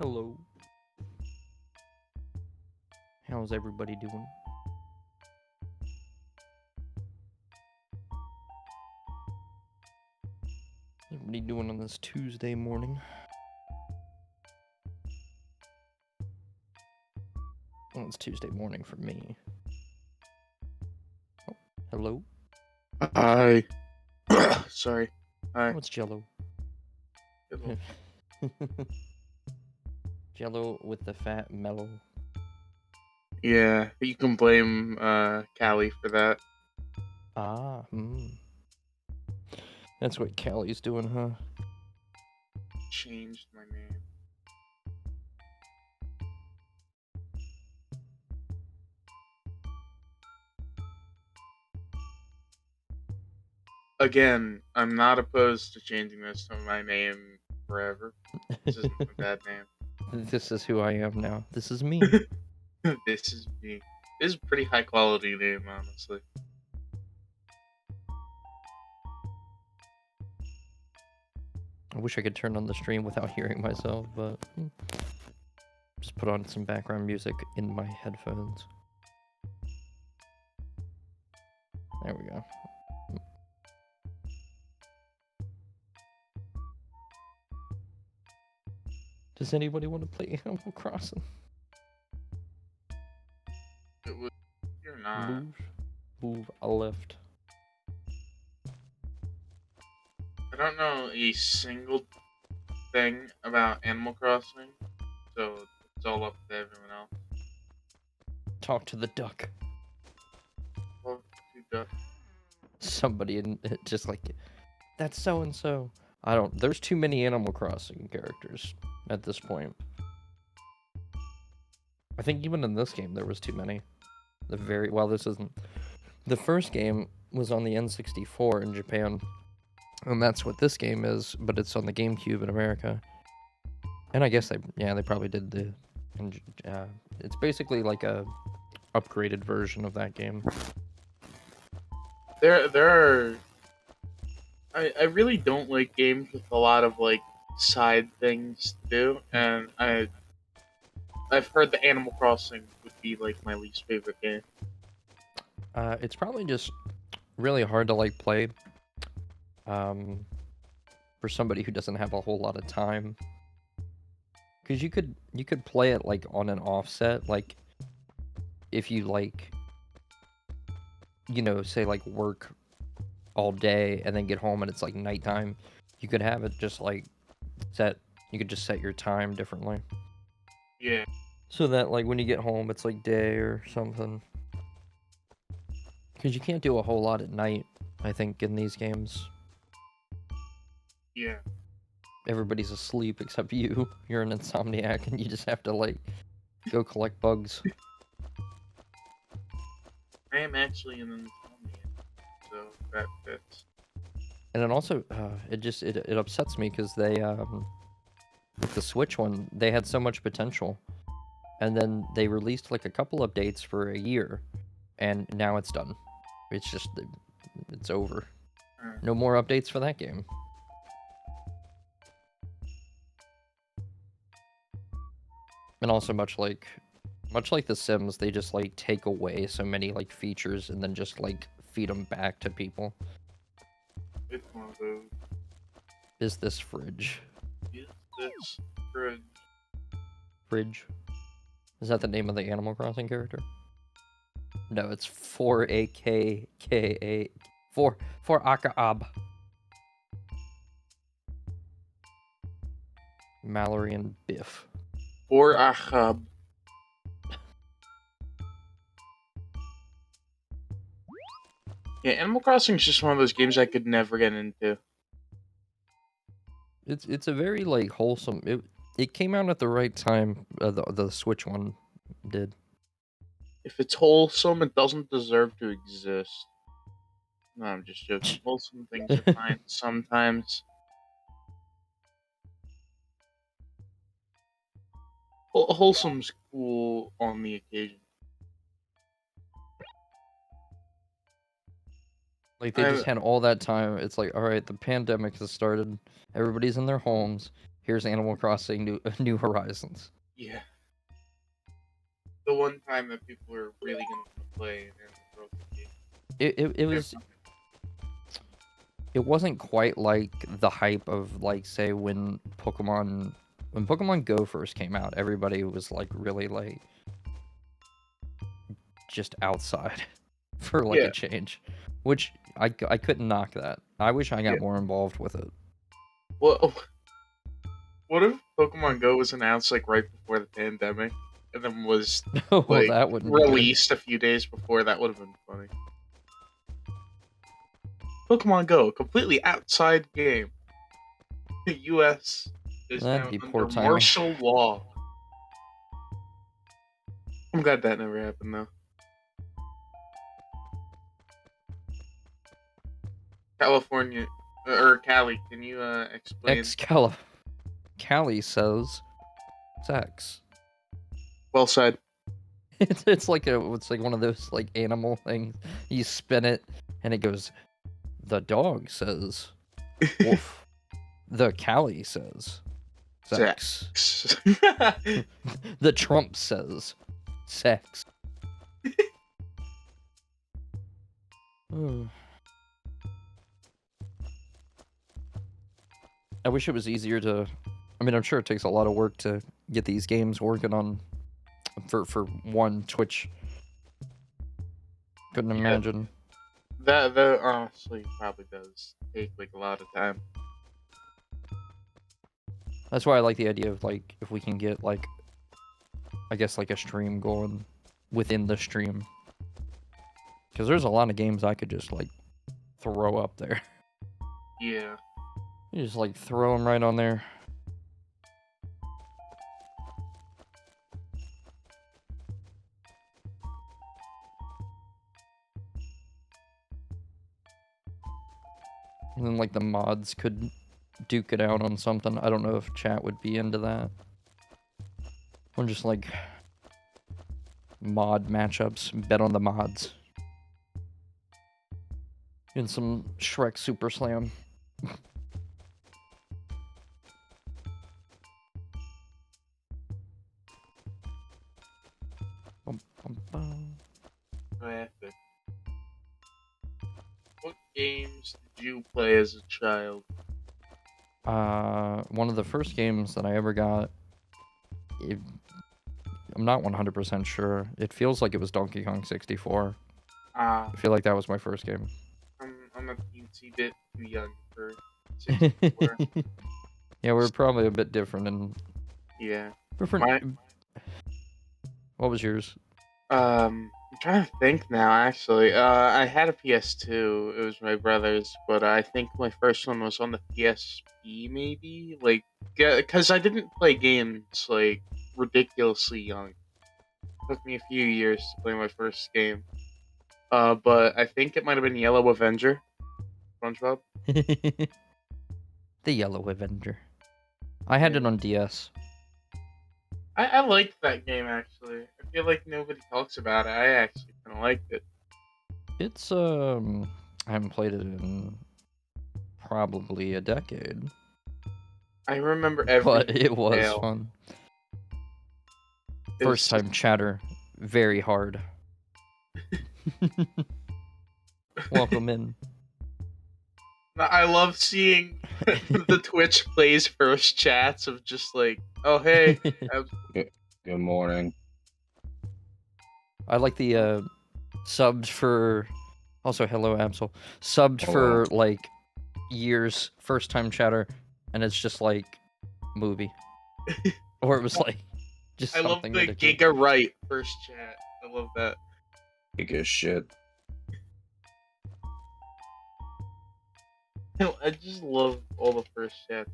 Hello. How's everybody doing? Everybody doing on this Tuesday morning? Well, it's Tuesday morning for me. Oh, hello. Hi. Sorry. Hi. Oh, it's Jello. Hello. Jello with the fat mellow. Yeah, you can blame Callie for that. Ah, That's what Callie's doing, huh? Changed my name. Again, I'm not opposed to changing this to my name forever. This isn't a bad name. This is who I am now. This is me. This is me. This is a pretty high quality name, honestly. I wish I could turn on the stream without hearing myself, but just put on some background music in my headphones. There we go. Does anybody want to play Animal Crossing? You're not. Move a left. I don't know a single thing about Animal Crossing, so it's all up to everyone else. Talk to the duck. Well, you got Somebody in just like, that's so and so. I don't. There's too many Animal Crossing characters at this point. I think even in this game there was too many. This isn't. The first game was on the N64 in Japan, and that's what this game is, but it's on the GameCube in America. And I guess they probably did the. It's basically like a upgraded version of that game. there are. I really don't like games with a lot of like side things to do, and I've heard that Animal Crossing would be like my least favorite game. It's probably just really hard to like play. For somebody who doesn't have a whole lot of time, because you could play it like on an offset, like if you like, say like work all day and then get home and it's like nighttime, you could have it just like set. You could just set your time differently. Yeah, So that like when you get home, it's like day or something. Because you can't do a whole lot at night, I think, in these games. yeah. Everybody's asleep except you. You're an insomniac and you just have to like go collect bugs. I am actually an insomniac, so that fits. And it also it upsets me because they with the Switch one, they had so much potential, and then they released like a couple updates for a year, and now it's done. It's just it's over. No more updates for that game. And also much like The Sims, they just like take away so many like features and then just like feed them back to people. It's one of those. Is this fridge? Is this fridge? Fridge. Is that the name of the Animal Crossing character? No, it's 4AKKA. 4 Akaab. Mallory and Biff. Or Ahab. Yeah, Animal Crossing is just one of those games I could never get into. It's a very like wholesome. It came out at the right time. The Switch one did. If it's wholesome, it doesn't deserve to exist. No, I'm just joking. Wholesome things are fine sometimes. Wholesome's cool on the occasion. Like they just had all that time. It's like, all right, the pandemic has started. Everybody's in their homes. Here's Animal Crossing New Horizons. Yeah. The one time that people were really gonna want to play an Animal Crossing game. It wasn't quite like the hype of, like, say when Pokemon Go first came out. Everybody was like really like just outside for like Yeah. a change, which I couldn't knock that. I wish I got Yeah. more involved with it. Well, what if Pokemon Go was announced like right before the pandemic, and then was Well, like that wouldn't be good. released a few days before? That would have been funny. Pokemon Go, completely outside game. The U.S. is That'd now be under poor timing. martial law. I'm glad that never happened though. California or Cali, can you explain? Callie says sex. Well said. It's like one of those like animal things. You spin it and it goes. The dog says wolf. The Callie says sex. Sex. The Trump says sex. I wish it was easier to. I mean, I'm sure it takes a lot of work to get these games working on for one Twitch. Couldn't imagine. That honestly probably does take like a lot of time. That's why I like the idea of like if we can get like, I guess like a stream going within the stream, because there's a lot of games I could just like throw up there. Yeah. You just like throw them right on there. And then like the mods could duke it out on something. I don't know if chat would be into that. Or just like mod matchups, bet on the mods. In some Shrek Super Slam. Epic. What games did you play as a child? One of the first games that I ever got, I'm not 100% sure. It feels like it was Donkey Kong 64. I feel like that was my first game. I'm a teensy bit too young for 64. Yeah, we're probably a bit different and Yeah. different. What was yours? I'm trying to think now. Actually, I had a PS2. It was my brother's, but I think my first one was on the PSP. Maybe like, because I didn't play games like ridiculously young. It took me a few years to play my first game. But I think it might have been Yellow Avenger, SpongeBob. The Yellow Avenger. I had it on DS. I liked that game actually. I feel like nobody talks about it. I actually kind of liked it. It's I haven't played it in probably a decade. I remember every. But it was detail. fun. It First was time chatter, very hard. Welcome in. I love seeing the Twitch plays first chats of just like, oh hey, Good morning. I like the subbed for. Also, hello, Absol. Subbed for like years, first time chatter, and it's just like movie, or it was like just I love something the ridiculous. Giga Right first chat. I love that. Giga shit. I just love all the first chats.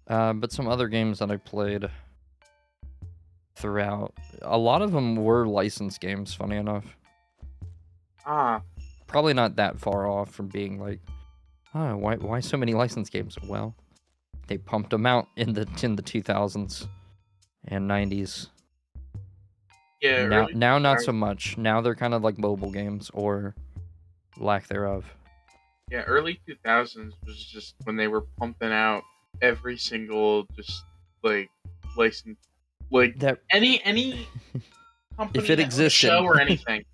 But some other games that I played throughout, a lot of them were licensed games, funny enough. Probably not that far off from being like, oh, why so many licensed games? Well, they pumped them out in the 2000s and 90s. Yeah. Now not so much. Now they're kind of like mobile games or lack thereof. Yeah, early 2000s was just when they were pumping out every single just like license, like That any if company it that owned a existed. show or anything.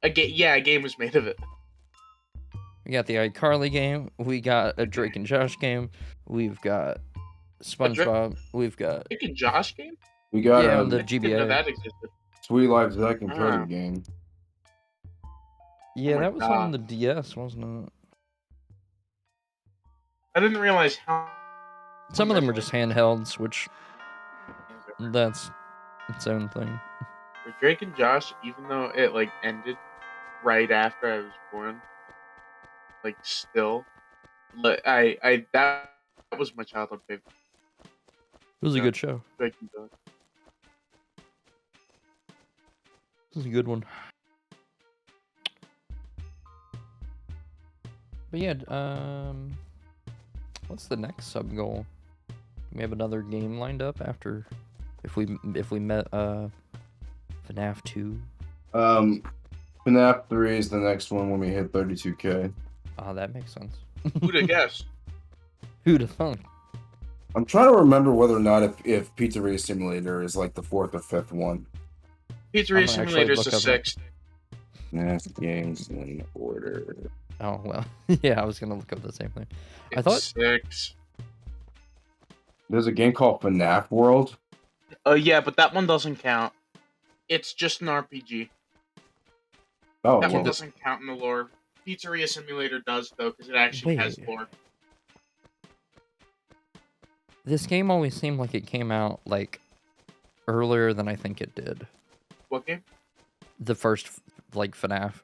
A game was made of it. We got the iCarly game. We got a Drake and Josh game. We've got SpongeBob. We've got Drake and Josh game? We got on the a I didn't know GBA. that existed. Sweet Life Zack and Cody Ah. game. Yeah, my that was God. on the DS, wasn't it? I didn't realize how. Some of them were just handhelds, which that's its own thing. For Drake and Josh, even though it like ended right after I was born, like still, that was my childhood favorite. It was a Yeah. good show. Drake and Josh. It was a good one. But yeah, what's the next sub goal? We have another game lined up after if we met FNAF 2. FNAF 3 is the next one when we hit 32K. Ah, that makes sense. Who'd have guessed? Who'd have thunk? I'm trying to remember whether or not if Pizzeria Simulator is like the 4th or 5th one. Pizzeria I'm gonna actually Simulator's the look up- 6th. FNAF games in order. Oh well, yeah, I was gonna look up the same thing. I It's thought 6. There's a game called FNAF World. Oh yeah, but that one doesn't count. It's just an RPG. Oh, That one well, doesn't count in the lore. Pizzeria Simulator does though, because it actually has Wait. lore. this game always seemed like it came out like earlier than I think it did. What game? The first like FNAF,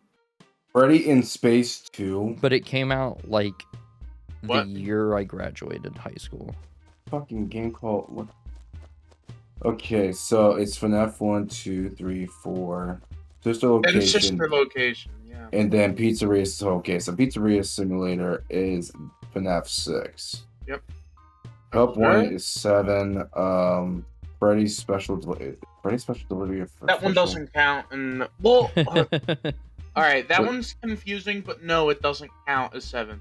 Freddy in Space 2. but it came out like What? the year I graduated high school. Fucking game called what? Okay, so it's FNAF 1, 2, 3, 4. Sister And location. sister location, yeah. And then Pizzeria. So Pizzeria Simulator is FNAF 6. Yep. Help 1 Right. is 7. Freddy's Special Delivery. That one doesn't count. And well, all right, that one's confusing, but no, it doesn't count as 7.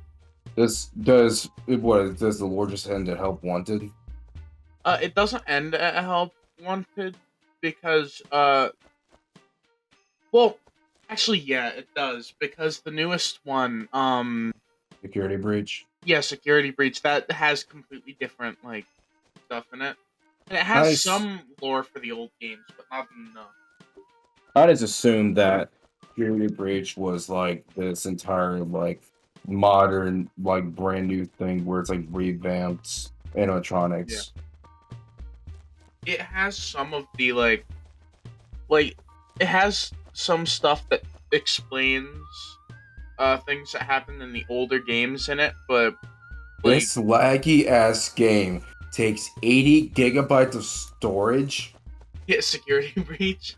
This does the lore just end at Help Wanted? It doesn't end at Help Wanted because well, actually, yeah, it does because the newest one, Security Breach. yeah, Security Breach, that has completely different like stuff in it, and it has Nice. some lore for the old games, but not enough. I just assumed that Security Breach was like this entire like modern like brand new thing where it's like revamped animatronics. It has some of the like it has some stuff that explains things that happened in the older games in it, but like This laggy ass game takes 80 gigabytes of storage. yeah, Security Breach.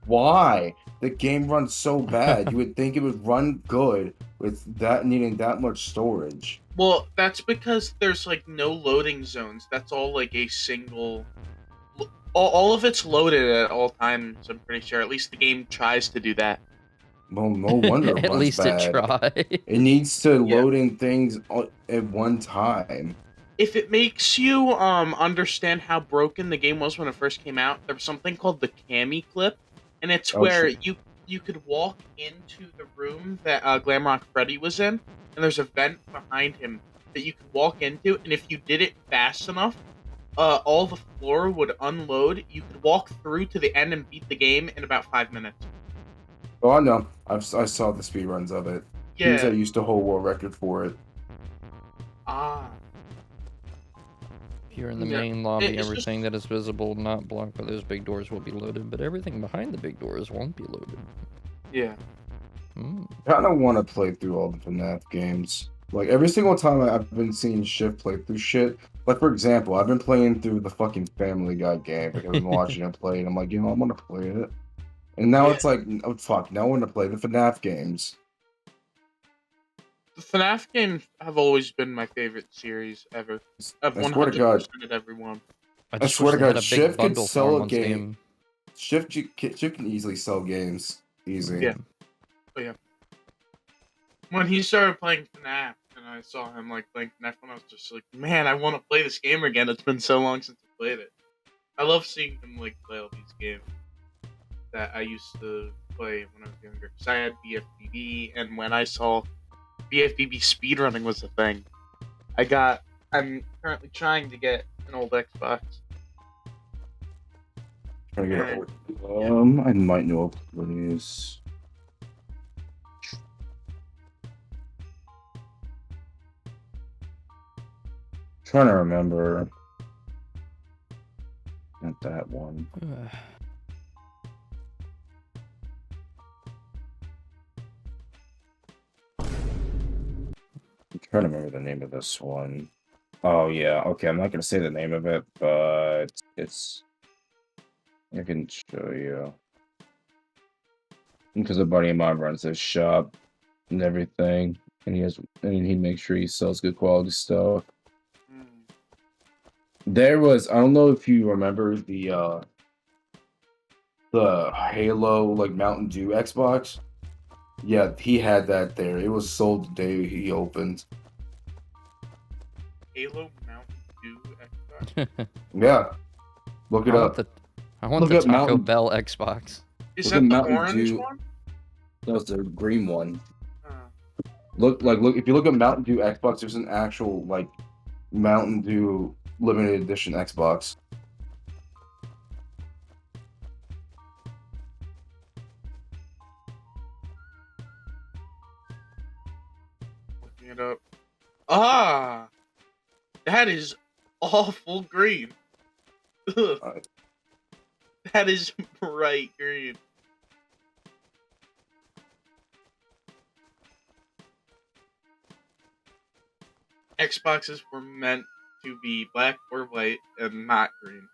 Why? The game runs so bad. You would think it would run good with that needing that much storage. Well, that's because there's like no loading zones. That's all like a single. All of it's loaded at all times. I'm pretty sure. At least the game tries to do that. Well, no wonder it At runs least bad. it tried. It needs to Yeah. loading things at one time. If it makes you understand how broken the game was when it first came out, there was something called the Cammy clip, and it's Oh, where shit. you could walk into the room that Glamrock Freddy was in, and there's a vent behind him that you could walk into, and if you did it fast enough, all the floor would unload. You could walk through to the end and beat the game in about 5 minutes. Oh, I know. I saw the speedruns of it. Teams Yeah. that used to hold world record for it. Ah. If you're in the Yeah. main lobby, It's just- everything that is visible, not blocked by those big doors, will be loaded, but everything behind the big doors won't be loaded. Yeah. Mm. Kind of want to play through all the FNAF games. Like every single time I've been seeing SHiFT play through shit. Like for example, I've been playing through the fucking Family Guy game because I've been watching it play, and I'm like, I want to play it. And now Yeah. it's like, oh fuck, now I want to play the FNAF games. The FNAF games have always been my favorite series ever. I've I swear to God, 100% every one. I I just swear wish to they had God, a SHiFT big could bundle sell for 'em a on game. Steam. SHiFT can easily sell games. Easy. Yeah. when he started playing FNAF, and I saw him like playing FNAF, and I was just like, man, I want to play this game again. It's been so long since I played it. I love seeing him like play all these games that I used to play when I was younger. Cause I had BFBB, and when I saw BFBB speedrunning was a thing, I'm currently trying to get an old Xbox. Trying to get And, I might know what it is. Trying to remember. Not that one. I'm trying to remember the name of this one. Oh yeah, okay. I'm not gonna say the name of it, but it's. I can show you. Because a buddy of mine runs this shop and everything, and he makes sure he sells good quality stuff. There was, I don't know if you remember the Halo like Mountain Dew Xbox. Yeah, he had that there. It was sold the day he opened. Halo Mountain Dew Xbox. Yeah, look it up. I want Look the at Taco Mountain- Bell Xbox. Is Look that at the Mountain orange Dew. one? That was the green one. Uh, Look, if you look at Mountain Dew Xbox, there's an actual like Mountain Dew limited edition Xbox. looking it up. Ah, that is awful green. Ugh, that is bright green. Xboxes were meant to be black or white and not green.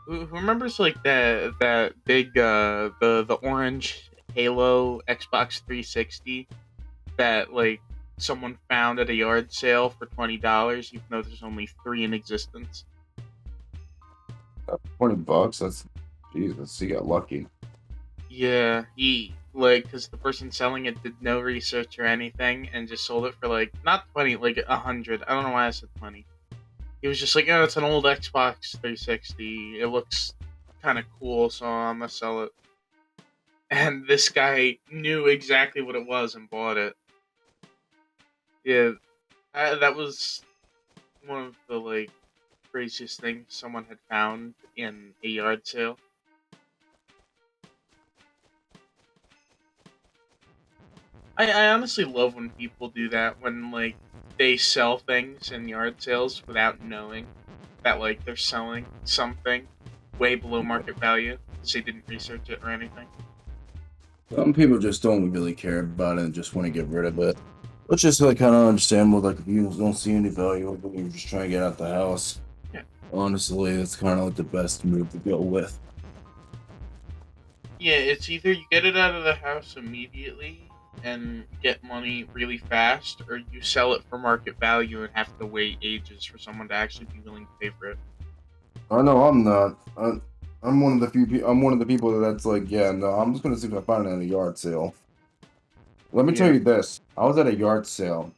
Who remembers like that big the orange Halo Xbox 360 that like someone found at a yard sale for $20, even though there's only 3 in existence? $20. That's Jesus. He got lucky. Yeah, he like because the person selling it did no research or anything and just sold it for like not 20, like 100. I don't know why I said 20. He was just like, oh, it's an old Xbox 360. It looks kind of cool, so I'm gonna sell it. And this guy knew exactly what it was and bought it. Yeah, that was one of the like craziest things someone had found in a yard sale. I honestly love when people do that, when like they sell things in yard sales without knowing that like they're selling something way below market value because they didn't research it or anything. Some people just don't really care about it and just want to get rid of it. Which is like kind of understandable. Like if you don't see any value, but you're just trying to get out the house. Yeah. Honestly, that's kind of like the best move to go with. Yeah, it's either you get it out of the house immediately and get money really fast, or you sell it for market value and have to wait ages for someone to actually be willing to pay for it. I know I'm not. I'm one of the few. I'm one of the people that's like, yeah, no, I'm just gonna see if I find it at a yard sale. Let me tell Yeah. you this: I was at a yard sale,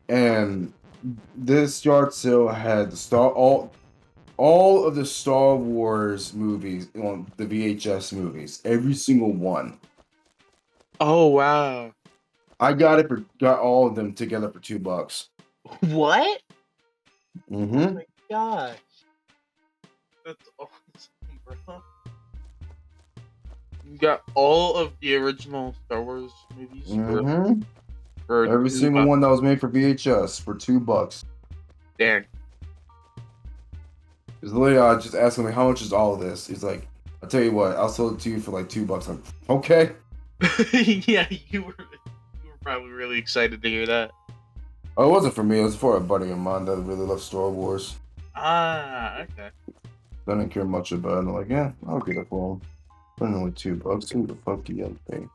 and this yard sale had all of the Star Wars movies on the VHS movies, every single one. Oh wow! I got all of them together for $2. What? Mm-hmm. Oh my gosh, that's awesome, bro. You got all of the original Star Wars movies Mm-hmm. for Every single $2. one that was made for VHS for $2. Dang. Because the lady just asking me how much is all of this. He's like, I'll tell you what, I'll sell it to you for like $2. I'm okay. Yeah, you were probably really excited to hear that. Oh, it wasn't for me. It was for a buddy of mine that really loved Star Wars. Ah, okay. I didn't care much about it. I'm like, yeah, I'll get it for him. But only $2. Who the fuck do you have to pay?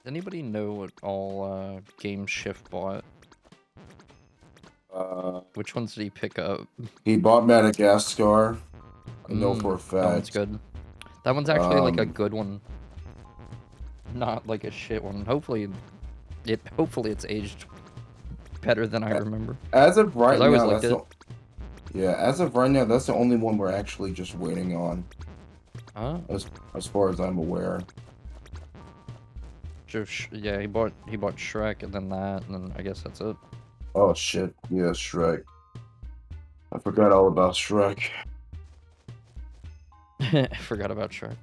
anybody know what all games Shift bought? Which ones did he pick up? He bought Madagascar. I know for a That one's fact. good. That one's actually like a Um, good one, not like a shit one. Hopefully it's aged better than I remember. As of right I always now, liked that's it. yeah. As of right now, that's the only one we're actually just waiting on, Huh? as far as I'm aware. Yeah, he bought Shrek and then that, and then I guess that's it. Oh shit! Yeah, Shrek. I forgot all about Shrek. I forgot about Shrek.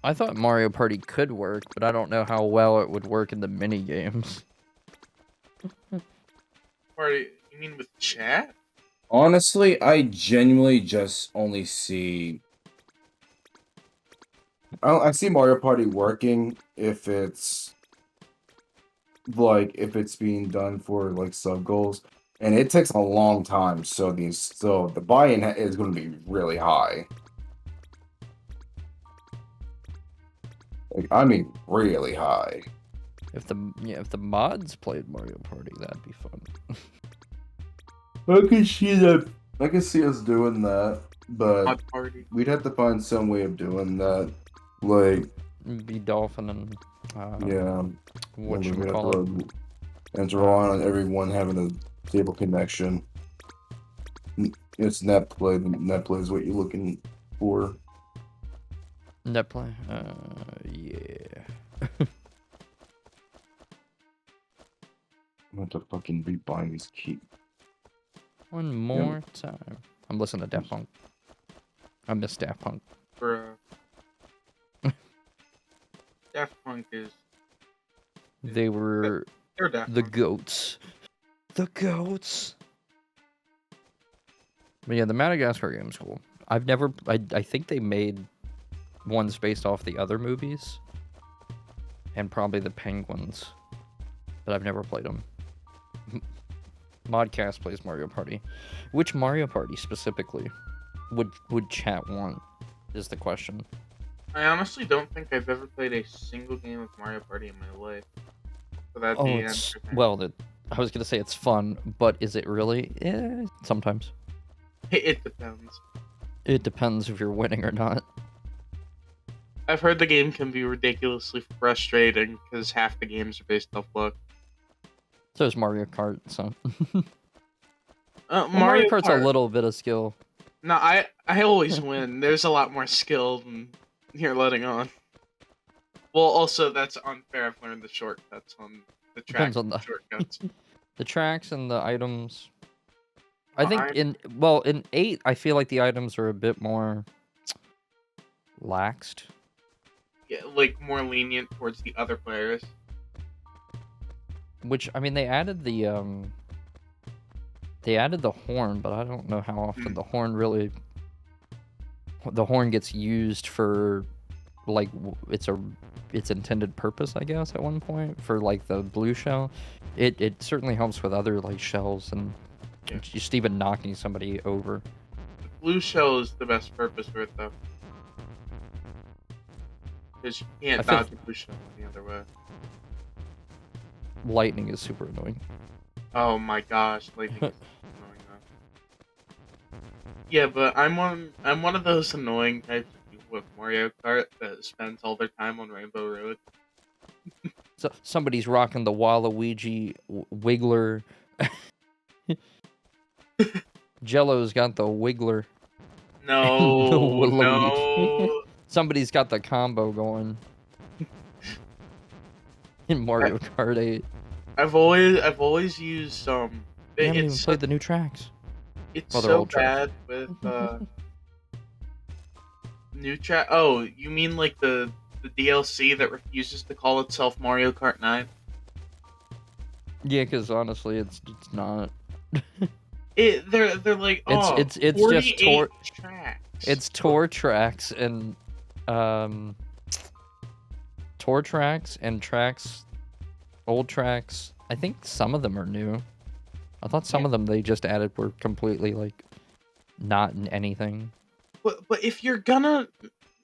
I thought Mario Party could work, but I don't know how well it would work in the mini games. Party? You mean with chat? Honestly, I genuinely just only see. I see Mario Party working if it's being done for like sub goals, and it takes a long time. So the buy-in is going to be really high. Like, I mean, really high. If the mods played Mario Party, that'd be fun. I can see that. I can see us doing that, but Mod party. we'd have to find some way of doing that. Like, Be Dolphin and yeah, whatchamacallit. and to rely on everyone having a stable connection. It's net play. Net play is what you're looking for. Netplay? Yeah. I'm going to fucking be buying these keys. One more time. I'm listening to Daft Punk. I miss Daft Punk. Bruh. Daft Punk is. They were They're Daft the Punk. goats. The goats. But yeah, the Madagascar game's cool. I think they made ones based off the other movies. And probably the Penguins. But I've never played them. Modcast plays Mario Party. Which Mario Party specifically would chat want is the question. I honestly don't think I've ever played a single game of Mario Party in my life. So that'd be It's answer. well, I was gonna say it's fun, but is it really? Sometimes. It depends. It depends if you're winning or not. I've heard the game can be ridiculously frustrating because half the games are based off luck. So is Mario Kart, so Mario Kart's Kart. a little bit of skill. No, I always win. There's a lot more skill than you're letting on. Well, also that's unfair. I've learned the shortcuts on the track. Depends on the Shortcuts. the tracks and the items. I Well, think in 8, I feel like the items are a bit more laxed. Yeah, like more lenient towards the other players. Which I mean, they added the horn, but I don't know how often the horn gets used for like its intended purpose, I guess, at one point for like the blue shell. It certainly helps with other like shells and just even knocking somebody over. The blue shell is the best purpose for it though. Because you can't dodge a blue shell any other way. Lightning is super annoying. Oh my gosh, lightning is annoying though. Yeah, but I'm one of those annoying types of people with Mario Kart that spends all their time on Rainbow Road. So somebody's rocking the Waluigi Wiggler. Jello's got the Wiggler. No, The Waluigi. no. Somebody's got the combo going. In Mario Kart 8. I've always used They haven't even played the new tracks. It's Well, they're so old tracks. bad with new track. Oh, you mean like the DLC that refuses to call itself Mario Kart 9? Yeah, because honestly, it's not. They're like, oh, It's just tour. tracks. It's tour tracks and tour tracks and tracks, old tracks. I think some of them are new. I thought some of them they just added were completely like not in anything. But if you're gonna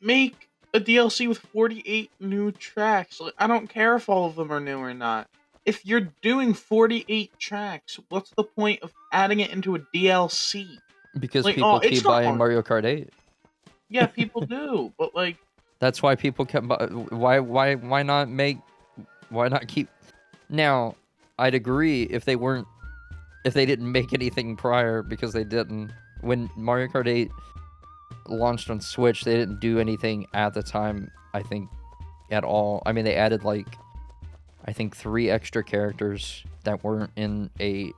make a DLC with 48 new tracks. Like, I don't care if all of them are new or not. If you're doing 48 tracks, what's the point of adding it into a DLC? Because Like, oh, people it's keep not buying hard. Mario Kart 8. Yeah, people do, but like, That's why people kept. Why not make? Why not keep? Now, I'd agree if they didn't make anything prior, because they didn't. When Mario Kart 8 launched on Switch, they didn't do anything at the time, I think, at all. I mean, they added like, I think 3 extra characters that weren't in 8,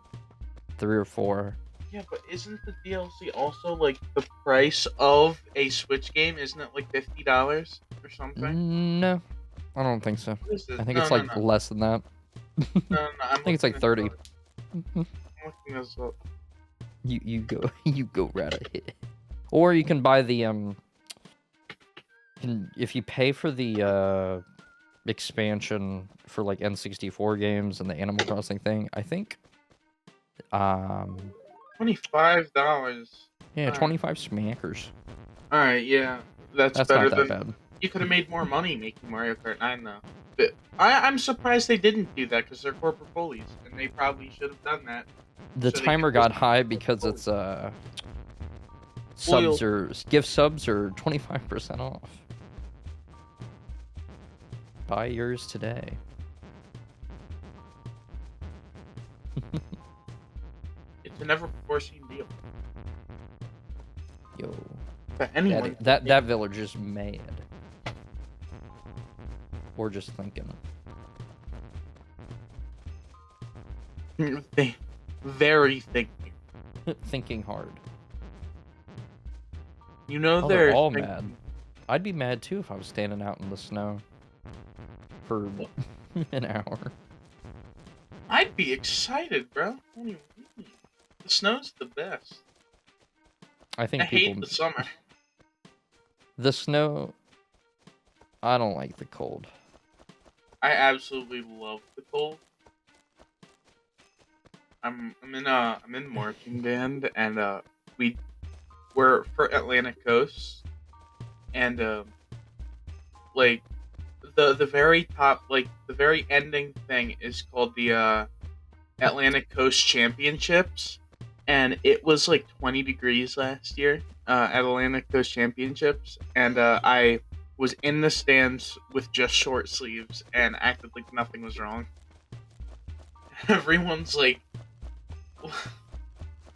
3 or 4. yeah, but isn't the DLC also like the price of a Switch game? Isn't it like $50 or something? No, I don't think so. What is this? I think No, it's no, like no, less than that. no. I think it's like 30. I'm looking this up. You go you go right ahead. Or you can buy the if you pay for the expansion for like N64 games and the Animal Crossing thing, I think $25. yeah, 25 smackers. All right, yeah, that's That's better not that than bad. you could have made more money making Mario Kart 9 though. But I'm surprised they didn't do that because they're corporate bullies, and they probably should have done that. The So they timer could got just- high because it's subs or gift subs are 25% off. Buy yours today. It's a never before seen deal. Yo, But anyone, that village is mad. Or just thinking. they very thinking. Thinking hard. You know Oh, they're they're all thinking- mad. I'd be mad too if I was standing out in the snow for an hour. I'd be excited, bro. What do you mean? The snow's the best. I think I people hate the summer. the snow. I don't like the cold. I absolutely love the cold. I'm in marching band, and we're for Atlantic Coast, and like the very top, like the very ending thing is called the Atlantic Coast Championships, and it was like 20 degrees last year at Atlantic Coast Championships, and I was in the stands with just short sleeves and acted like nothing was wrong. Everyone's like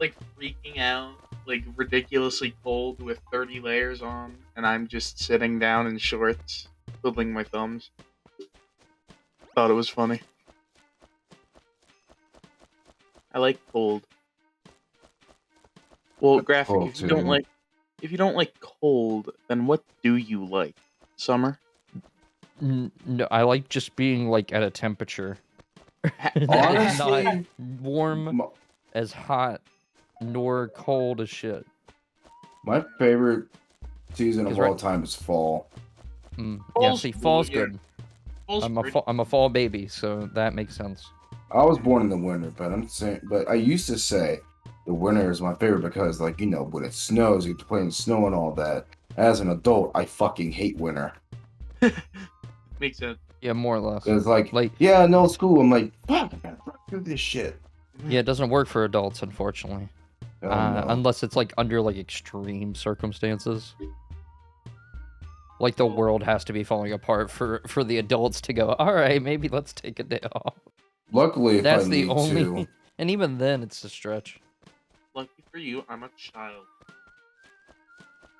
freaking out, like ridiculously cold with 30 layers on, and I'm just sitting down in shorts, twiddling my thumbs. Thought it was funny. I like cold. Well, Graphic, cold if you don't too. like cold, then what do you like? Summer? No, I like just being like at a temperature that is not Honestly, warm, my, as hot, nor cold as shit. my favorite season of 'Cause all right- time is fall. Yeah, Fall's see, cool, fall's yeah. good. Fall's I'm a pretty- I'm a fall baby, so that makes sense. I was born in the winter, but I'm saying, but I used to say the winter is my favorite because, like, you know, when it snows, you get to play in the snow and all that. As an adult, I fucking hate winter. Makes sense. Yeah, more or less. Cause like, Like, yeah, no school. I'm like, fuck, I gotta do this shit. yeah, it doesn't work for adults, unfortunately. Hell no. Unless it's like under like extreme circumstances. Like the world has to be falling apart for the adults to go, all right, maybe let's take a day off. Luckily, if That's I the need only, to, and even then, it's a stretch. Lucky for you, I'm a child.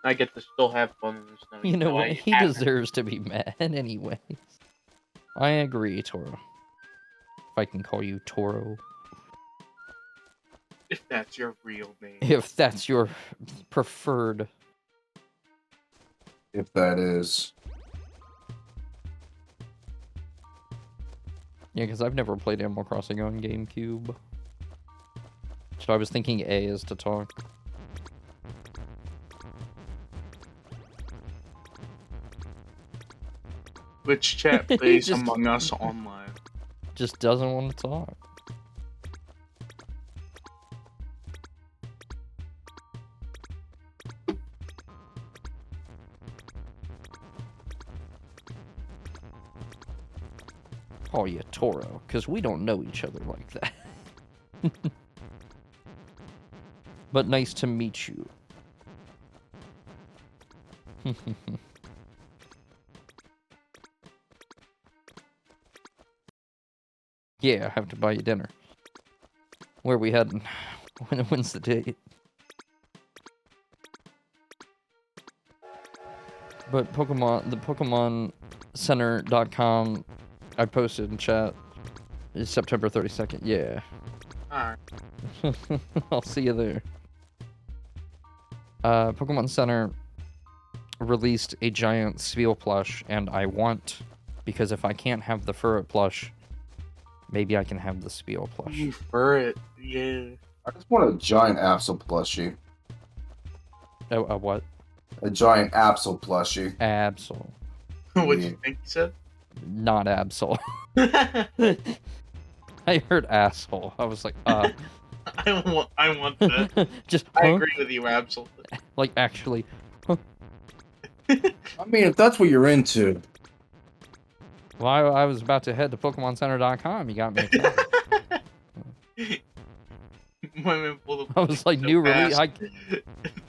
I get to still have fun in the snow. You know even though what? I He haven't. deserves to be mad anyways. I agree, Toro. If I can call you Toro. If that's your real name. If that's your preferred. if that is, Yeah, because I've never played Animal Crossing on GameCube. So I was thinking A is to talk. Which chat plays Just- Among Us online? Just doesn't want to talk. Call you Toro, because we don't know each other like that. But nice to meet you. Yeah, I have to buy you dinner. Where are we heading? When's the date? But Pokemon, the Pokemon Center.com, I posted in chat, is September 32nd. Yeah. Alright. I'll see you there. Pokemon Center released a giant Spiel plush, and I want, because if I can't have the Furret plush, maybe I can have the Spiel plush. You Furret, yeah. I just want a giant Absol plushie. A what? A giant Absol plushie. Absol. What'd Yeah. you think you said? Not Absol. I heard asshole. I was like, I want that. just, I huh? agree with you, absolutely. Like, actually, I mean, if that's what you're into. well, I was about to head to PokemonCenter.com. You got me. Women pull the I was like, so new release. fast.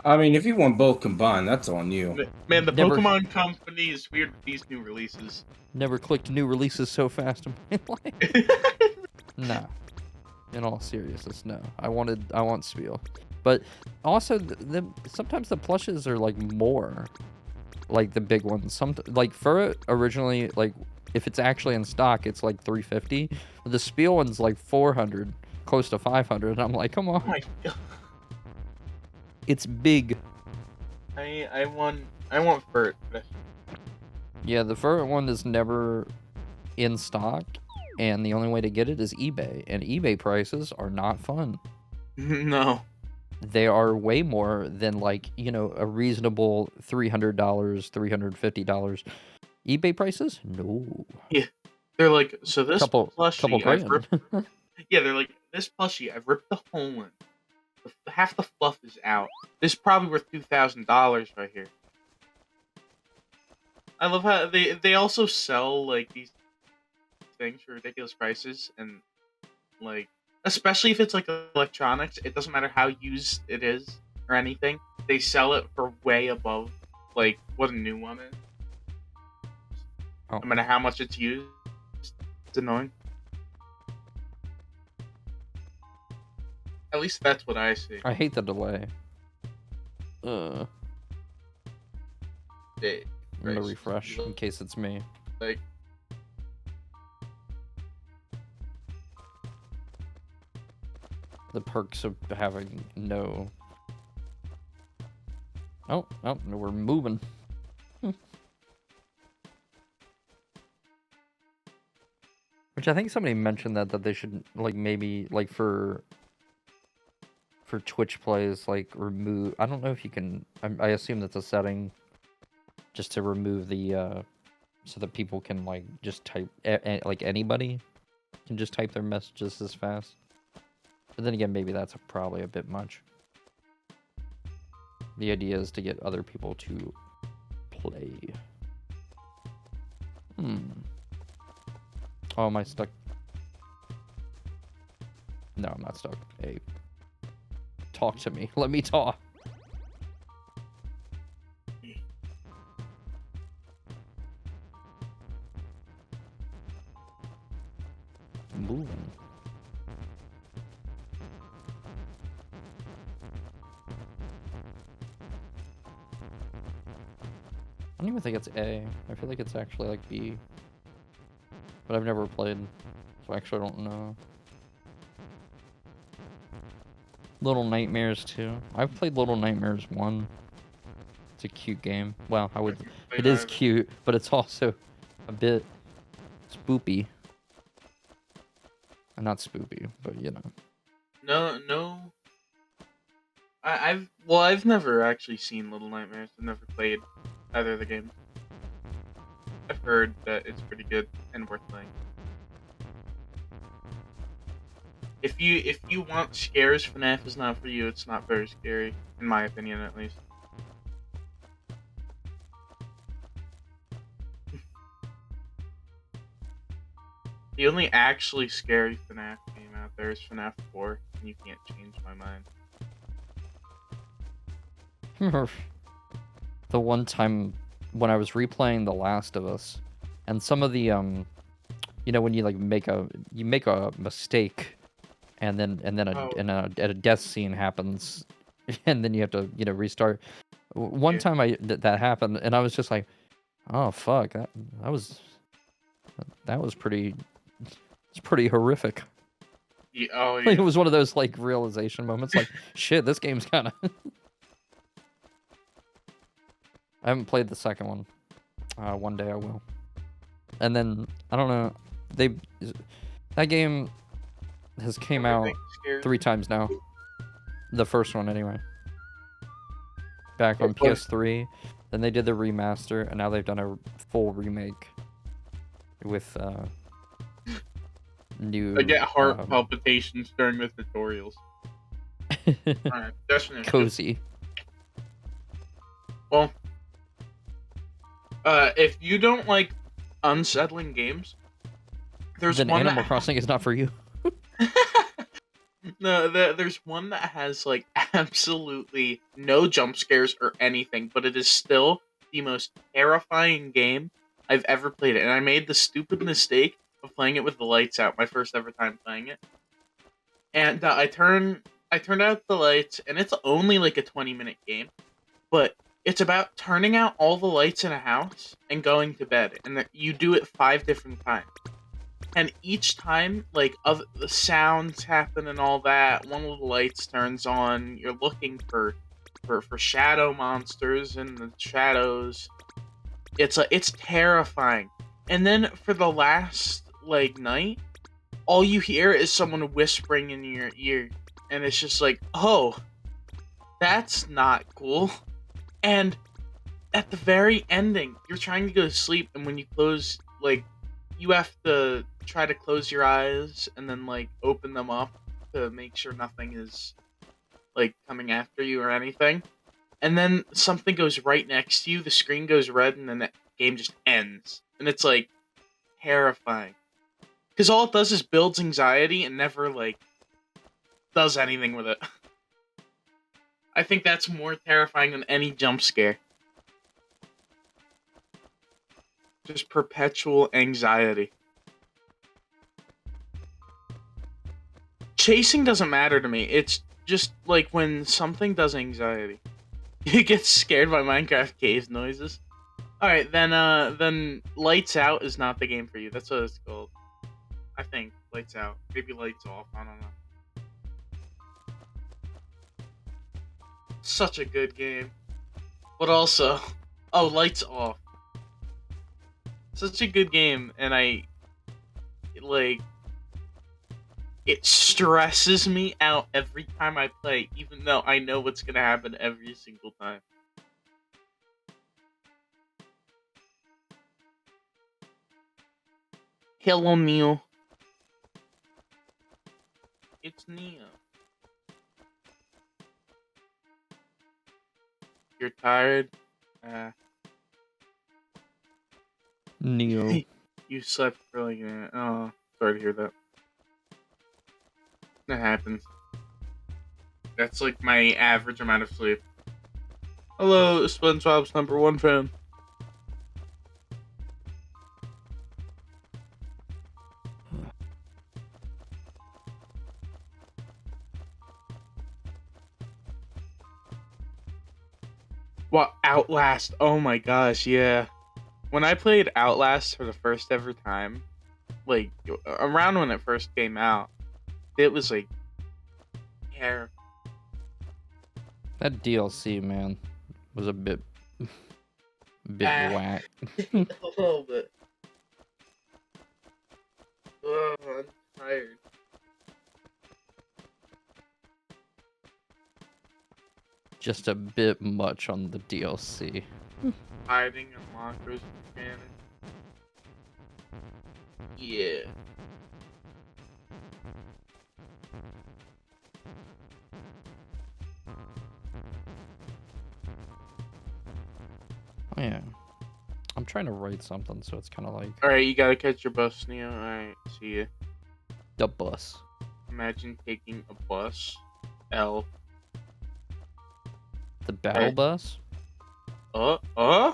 I mean, if you want both combined, that's on you. Man, the Never- Pokemon company is weird with these new releases. Never clicked new releases so fast in my life. No. In all seriousness, no. I want Spiel. But also, sometimes the plushes are like more, like the big ones. Like Furret originally, like if it's actually in stock, it's like $350. But the Spiel one's like $400, close to $500. And I'm like, come Oh on, my god. it's big. I want Furt. Yeah, the Furret one is never in stock, and the only way to get it is eBay. And eBay prices are not fun. No. They are way more than, like, you know, a reasonable $300, $350. eBay prices? No. They're like, so this Couple plushie, I've grand. ripped, yeah, they're like, this plushie, I've ripped the hole in. Half the fluff is out. This is probably worth $2,000 right here. I love how they also sell, like, these things for ridiculous prices, and, like, especially if it's, like, electronics, it doesn't matter how used it is or anything, they sell it for way above, like, what a new one is. Oh. No matter how much it's used, it's annoying. At least that's what I see. I hate the delay. I'm They, gonna Right. refresh in case it's me. like, The perks of having no... Oh, no, we're moving. Which I think somebody mentioned that they should, like, maybe, like, for Twitch plays, like, remove... I don't know if you can... I assume that's a setting just to remove the, so that people can, like, just type... like, anybody can just type their messages as fast. But then again, maybe that's probably a bit much. The idea is to get other people to play. Oh, am I stuck? No, I'm not stuck. Hey, talk to me. Let me talk. Moving. I don't even think it's A. I feel like it's actually like B. But I've never played, so I actually don't know. Little Nightmares 2. I've played Little Nightmares 1. It's a cute game. Well, I would... It is cute, but it's also a bit spoopy. Not spoopy, but you know. No. I've never actually seen Little Nightmares. I've never played either of the games. I've heard that it's pretty good and worth playing. If you want scares, FNAF is not for you. It's not very scary, in my opinion, at least. The only actually scary FNAF game out there is FNAF 4, and you can't change my mind. The one time when I was replaying The Last of Us, and some of the you know, when you like make a mistake, and then a death scene happens, and then you have to, you know, restart. One Yeah. time that happened, and I was just like, oh fuck, that was pretty, it's pretty horrific. Yeah, oh Like, yeah. it was one of those like realization moments, like shit, this game's kind of. I haven't played the second one. One day I will. And then I don't know. That game has came out Everything scares 3 me. times now. The first one anyway. Back on But- PS3. Then they did the remaster, and now they've done a full remake with new. I get heart palpitations during the tutorials. Alright, Destiny. cozy. Well, if you don't like unsettling games, there's Then one Animal that Crossing is not for you. no, there's one that has like absolutely no jump scares or anything, but it is still the most terrifying game I've ever played. And I made the stupid mistake of playing it with the lights out, my first ever time playing it. And I turned out the lights, and it's only like a 20-minute game, but it's about turning out all the lights in a house and going to bed, and you do it 5 different times. And each time, like, the sounds happen and all that, one of the lights turns on, you're looking for shadow monsters in the shadows. It's terrifying. And then for the last, like, night, all you hear is someone whispering in your ear, and it's just like, oh, that's not cool. And at the very ending, you're trying to go to sleep, and when you close, like, you have to try to close your eyes and then, like, open them up to make sure nothing is, like, coming after you or anything. And then something goes right next to you, the screen goes red, and then the game just ends. And it's, like, terrifying. Because all it does is builds anxiety and never, like, does anything with it. I think that's more terrifying than any jump scare. Just perpetual anxiety. Chasing doesn't matter to me. It's just like when something does anxiety. You get scared by Minecraft cave noises. Alright, then Lights Out is not the game for you. That's what it's called. I think. Lights Out. Maybe Lights Off. I don't know. Such a good game. But also... Oh, Lights Off. Such a good game, and like, it stresses me out every time I play, even though I know what's gonna happen every single time. Hello, Neo. It's Neo. You're tired? Neo. You slept for like a... Oh, sorry to hear that. That happens. That's like my average amount of sleep. Hello, SpongeBob's #1 fan. What? Outlast. Oh my gosh, yeah. When I played Outlast for the first ever time, like, around when it first came out, it was like, hair. That DLC, man, was a bit whack. A little bit. Oh, I'm tired. Just a bit much on the DLC. Hiding in lockers and cannon. Yeah. Oh yeah. I'm trying to write something, so it's kind of like All right, you gotta catch your bus, Neo. All right, see ya. the bus. Imagine taking a bus. L. The battle Hey. bus? Huh? Huh?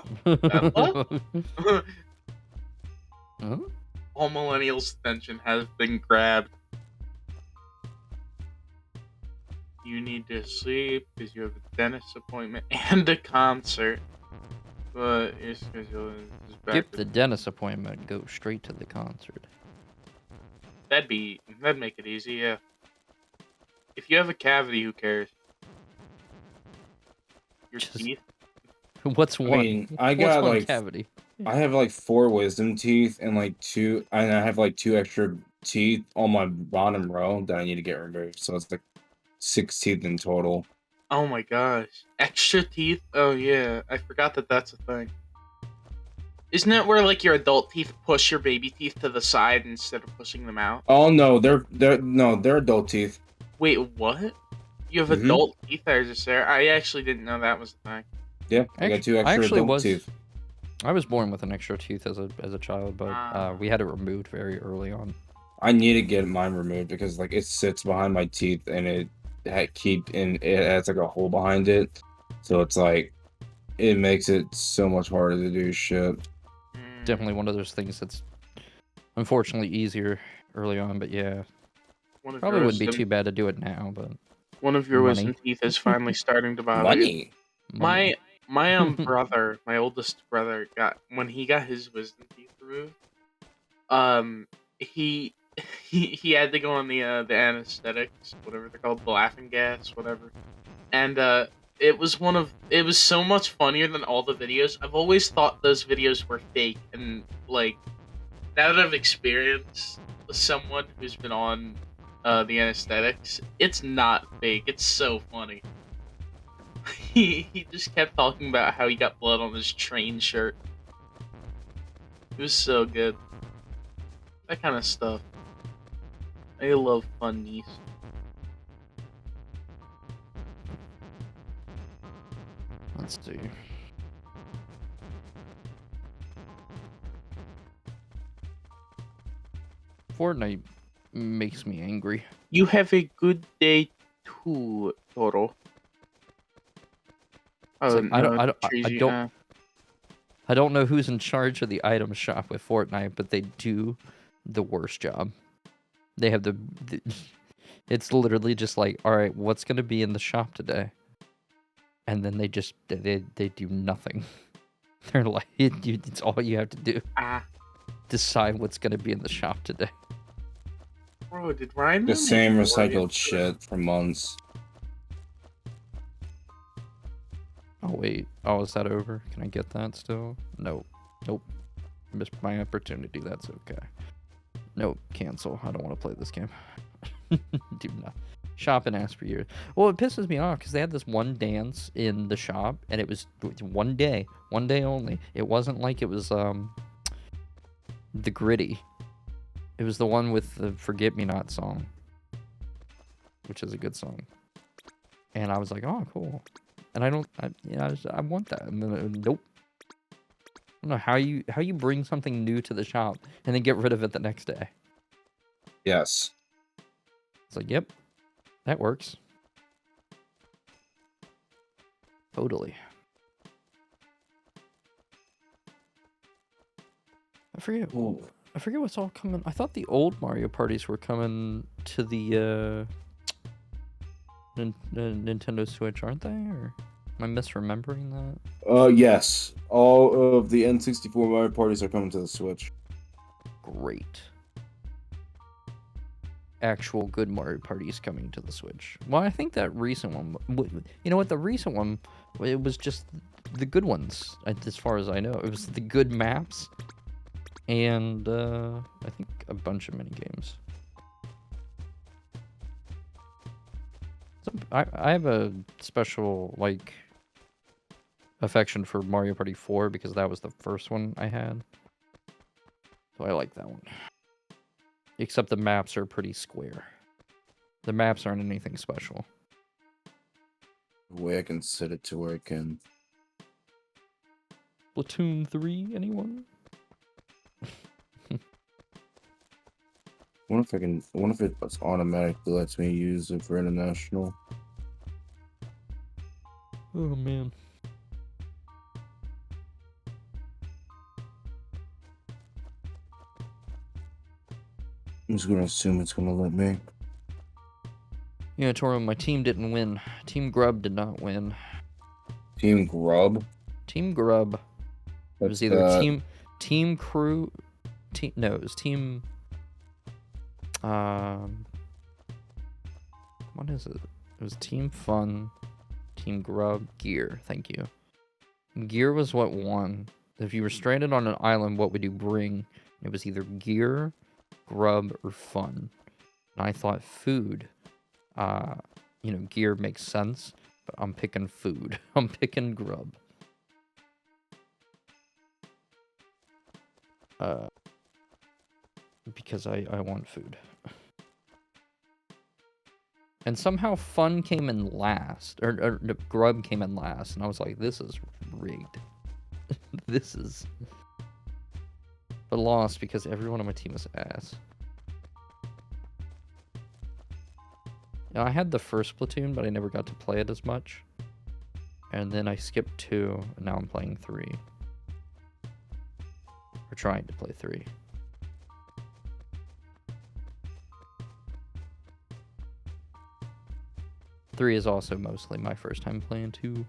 All millennials' attention has been grabbed. You need to sleep because you have a dentist appointment and a concert. But your schedule is back. Skip the dentist appointment, go straight to the concert. That'd make it easy, yeah. If you have a cavity, who cares? Your Just- teeth? What's one? mean, I What's got, one like, cavity? I have like 4 wisdom teeth and like 2, and I have like 2 extra teeth on my bottom row that I need to get removed. So it's like 6 teeth in total. Oh my gosh. Extra teeth? Oh yeah, I forgot that that's a thing. Isn't that where like your adult teeth push your baby teeth to the side instead of pushing them out? Oh no, they're adult teeth. Wait, what? You have Mhm. adult teeth that are just there? I actually didn't know that was a thing. Yeah, I got 2 I extra actually adult was- teeth. I was born with an extra tooth as a child, but we had it removed very early on. I need to get mine removed because like it sits behind my teeth and it has like a hole behind it, so it's like it makes it so much harder to do shit. Definitely one of those things that's unfortunately easier early on, but yeah, One of probably your wouldn't be wisdom- too bad to do it now. But One of your Money. wisdom teeth is finally starting to bother you. Money. My brother, my oldest brother, when he got his wisdom teeth removed, he he had to go on the anesthetics, whatever they're called, the laughing gas, whatever. And it was so much funnier than all the videos. I've always thought those videos were fake, and like now that I've experienced someone who's been on the anesthetics, it's not fake. It's so funny. He just kept talking about how he got blood on his train shirt. It was so good. That kind of stuff. I love funnies. let's see. Fortnite makes me angry. You have a good day too, Toro. It's like, I don't- I don't- I Treasy, don't- I don't know who's in charge of the item shop with Fortnite, but they do the worst job. They have the it's literally just like, all right, what's gonna be in the shop today? And then they just they do nothing. They're like, it's all you have to do. Decide what's gonna be in the shop today. Bro, did Ryan The make same Oreos recycled for- shit for months. Oh wait, oh is that over? Can I get that still? Nope. Missed my opportunity. That's okay. Nope, cancel. I don't want to play this game. Do not shop and ask for years. Well, it pisses me off because they had this one dance in the shop, and it was one day only. It wasn't like it was the Gritty. It was the one with the Forget Me Not song, which is a good song. And I was like, oh, cool. And I want that. And then nope. I don't know how you bring something new to the shop and then get rid of it the next day. Yes. It's like, yep, that works. Totally. I forget what's all coming. I thought the old Mario parties were coming to the Nintendo Switch, aren't they? Or am I misremembering that? Yes. All of the N64 Mario parties are coming to the Switch. Great. Actual good Mario parties coming to the Switch. Well, I think that recent one, you know what, the recent one, it was just the good ones, as far as I know. It was the good maps, and I think a bunch of mini games. So I have a special, like, affection for Mario Party 4 because that was the first one I had. So I like that one. Except the maps are pretty square. The maps aren't anything special. The way I can set it to where I can. Splatoon 3, anyone? I wonder if it automatically lets me use it for international. Oh man. I'm just gonna assume it's gonna let me. Yeah, Toro, my team didn't win. Team Grub did not win. Team Grub. Team Grub. It was That's either that. Team Crew. No, it was Team. What is it? It was Team Fun, Team Grub, Gear. Thank you. Gear was what won. If you were stranded on an island, what would you bring? It was either Gear, Grub, or Fun. And I thought food. Gear makes sense, but I'm picking food. I'm picking Grub. Because I want food. And somehow Fun came in last, or Grub came in last, and I was like, this is rigged. This is... But lost because everyone on my team is ass. I had the first Splatoon, but I never got to play it as much. And then I skipped 2, and now I'm playing 3. Or trying to play 3. Three is also mostly my first time playing 2.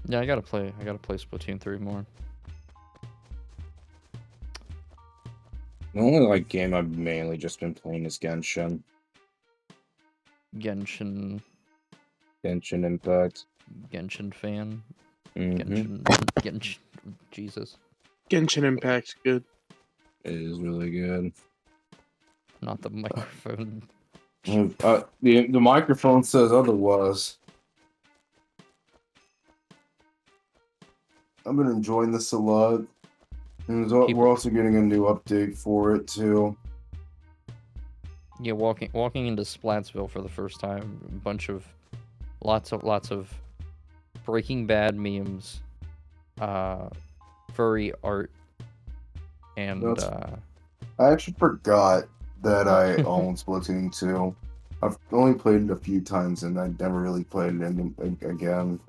Yeah, I gotta play Splatoon 3 more. The only game I've mainly just been playing is Genshin. Genshin Impact. Genshin fan. Mm-hmm. Genshin Jesus. Genshin Impact's good. It is really good. Not the microphone. The microphone says otherwise. I've been enjoying this a lot. And we're also getting a new update for it too. Yeah, walking into Splatsville for the first time, lots of Breaking Bad memes, furry art, and I actually forgot that I own Splatoon 2. I've only played it a few times and I never really played it again.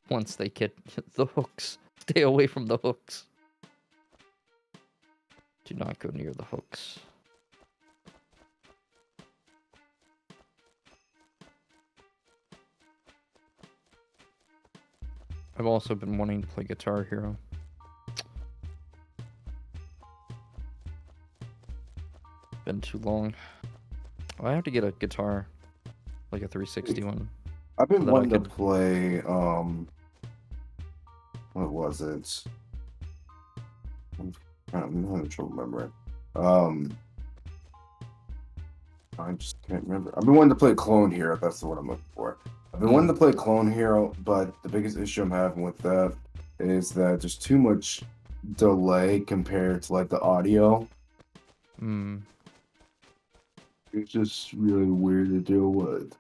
once they get the hooks, stay away from the hooks. Do not go near the hooks. I've also been wanting to play Guitar Hero. Been too long. I have to get a guitar, like a 360 one. I've been wanting to play, what was it? I'm having trouble remembering. I just can't remember. I've been wanting to play Clone Hero. That's the one I'm looking for. I've been wanting to play Clone Hero, but the biggest issue I'm having with that is that there's too much delay compared to the audio. It's just really weird to deal with.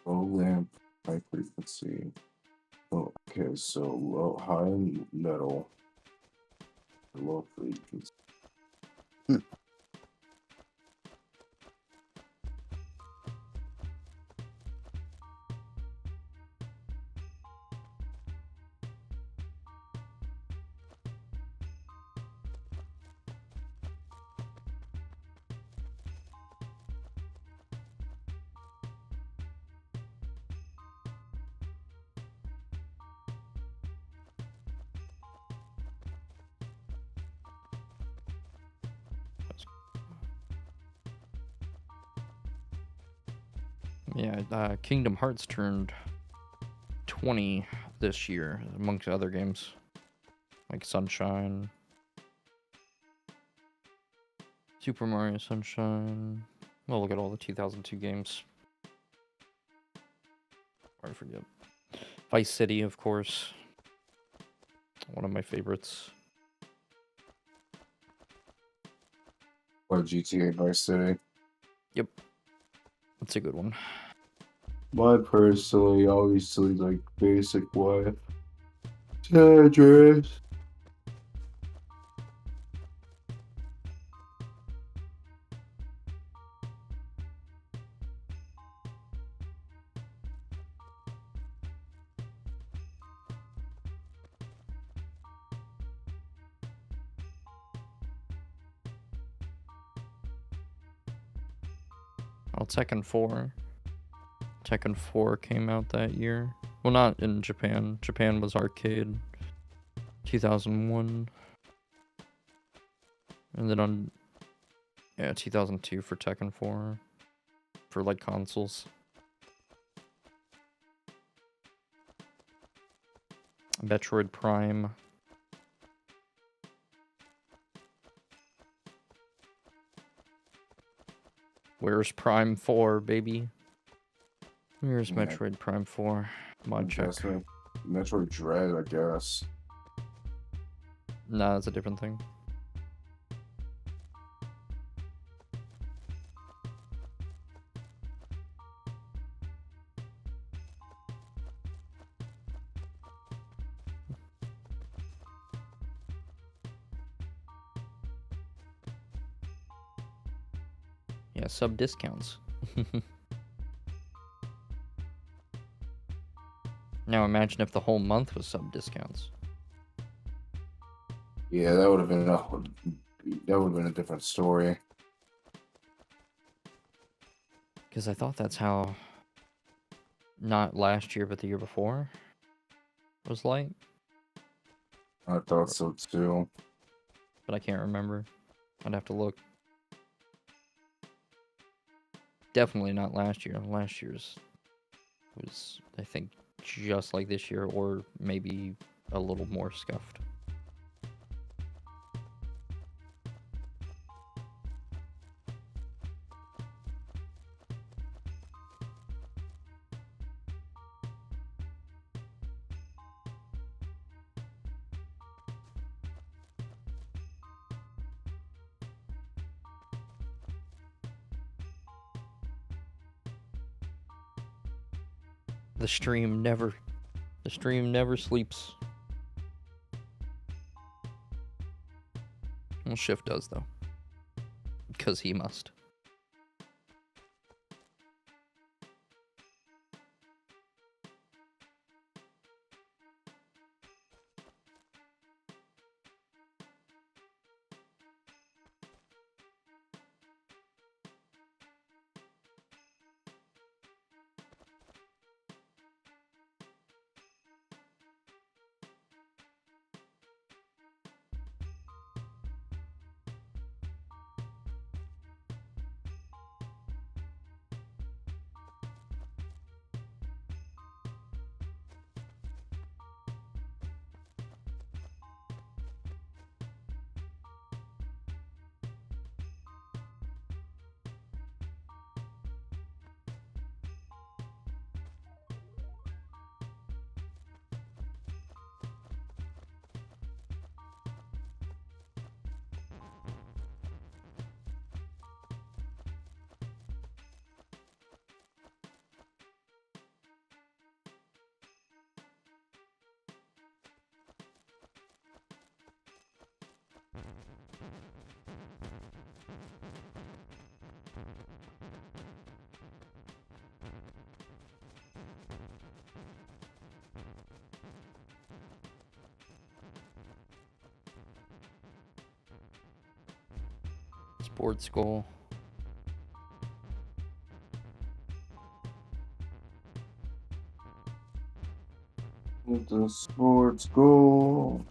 Low lamp, high frequency. Oh, okay, so low, high metal, low frequency. Yeah, Kingdom Hearts turned 20 this year, amongst other games like Sunshine, Super Mario Sunshine. Well, look at all the 2002 games. I forget. Vice City, of course. One of my favorites. What, GTA Vice City? Yep. That's a good one. My personally obviously like basic wife. Tetris. Well, Tekken 4. Tekken 4 came out that year. Well, not in Japan. Japan was arcade. 2001. And then on... Yeah, 2002 for Tekken 4. For, like, consoles. Metroid Prime. Where's Prime 4, baby? Where's Yeah. Metroid Prime 4? Mod check. Adjustment. Metroid Dread, I guess. Nah, that's a different thing. Yeah, sub discounts. Now imagine if the whole month was sub discounts. Yeah, that would have been a different story. Because I thought that's how, not last year, but the year before, was like. I thought so too. But I can't remember. I'd have to look. Definitely not last year. Last year's was, I think, just like this year, or maybe a little more scuffed. The stream never sleeps. Well, Shift does, though. Because he must. Sports goal. With the sports goal.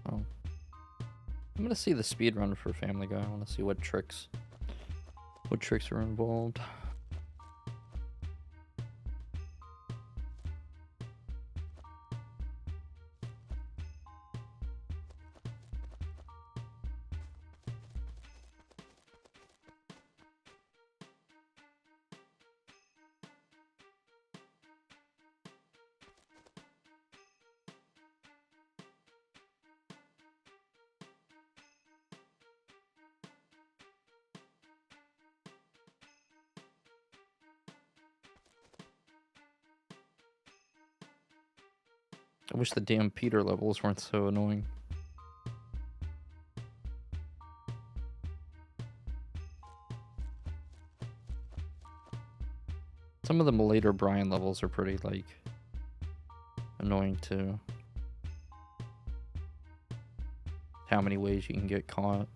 Oh. I'm gonna see the speed run for Family Guy. I want to see what tricks are involved. I wish the damn Peter levels weren't so annoying. Some of the later Brian levels are pretty, like, annoying too. How many ways you can get caught.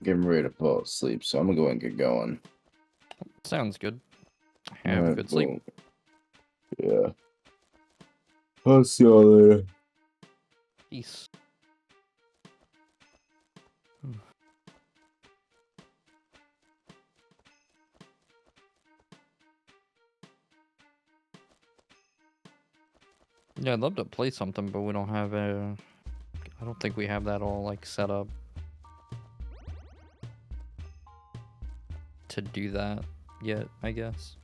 Getting ready to fall asleep, so I'm gonna go and get going. Sounds good. Have a Alright, good sleep. boom. Yeah. I'll see y'all later. Peace. Yeah, I'd love to play something, but we don't have a... I don't think we have that all, like, set up to do that yet, I guess.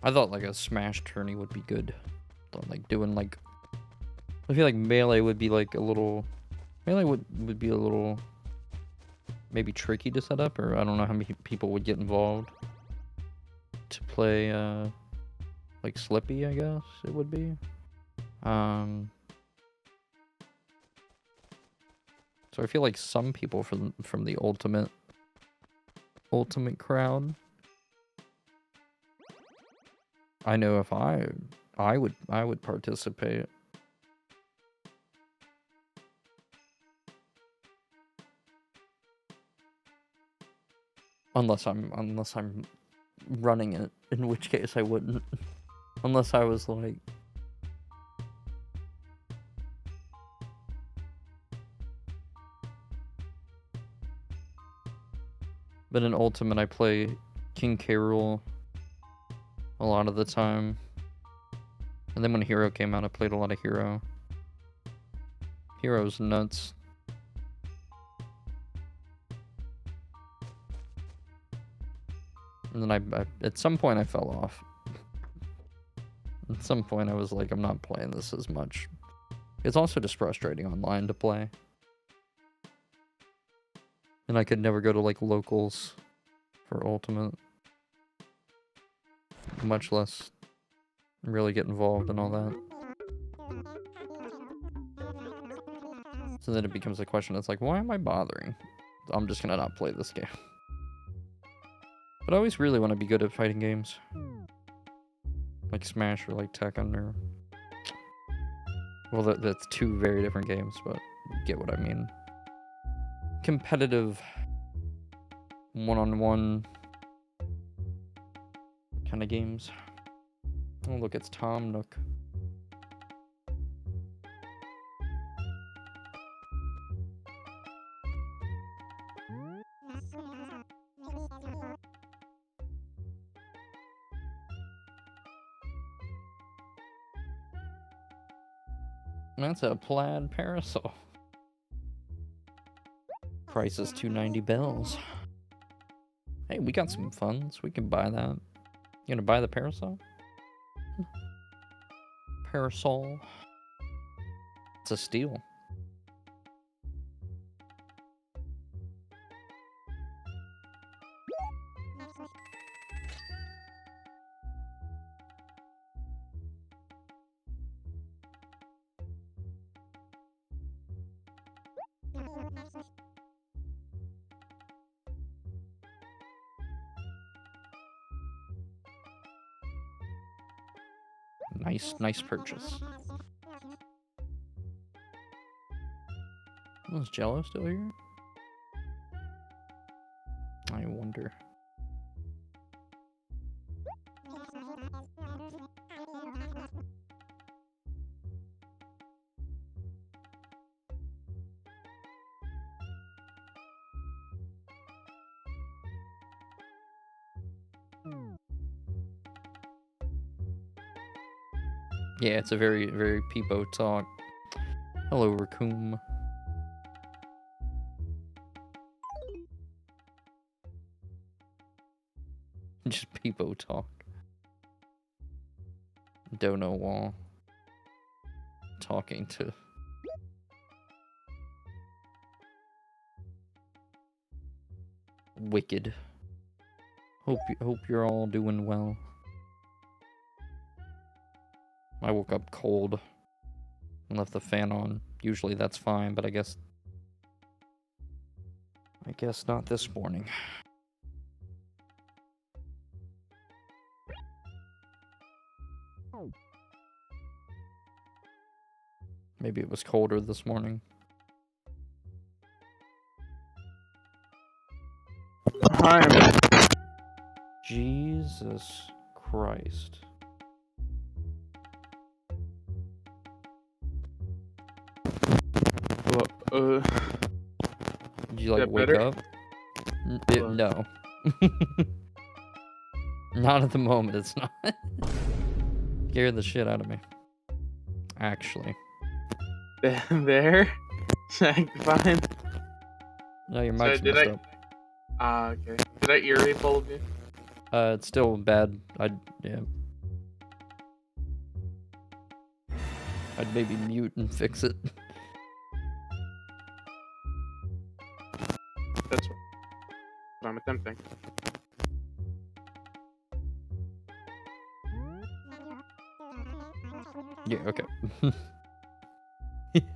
I thought, like, a Smash tourney would be good. Thought, like, doing, like... I feel like Melee would be, like, a little... Melee would be a little... maybe tricky to set up, or I don't know how many people would get involved to play like Slippy, I guess it would be. So I feel like some people from the ultimate crowd. I know if I would participate. Unless I'm running it, in which case I wouldn't. Unless I was like But in Ultimate, I play King K. Rool a lot of the time. And then when Hero came out, I played a lot of Hero. Hero's nuts. And then I at some point I fell off. At some point I was like, I'm not playing this as much. It's also just frustrating online to play. And I could never go to like locals for Ultimate. Much less really get involved in all that. So then it becomes a question, it's like, why am I bothering? I'm just gonna not play this game. But I always really want to be good at fighting games. Like Smash or like Tekken or... Well, that's two very different games, but you get what I mean. Competitive, one-on-one kind of games. Oh, look, it's Tom Nook. That's a plaid parasol. Price is 290 bells. Hey, we got some funds. We can buy that. You gonna buy the parasol? Parasol. It's a steal. Nice purchase. Oh, is Jello still here? I wonder. Yeah, it's a very, very peepo talk. Hello, Raccoon. Just peepo talk. Dono wall. Talking to... Wicked. Hope you're all doing well. I woke up cold and left the fan on. Usually that's fine, but I guess not this morning. Maybe it was colder this morning. Hi. Jesus Christ. Did you like wake better? up? No. Not at the moment, it's not. Scared the shit out of me. Actually. There? Fine. No, your So mic's did messed I- up. Okay. Did I irritate both of you? It's still bad. Yeah. I'd maybe mute and fix it. That's what I'm attempting. Okay.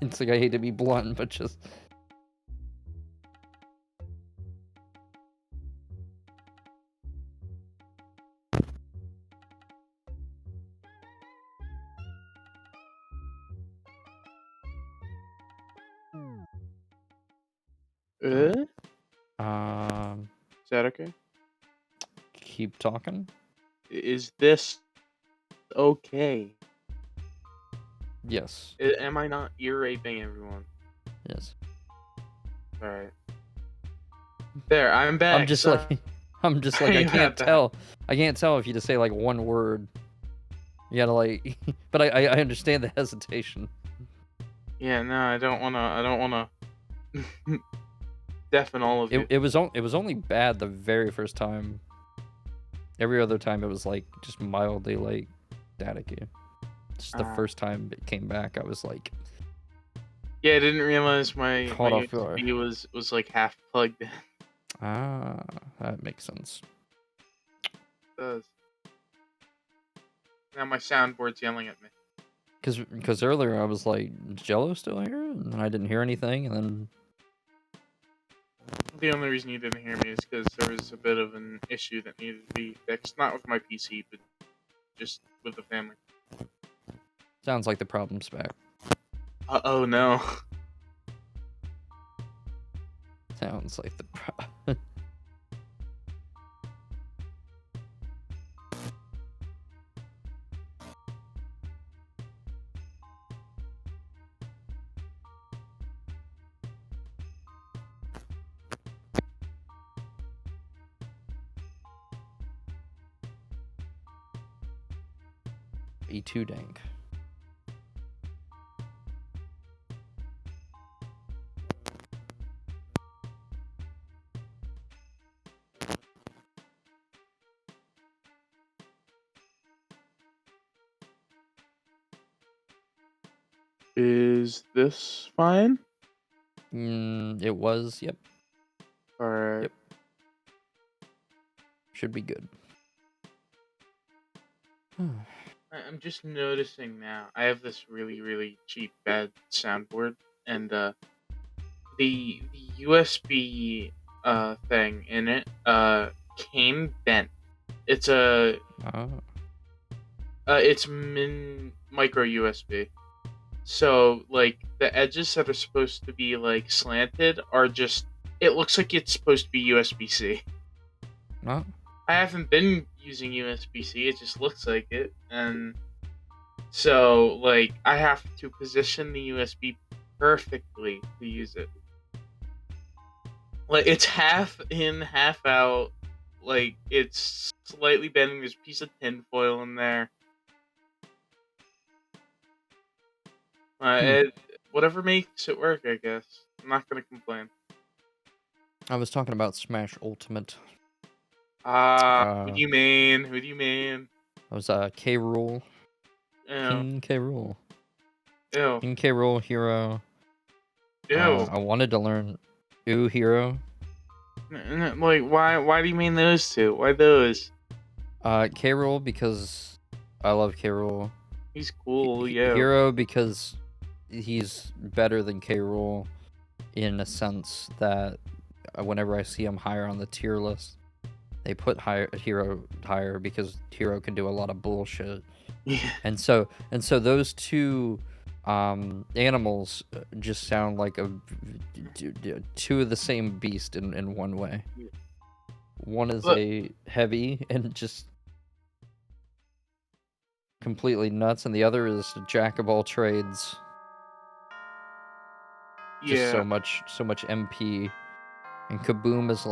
It's like I hate to be blunt, but just Is um that okay? keep talking. Is this okay? Yes. Am I not ear raping everyone? Yes. All right. There, I'm back. I'm just like I'm just like Sorry I about can't that. tell. I can't tell if you just say like one word. You gotta like but I understand the hesitation. Yeah, no, I don't wanna deafen all of you. It was only bad the very first time. Every other time it was like just mildly like staticky. Just the first time it came back, I was like Yeah, I didn't realize my caught off guard. USB was like half plugged in. Ah, that makes sense. It does. Now my soundboard's yelling at me. Because earlier I was like, is Jello still here? And then I didn't hear anything, and then The only reason you didn't hear me is because there was a bit of an issue that needed to be fixed. Not with my PC, but just with the family. sounds like the problem's back. Oh no. Sounds like the problem. E2 dank. Is this fine? It was, yep. Alright. Yep. Should be good. I'm just noticing now. I have this really, really cheap bad soundboard, and the USB thing in it came bent. It's a Ah. it's micro USB. So like the edges that are supposed to be like slanted are just. It looks like it's supposed to be USB-C. Ah. I haven't been using USB-C. It just looks like it, and so like I have to position the USB perfectly to use it. Like it's half in, half out. Like it's slightly bending. There's a piece of tinfoil in there. Whatever makes it work, I guess. I'm not gonna complain. I was talking about Smash Ultimate. Who do you mean? Who do you mean? I was K. Rool. Ew. King K. Rool. Ew. King K. Rool, Hero. Ew. I wanted to learn Hero. Like, why do you mean those two? Why those? K. Rool because I love K. Rool. He's cool, yeah. Hero because he's better than K. Rool in a sense that whenever I see him higher on the tier list, they put Hero higher because Hero can do a lot of bullshit. Yeah. And so those two animals just sound like two of the same beast in one way. One is a heavy and just completely nuts, and the other is a jack of all trades. Just so much MP, and Kaboom is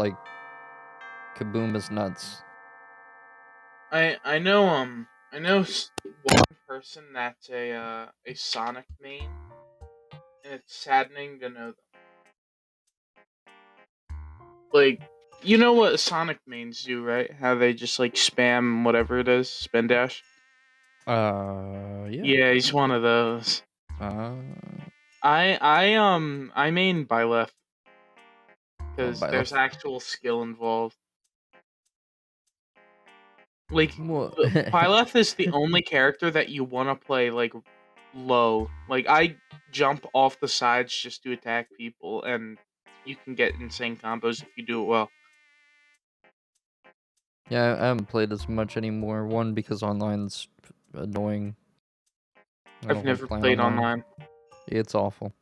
nuts. I know one person that's a Sonic main, and it's saddening to know them. Like, you know what Sonic mains do, right? How they just like spam whatever it is, spin dash. Yeah. Yeah, he's one of those. I main by left because there's actual skill involved. Like, Byleth is the only character that you want to play like low. Like I jump off the sides just to attack people, and you can get insane combos if you do it well. Yeah, I haven't played as much anymore. One, because online's annoying. I I've don't like never playing played online. online. It's awful.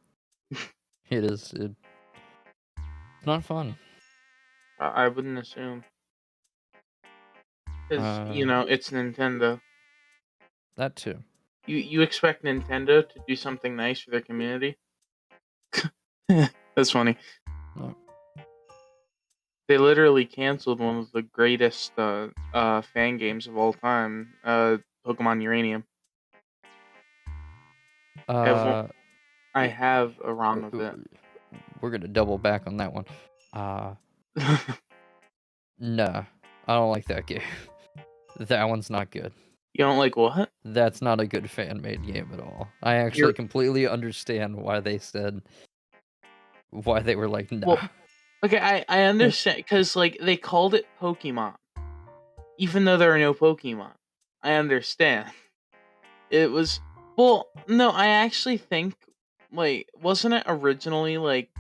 It is. It's not fun. I wouldn't assume, because it's Nintendo. That too. You expect Nintendo to do something nice for their community? That's funny. No. They literally canceled one of the greatest fan games of all time, Pokemon Uranium. Uh, I have a ROM of it. we're gonna double back on that one. Nah, I don't like that game. That one's not good. You don't like what? That's not a good fan-made game at all. I actually You're- completely understand why they were like, nah. Well, okay, I understand, because like they called it Pokemon, even though there are no Pokemon. I understand. It was no, I actually think like wasn't it originally like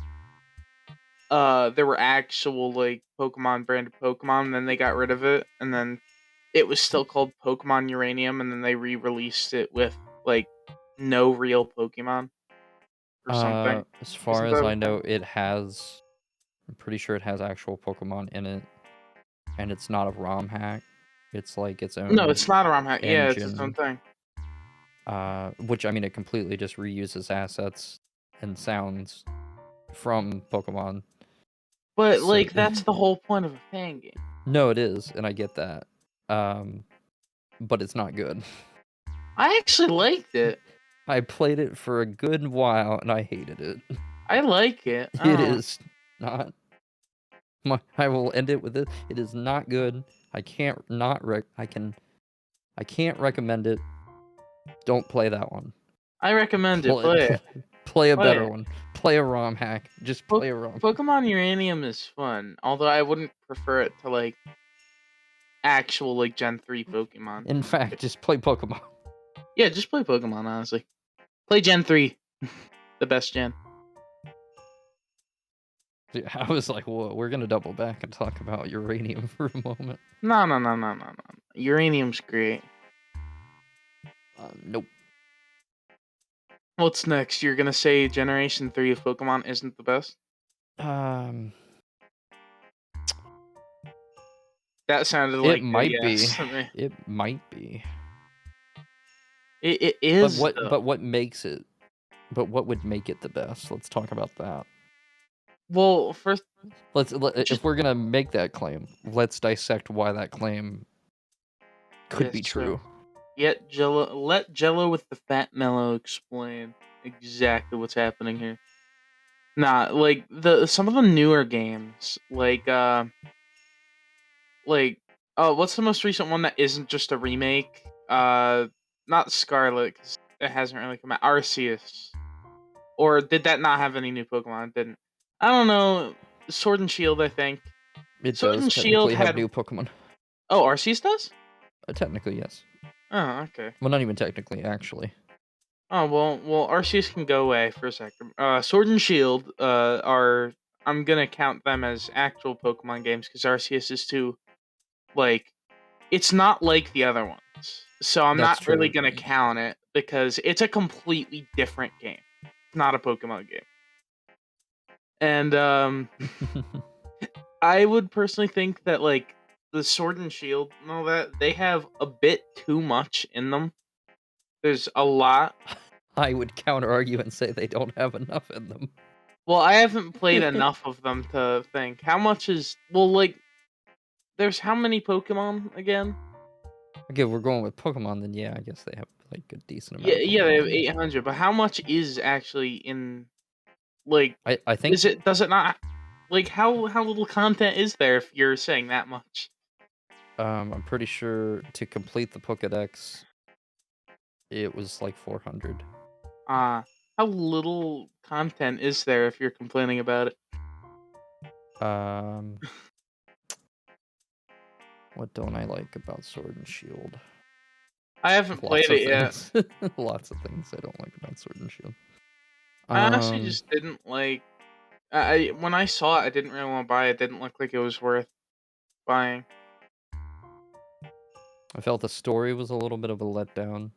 there were actual like Pokemon branded Pokemon, and then they got rid of it, and then it was still called Pokemon Uranium, and then they re-released it with like no real Pokemon or something. As far Isn't as that I a know, thing? I'm pretty sure it has actual Pokemon in it, and it's not a ROM hack. It's like its own No, it's not a ROM hack. Yeah, it's its own engine. thing. Which, I mean, it completely just reuses assets and sounds from Pokemon. But So- like that's the whole point of a fan game. No, it is, and I get that. But it's not good. I actually liked it. I played it for a good while, and I hated it. I like it. It is not. I will end it with this. It is not good. I can't recommend it. Don't play that one. I recommend it. Play it. Play a Play better it. one. Play a ROM hack. Just play a ROM. Pokemon Uranium is fun, although I wouldn't prefer it to like actual like Gen 3 Pokemon. In fact, just play Pokemon. Yeah, just play Pokemon, honestly. Play Gen 3. The best gen. Yeah, I was like, whoa, we're gonna double back and talk about uranium for a moment. No. Uranium's great. Nope. What's next? You're gonna say Generation 3 of Pokemon isn't the best? That sounded like It might be. yes to me. It might be. It is. But what makes it? But what would make it the best? Let's talk about that. Well, first, If we're gonna make that claim, let's dissect why that claim could Yes, be sir. true. Let Jello with the fat mellow explain exactly what's happening here. Nah, like some of the newer games, like what's the most recent one that isn't just a remake? Not Scarlet, 'cause it hasn't really come out. Arceus, or did that not have any new Pokemon? It didn't. I don't know. Sword and Shield, I think. It Sword does and technically Shield have had. new Pokemon. Oh, Arceus does? Technically, yes. Oh, okay. Well, not even technically, actually. Oh well, Arceus can go away for a second. Sword and Shield are, I'm gonna count them as actual Pokemon games because Arceus is too, like, it's not like the other ones, so I'm That's not really true. gonna count it because it's a completely different game. It's not a Pokemon game, and I would personally think that like the Sword and Shield and all that, they have a bit too much in them. There's a lot. I would counter argue and say they don't have enough in them. Well, I haven't played enough of them to think. How much is like there's how many Pokemon again? Okay, we're going with Pokemon, then yeah, I guess they have like a decent amount. Yeah, Of yeah, they have Pokemon. 800, but how much is actually in like I think does it not like how little content is there if you're saying that much? I'm pretty sure to complete the Pokédex, it was like 400. How little content is there if you're complaining about it? What don't I like about Sword and Shield? I haven't Lots played of it yet. things. Lots of things I don't like about Sword and Shield. I honestly just didn't like. When I saw it, I didn't really want to buy it. It didn't look like it was worth buying. I felt the story was a little bit of a letdown.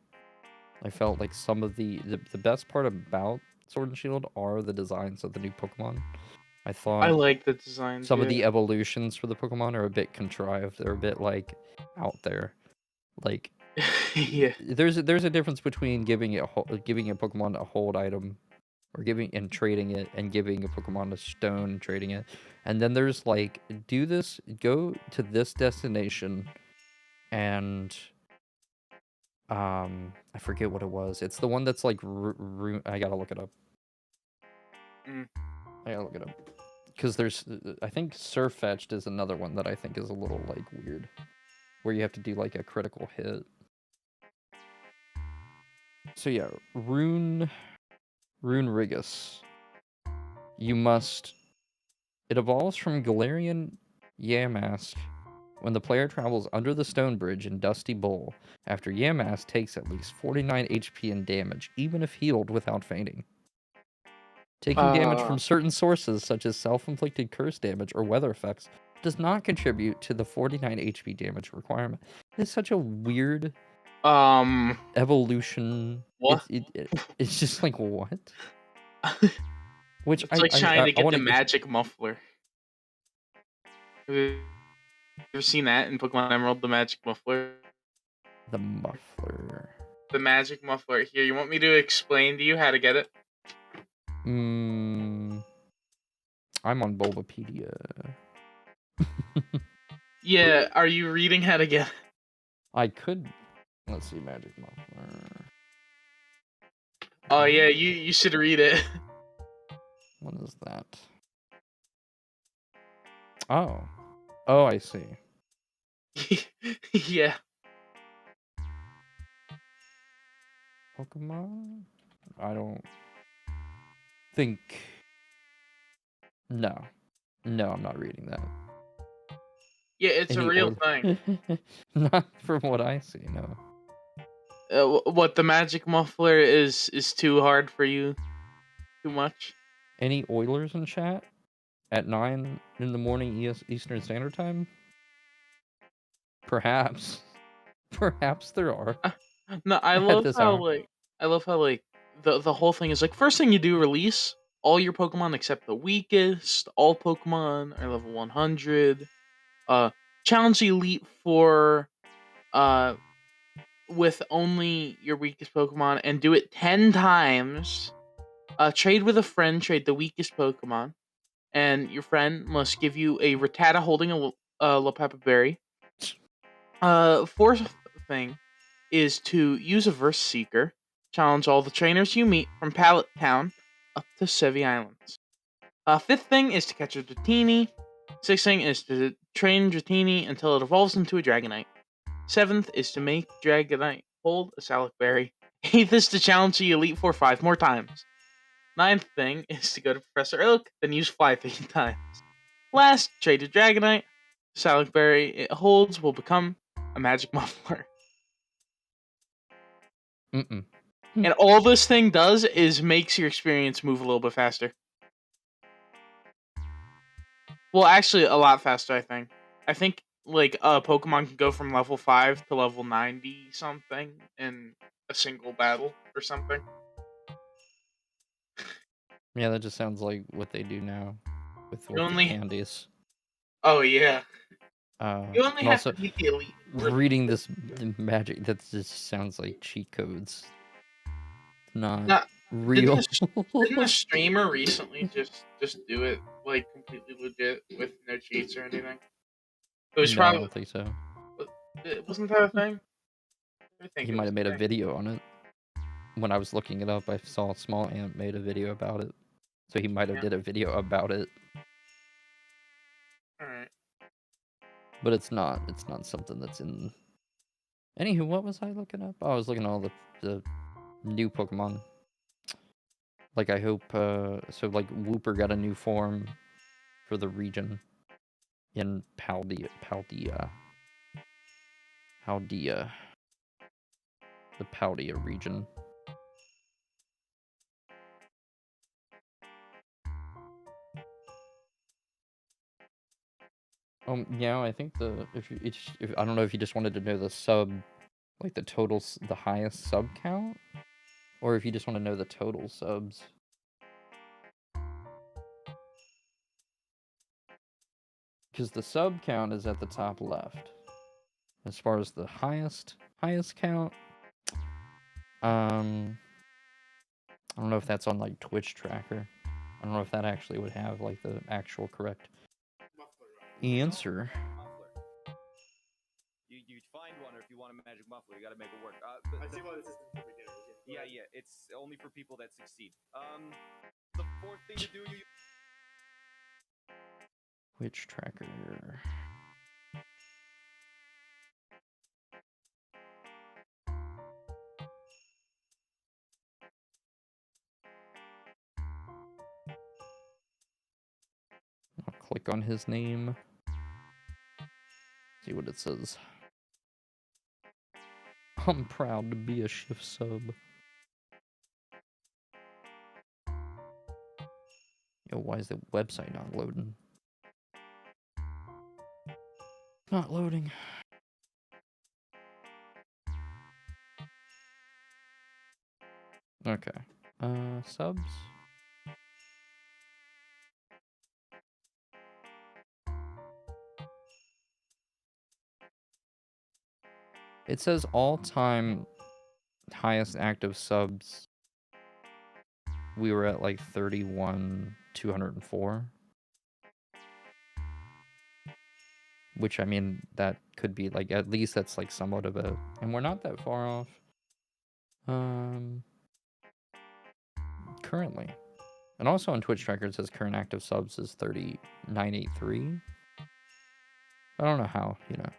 I felt like some of the best part about Sword and Shield are the designs of the new Pokemon. I I thought like the designs. some of Yeah. the evolutions for the Pokemon are a bit contrived. They're a bit like out there. Like Yeah. there's a difference between giving a Pokemon a hold item, or giving and trading it, and giving a Pokemon a stone and trading it. And then there's like, go to this destination, and I forget what it was. It's the one that's like I gotta look it up. Mm. I gotta look it up. Because there's, I think Surfetched is another one that I think is a little like weird, where you have to do like a critical hit. So yeah, Rune Rigus. It evolves from Galarian Yamask when the player travels under the stone bridge in Dusty Bowl, after Yamask takes at least 49 HP and damage, even if healed without fainting. Taking damage from certain sources, such as self-inflicted curse damage or weather effects, does not contribute to the 49 HP damage requirement. It's such a weird evolution. What? It's just like, what? Which It's like trying to get want the magic muffler. Have you ever seen that in Pokemon Emerald? The magic muffler. The muffler. The magic muffler. Here, you want me to explain to you how to get it? I'm on Bulbapedia. Yeah. Are you reading how to get it? I could. Let's see, magic muffler. Oh yeah, you should read it. What is that? Oh, I see. Yeah. Pokemon? I don't think. No, I'm not reading that. Yeah, it's a real thing. Not from what I see. No. What, the magic muffler is too hard for you? Too much? Any Oilers in chat at 9 in the morning Eastern Standard Time? Perhaps. Perhaps there are. No, I At love this how hour. the whole thing is like, first thing you do, release all your Pokemon except the weakest. All Pokemon are level 100. Challenge the Elite Four with only your weakest Pokemon, and do it 10 times. Trade with a friend, trade the weakest Pokemon, and your friend must give you a Rattata holding a Lopapa Berry. Fourth thing is to use a Verse Seeker. Challenge all the trainers you meet from Pallet Town up to Sevi Islands. Fifth thing is to catch a Dratini. Sixth thing is to train Dratini until it evolves into a Dragonite. Seventh is to make Dragonite hold a Salac Berry. Eighth is to challenge the Elite Four 5 more times. Ninth thing is to go to Professor Oak, then use Fly 3 times. Last, trade a Dragonite. Salac Berry it holds will become a magic muffler. And all this thing does is makes your experience move a little bit faster. Well, actually, a lot faster, I think. I think, like, Pokemon can go from level 5 to level 90 something in a single battle or something. Yeah, that just sounds like what they do now with the candies. Oh, yeah. You only and have also, to beat the Elite Four. reading this magic, that just sounds like cheat codes. Not Nah, real. Didn't a streamer recently just do it, like, completely legit with no cheats or anything? It was No, I probably... don't think so. Wasn't that a thing? I think He might have made a video on it. When I was looking it up, I saw Small Ant made a video about it. So he might have did a video about it. Alright. But it's not something that's in... Anywho, what was I looking up? Oh, I was looking at all the new Pokemon. Like, I hope, so, like, Wooper got a new form for the region in Paldea. the Paldea region. Yeah, I think if I don't know if you just wanted to know the sub, like the total, the highest sub count, or if you just want to know the total subs. Because the sub count is at the top left. As far as the highest count, I don't know if that's on like Twitch tracker. I don't know if that actually would have like the actual correct answer. You find one, or if you want a magic muffler, you gotta make it work. I see why this isn't for beginners. Yeah, it's only for people that succeed. The fourth thing to do, Twitch tracker. I'll click on his name. See what it says. I'm proud to be a SHiFT sub. Yo, why is the website not loading? Not loading. Okay. Subs. It says all-time highest active subs. We were at like 31,204. Which, I mean, that could be like, at least that's like somewhat of a, and we're not that far off. Currently. And also on Twitch tracker, it says current active subs is 3,983. I don't know how, you know.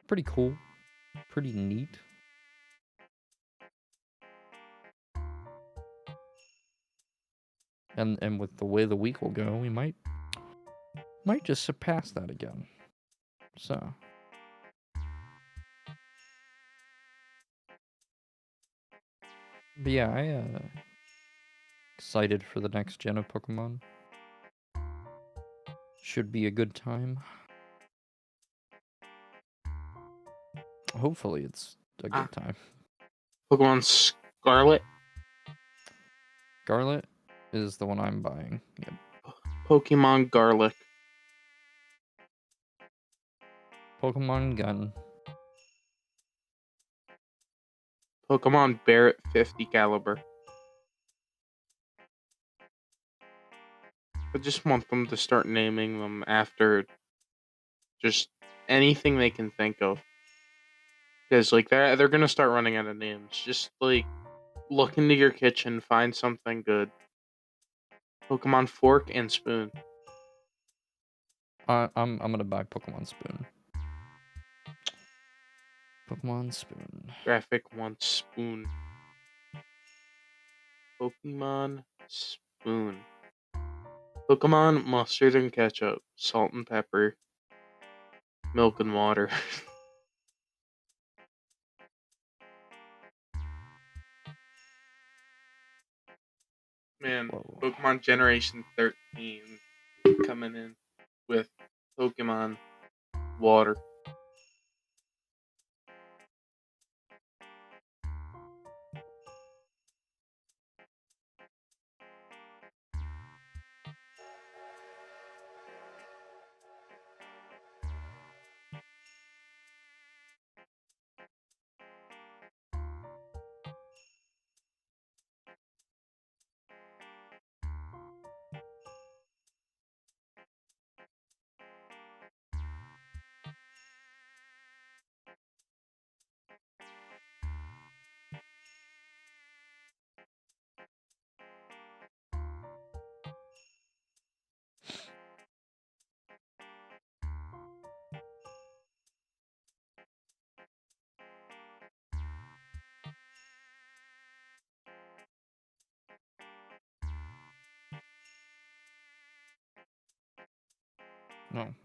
Pretty cool. Pretty neat. And with the way the week will go, we might just surpass that again. So. But yeah, I excited for the next gen of Pokemon. Should be a good time. Hopefully it's a good time. Pokemon Scarlet, Scarlet is the one I'm buying. Yep. Pokemon Garlic, Pokemon Gun. Pokemon Barrett 50 caliber. I just want them to start naming them after just anything they can think of. Because like they're gonna start running out of names. Just like look into your kitchen, find something good. Pokemon Fork and Spoon. I'm gonna buy Pokemon Spoon. Pokemon Spoon. Graphic wants Spoon. Pokemon Spoon. Pokemon Mustard and Ketchup. Salt and Pepper. Milk and Water. Man, Whoa. Pokemon Generation 13 coming in with Pokemon Water. No, okay.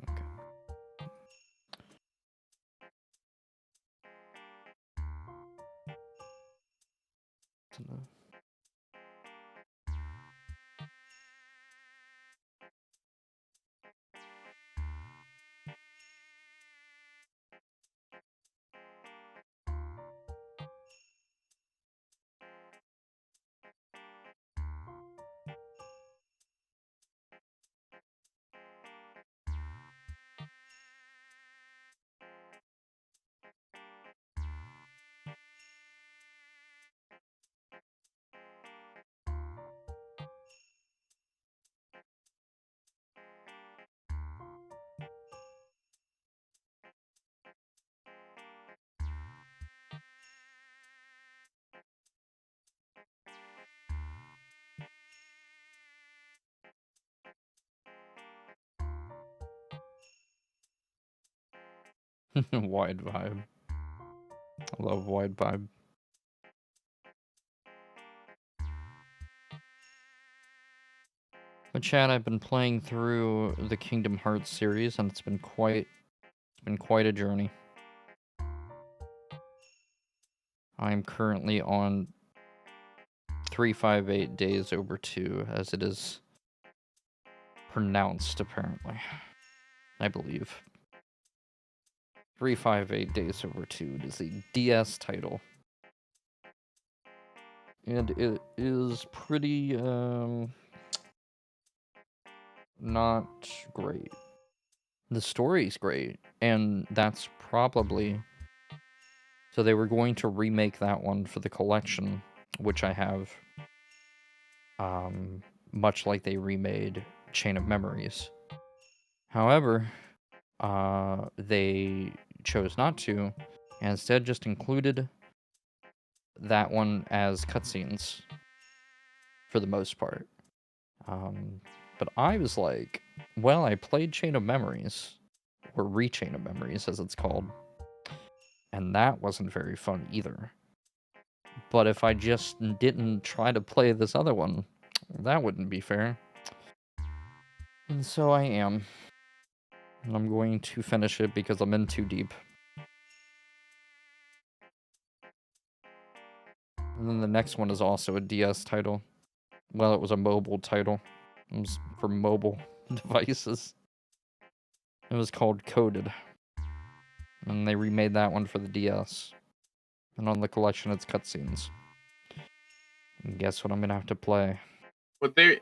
Wide vibe. I love wide vibe. But Chad, I've been playing through the Kingdom Hearts series, and it's been quite a journey. I'm currently on 358 days over 2, as it is pronounced, apparently. I believe. 358 days over 2 is the DS title. And it is pretty, not great. The story's great, and that's probably... So they were going to remake that one for the collection, which I have, much like they remade Chain of Memories. However, they chose not to, and instead just included that one as cutscenes, for the most part. But I was like, well, I played Chain of Memories, or Rechain of Memories as it's called, and that wasn't very fun either. But if I just didn't try to play this other one, that wouldn't be fair. And so I am. And I'm going to finish it because I'm in too deep. And then the next one is also a DS title. Well, it was a mobile title. It was for mobile devices. It was called Coded. And they remade that one for the DS. And on the collection, it's cutscenes. And guess what I'm gonna have to play? What they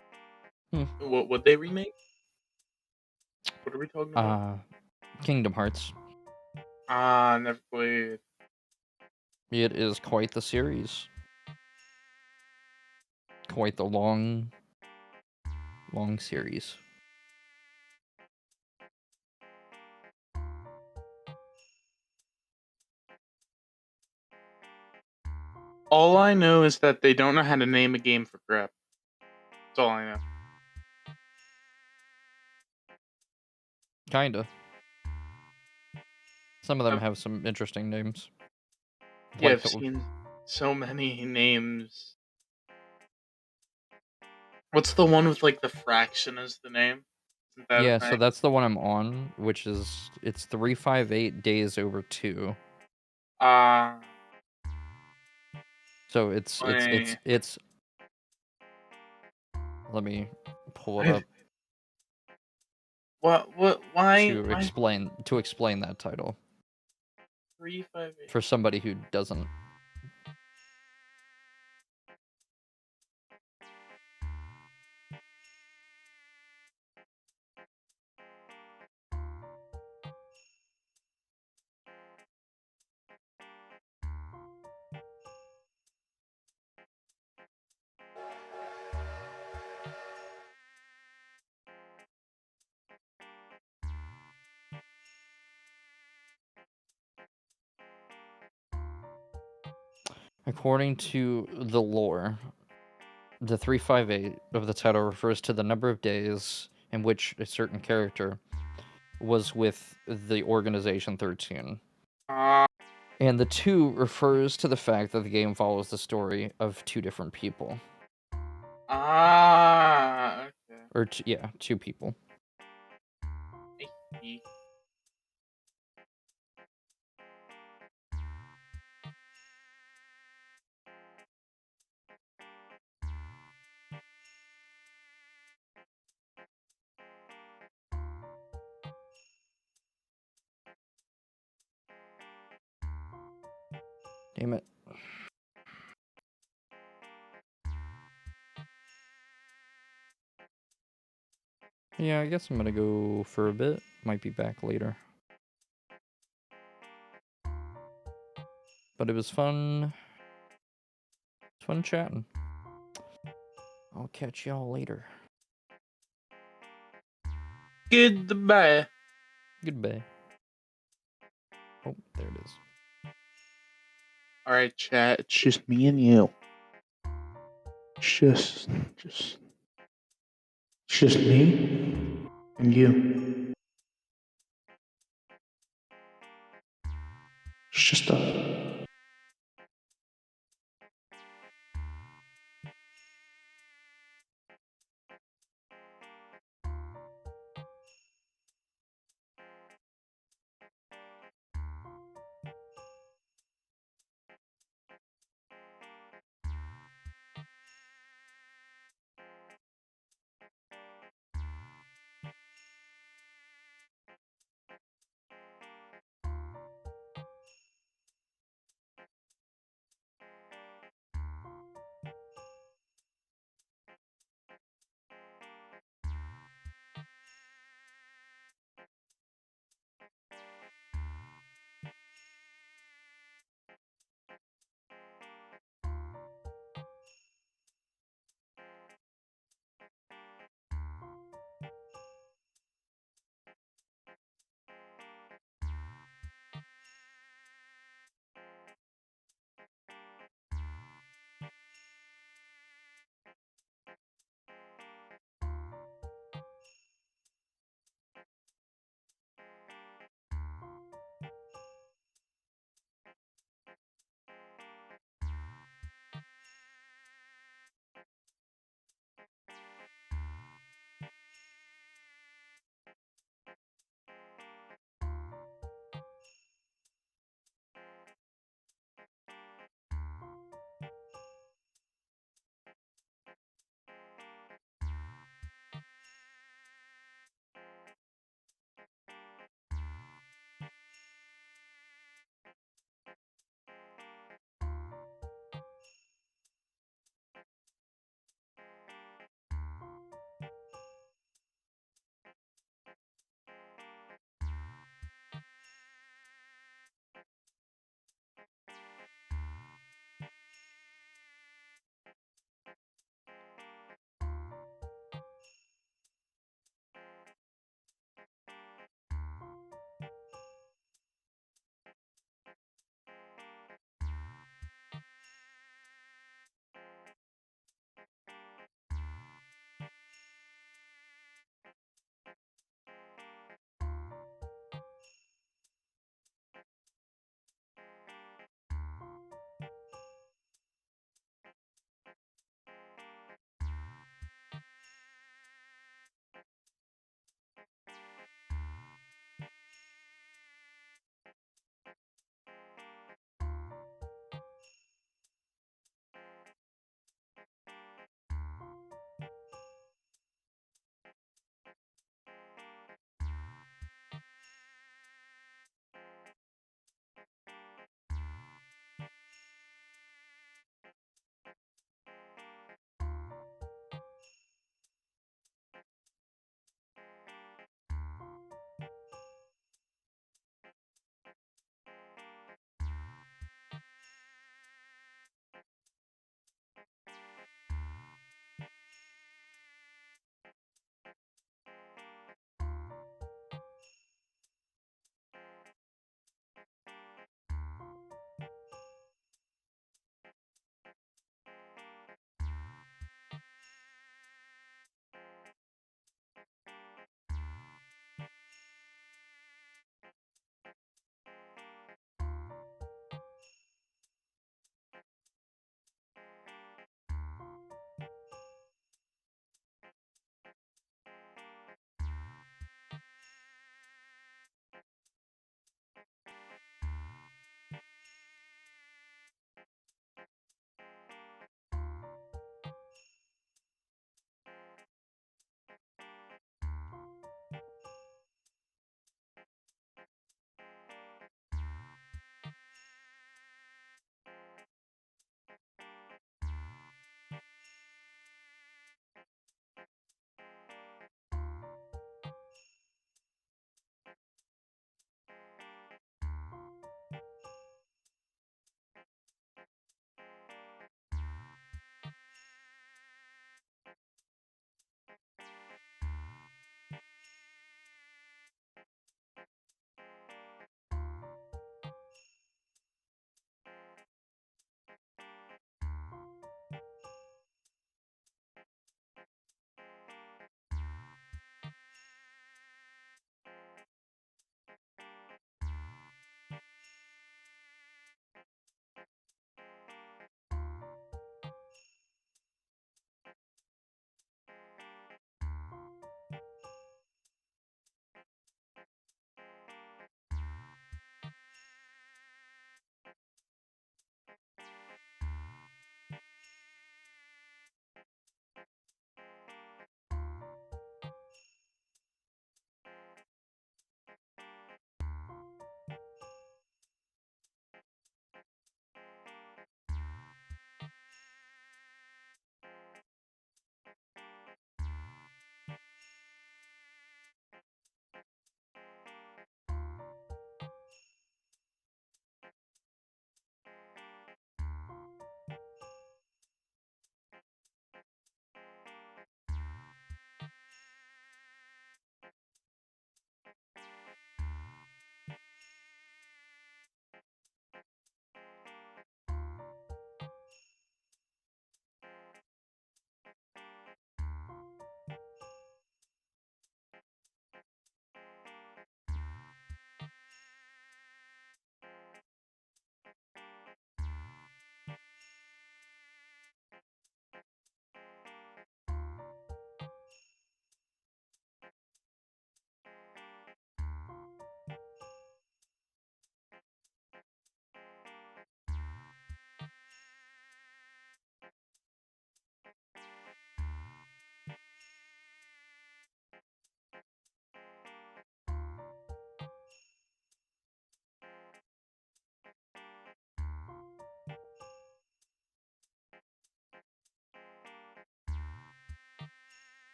Hmm. what they remake? What are we talking about? Kingdom Hearts. Never played. It is quite the series. Quite the long series. All I know is that they don't know how to name a game for crap. That's all I know. Kinda. Some of them I've- have some interesting names. Yeah, Like I've seen so many names. What's the one with like the fraction as the name? Isn't that a yeah, so thing? that's the one I'm on, which is it's 358 days over 2. So it's Why- let me pull it up What? Why? to explain that title 358. for somebody who doesn't. According to the lore, the 358 of the title refers to the number of days in which a certain character was with the Organization 13. And the 2 refers to the fact that the game follows the story of 2 different people. Okay. Or, 2 people. I see. Damn it. Yeah, I guess I'm gonna go for a bit. Might be back later. But it was fun. It's fun chatting. I'll catch y'all later. Goodbye. Goodbye. Oh, there it is. All right, chat. It's just me and you. It's just me and you. SHiFT-A-THON.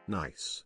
Nice.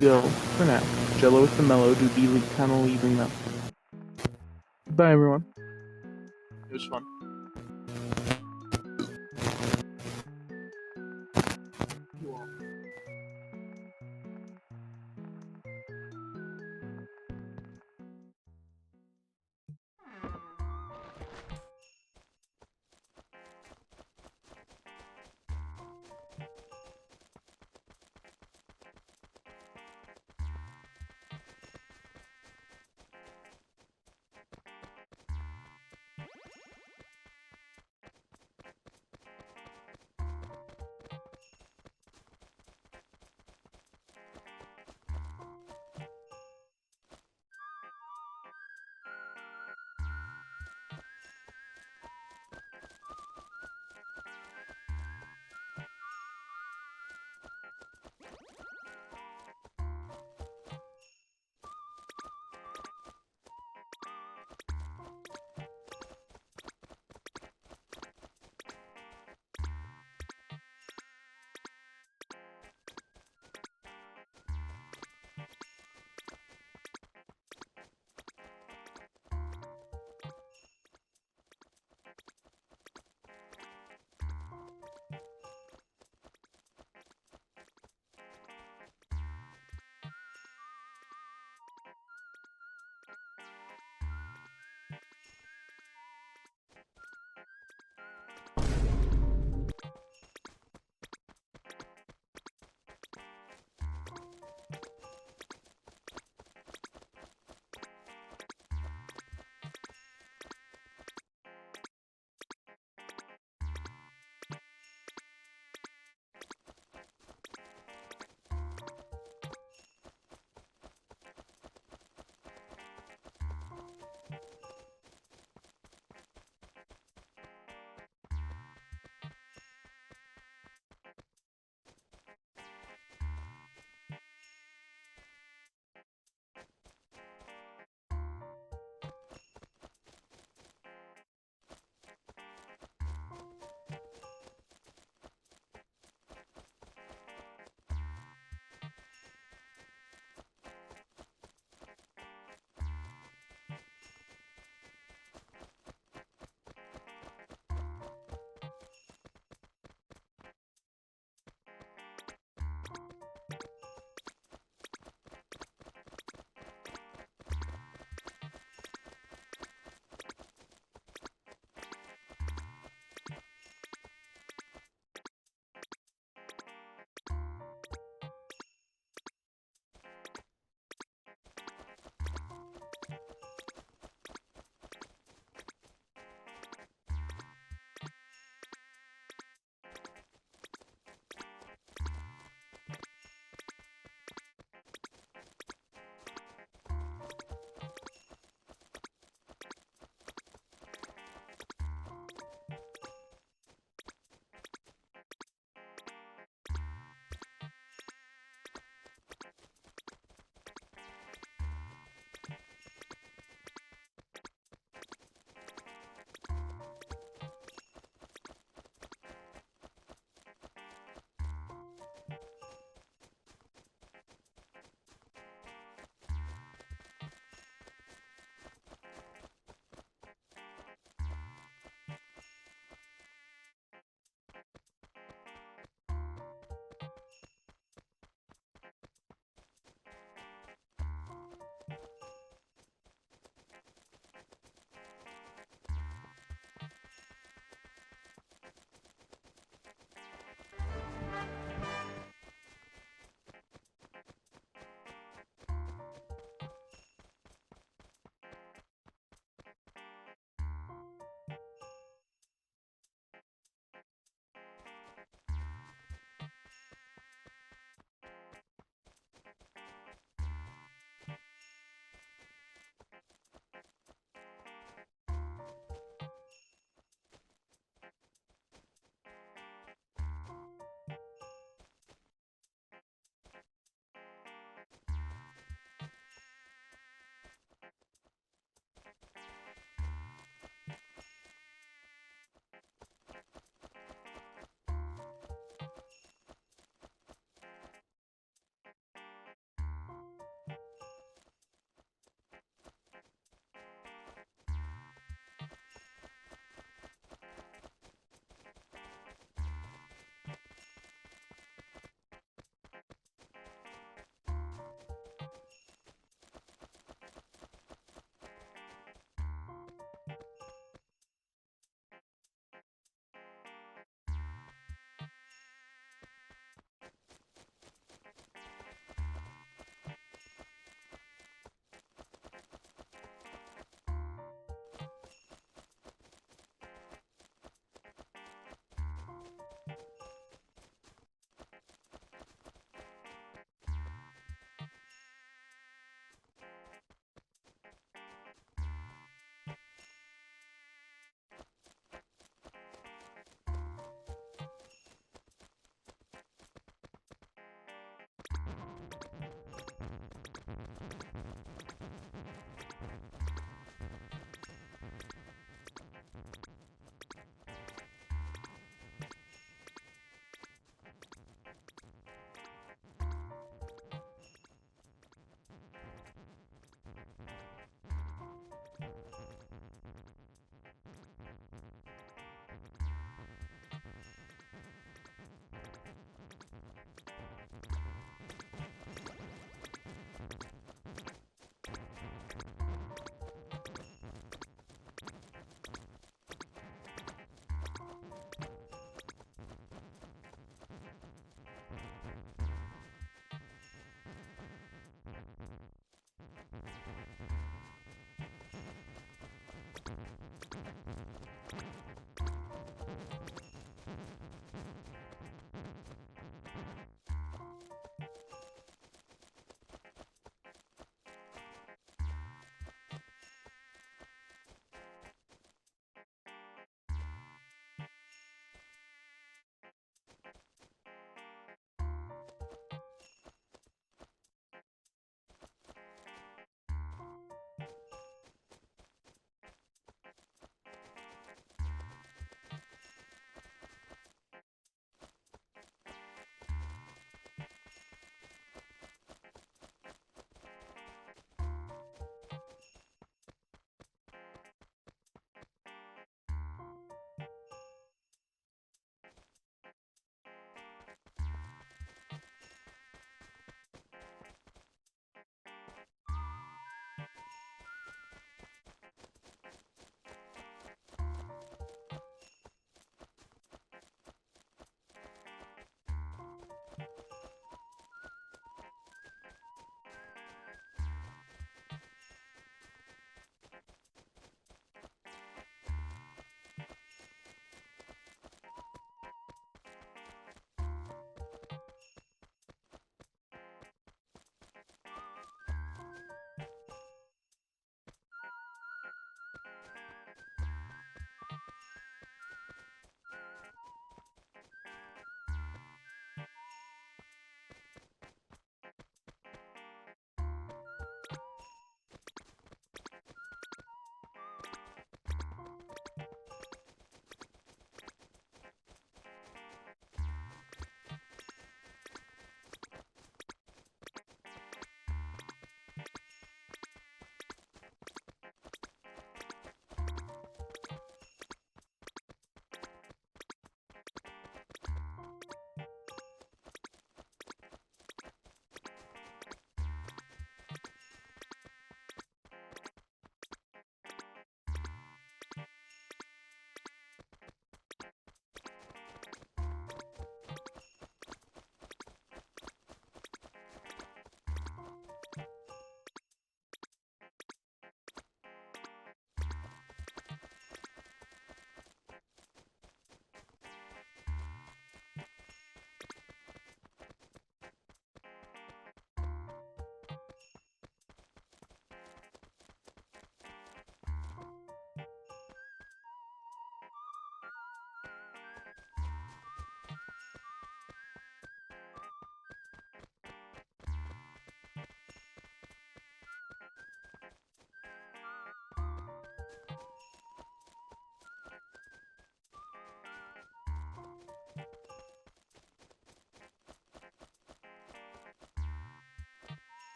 go for now. Jello with the mellow do be kind of leaving them. Bye, everyone. It was fun.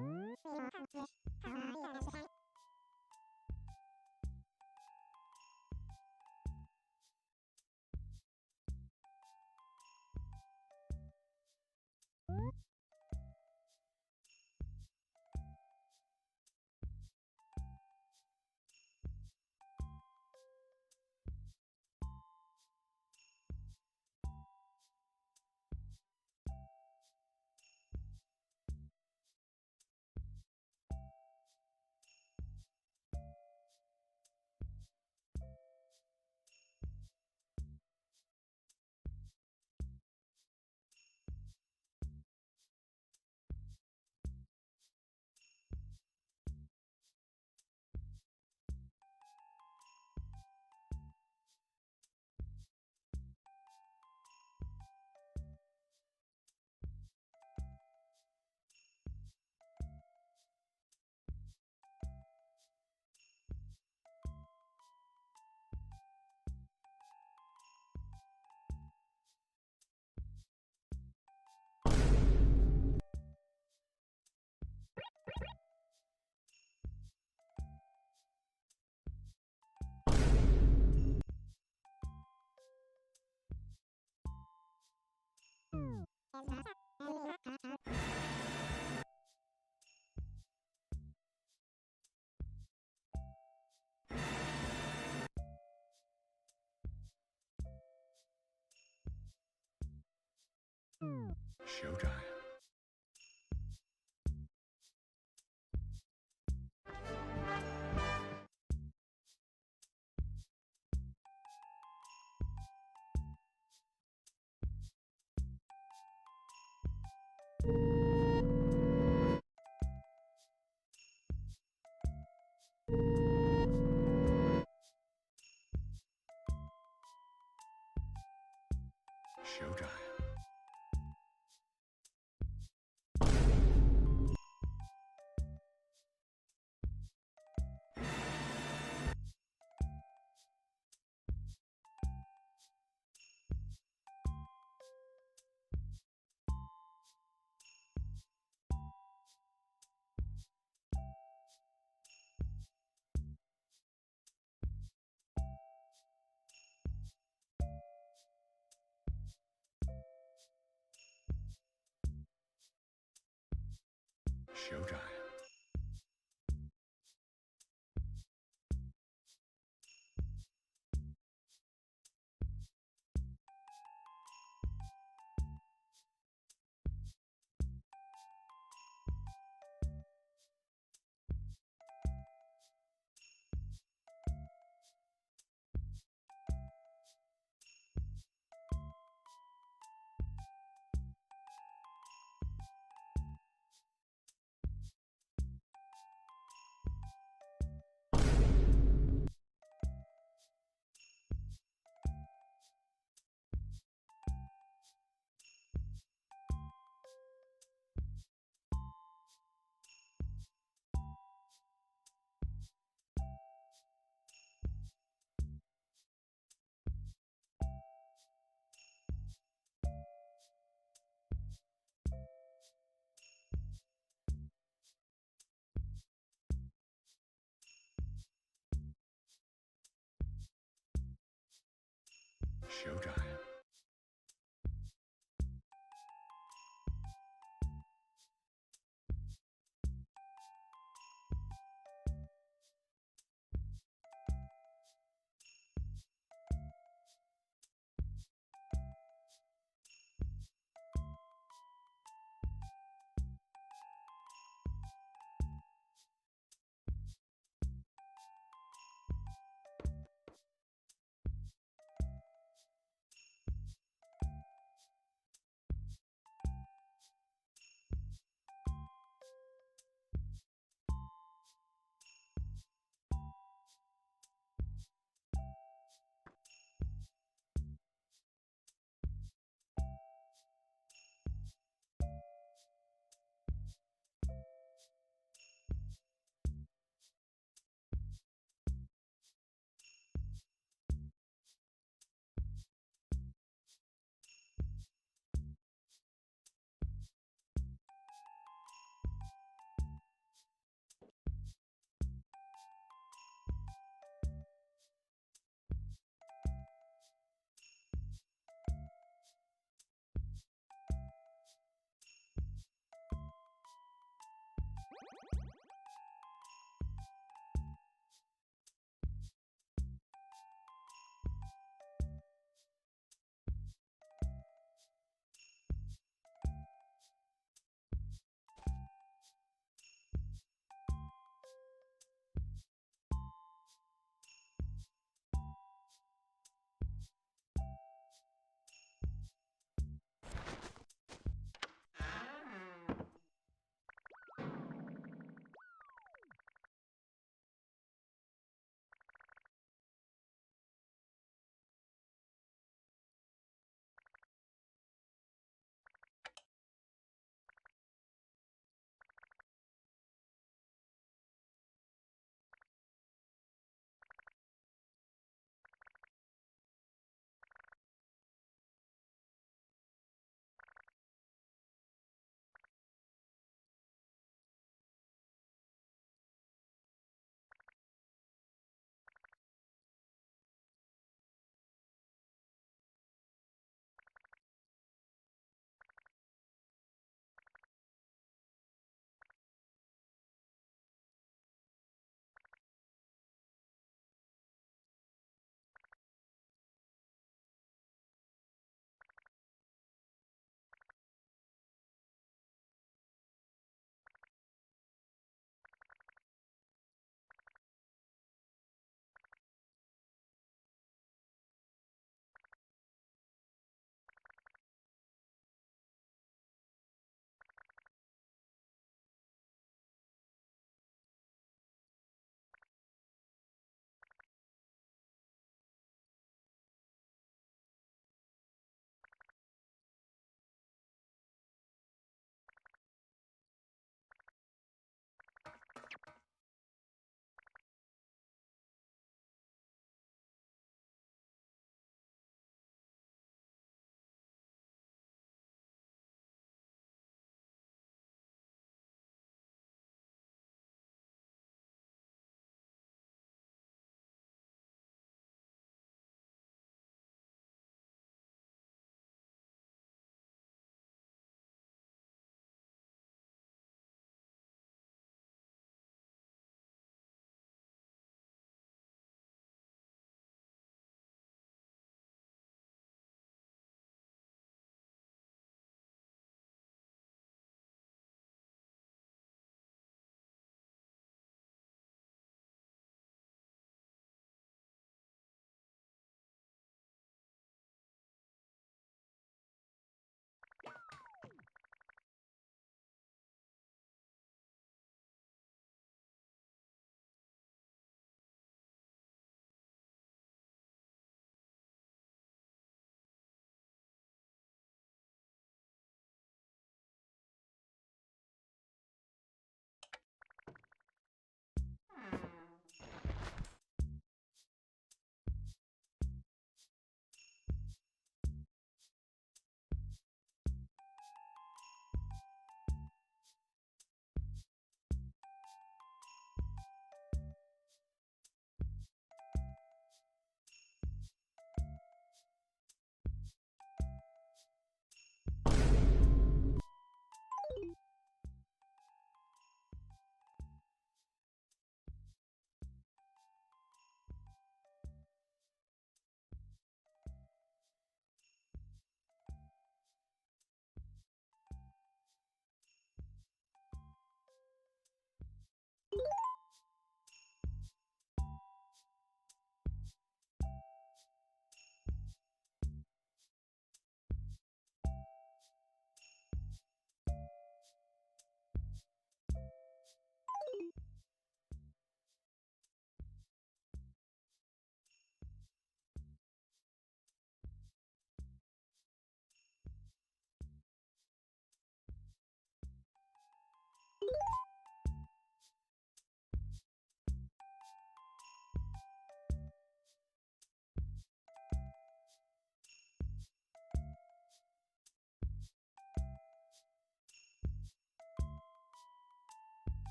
Showtime. Showtime. Showtime. Showtime.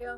Yeah.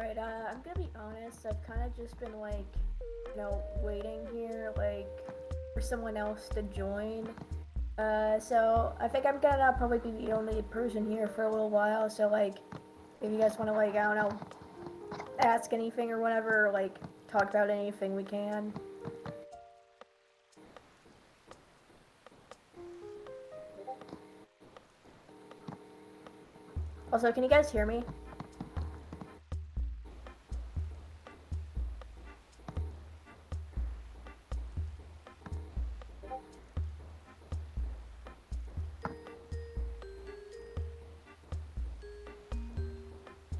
Alright, I'm gonna be honest, I've kind of just been like, waiting here, like, for someone else to join. So I think I'm gonna probably be the only person here for a little while, so like, if you guys wanna like, I don't know, ask anything or whatever, or like, talk about anything we can. Also, can you guys hear me?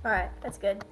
Alright, that's good.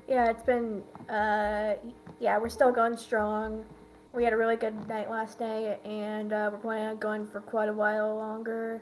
Yeah, it's been, yeah, we're still going strong. We had a really good night last night, and we're planning on going for quite a while longer.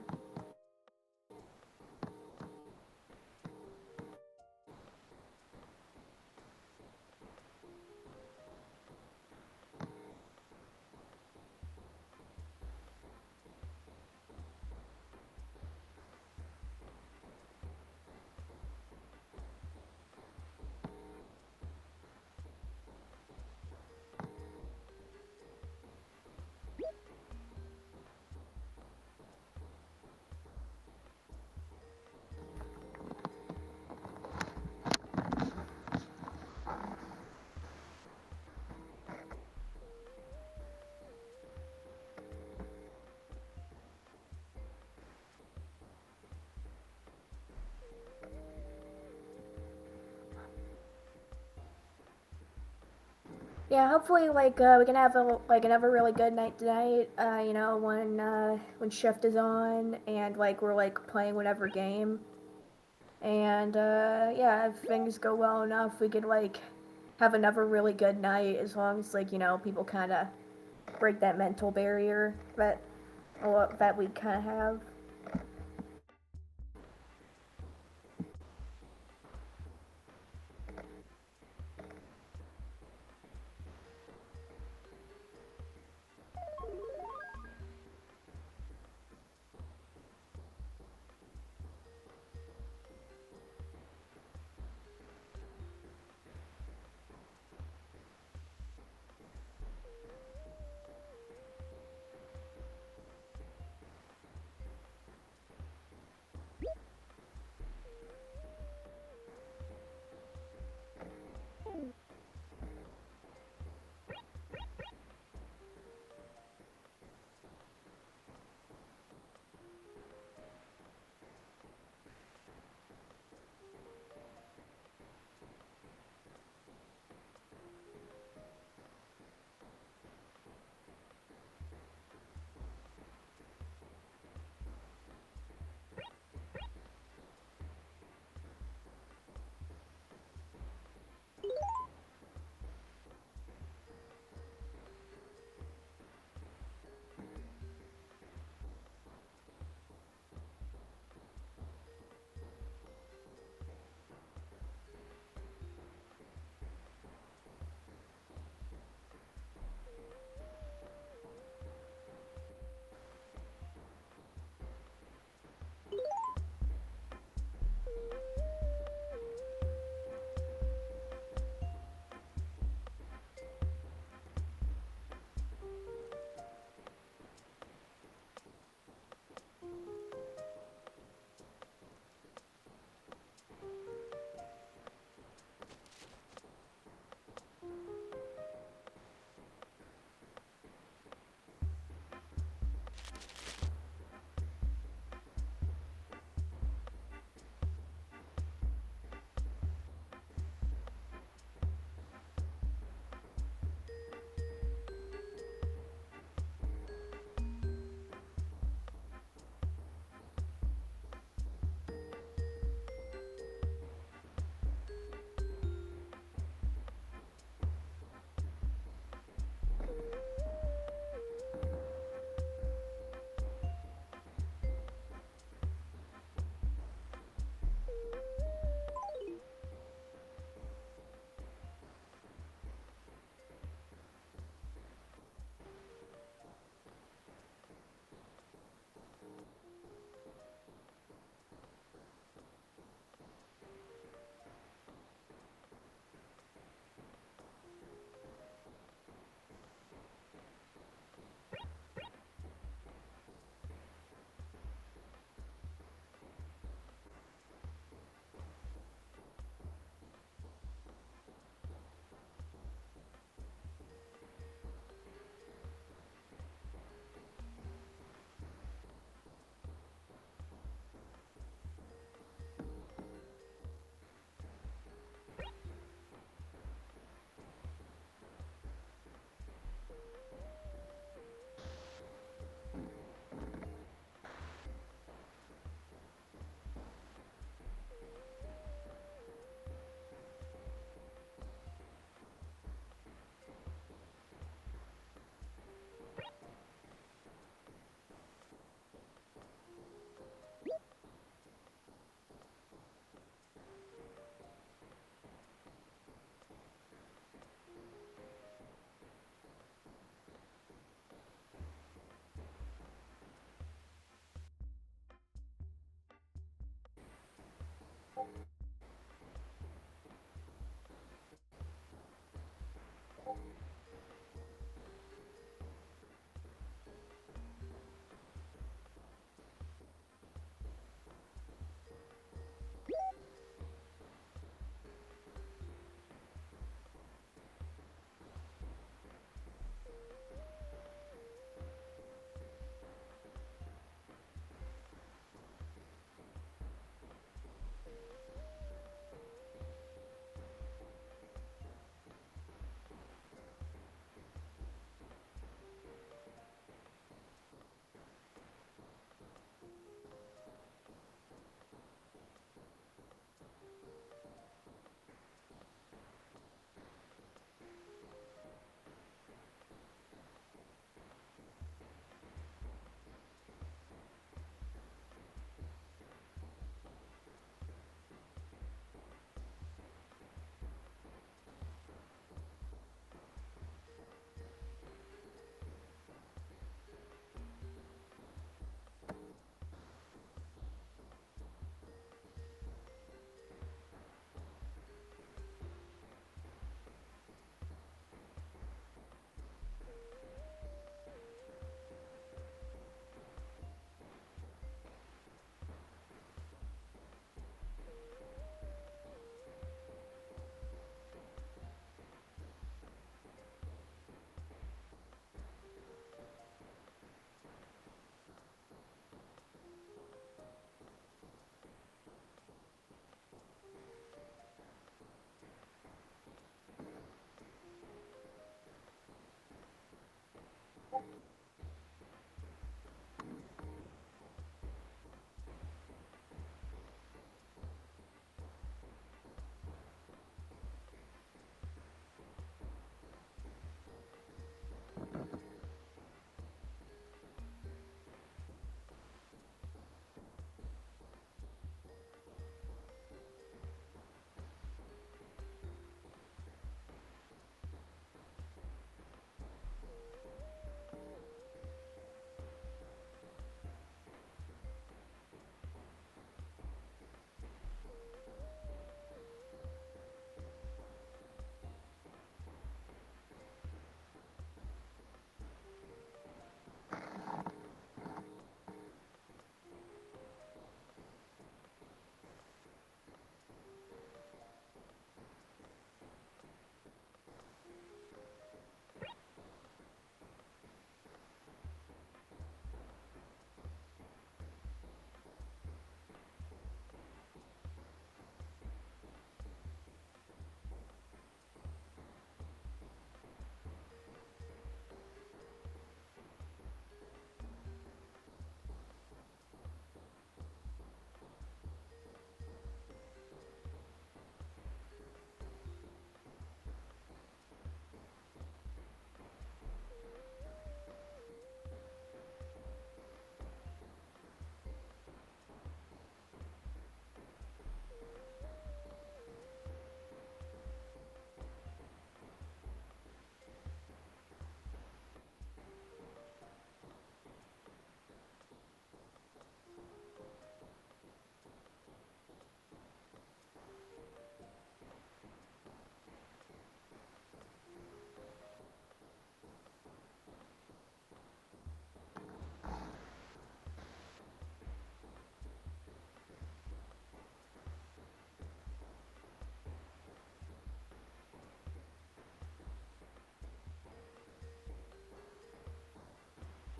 Yeah, hopefully, we can have another really good night tonight. When shift is on and we're playing whatever game. And yeah, if things go well enough, we could have another really good night as long as people kind of break that mental barrier that we kind of have.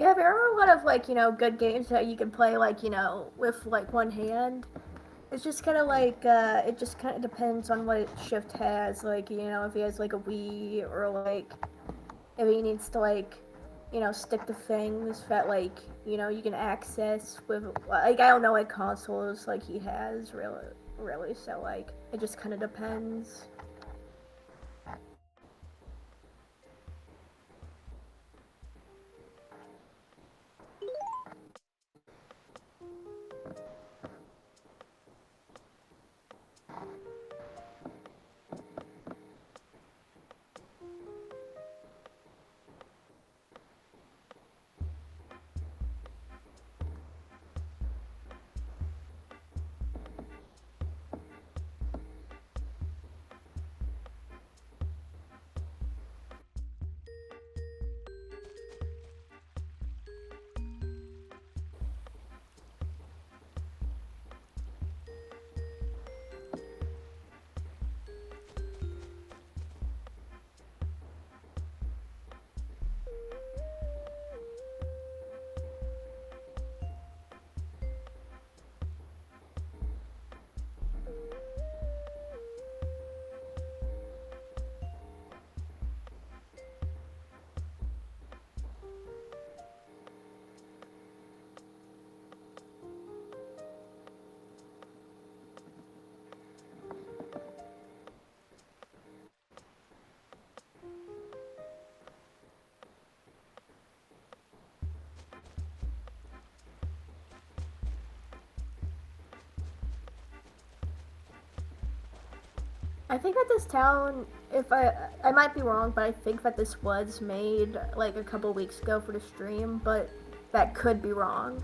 Yeah, there are a lot of like good games that you can play like with like one hand. It's just kind of like it just kind of depends on what Shift has. Like if he has like a Wii or like if he needs to like stick to things that like you can access with like I don't know what consoles like he has really. So like it just kind of depends. I think that this town, if I might be wrong, but I think that this was made like a couple weeks ago for the stream, but that could be wrong.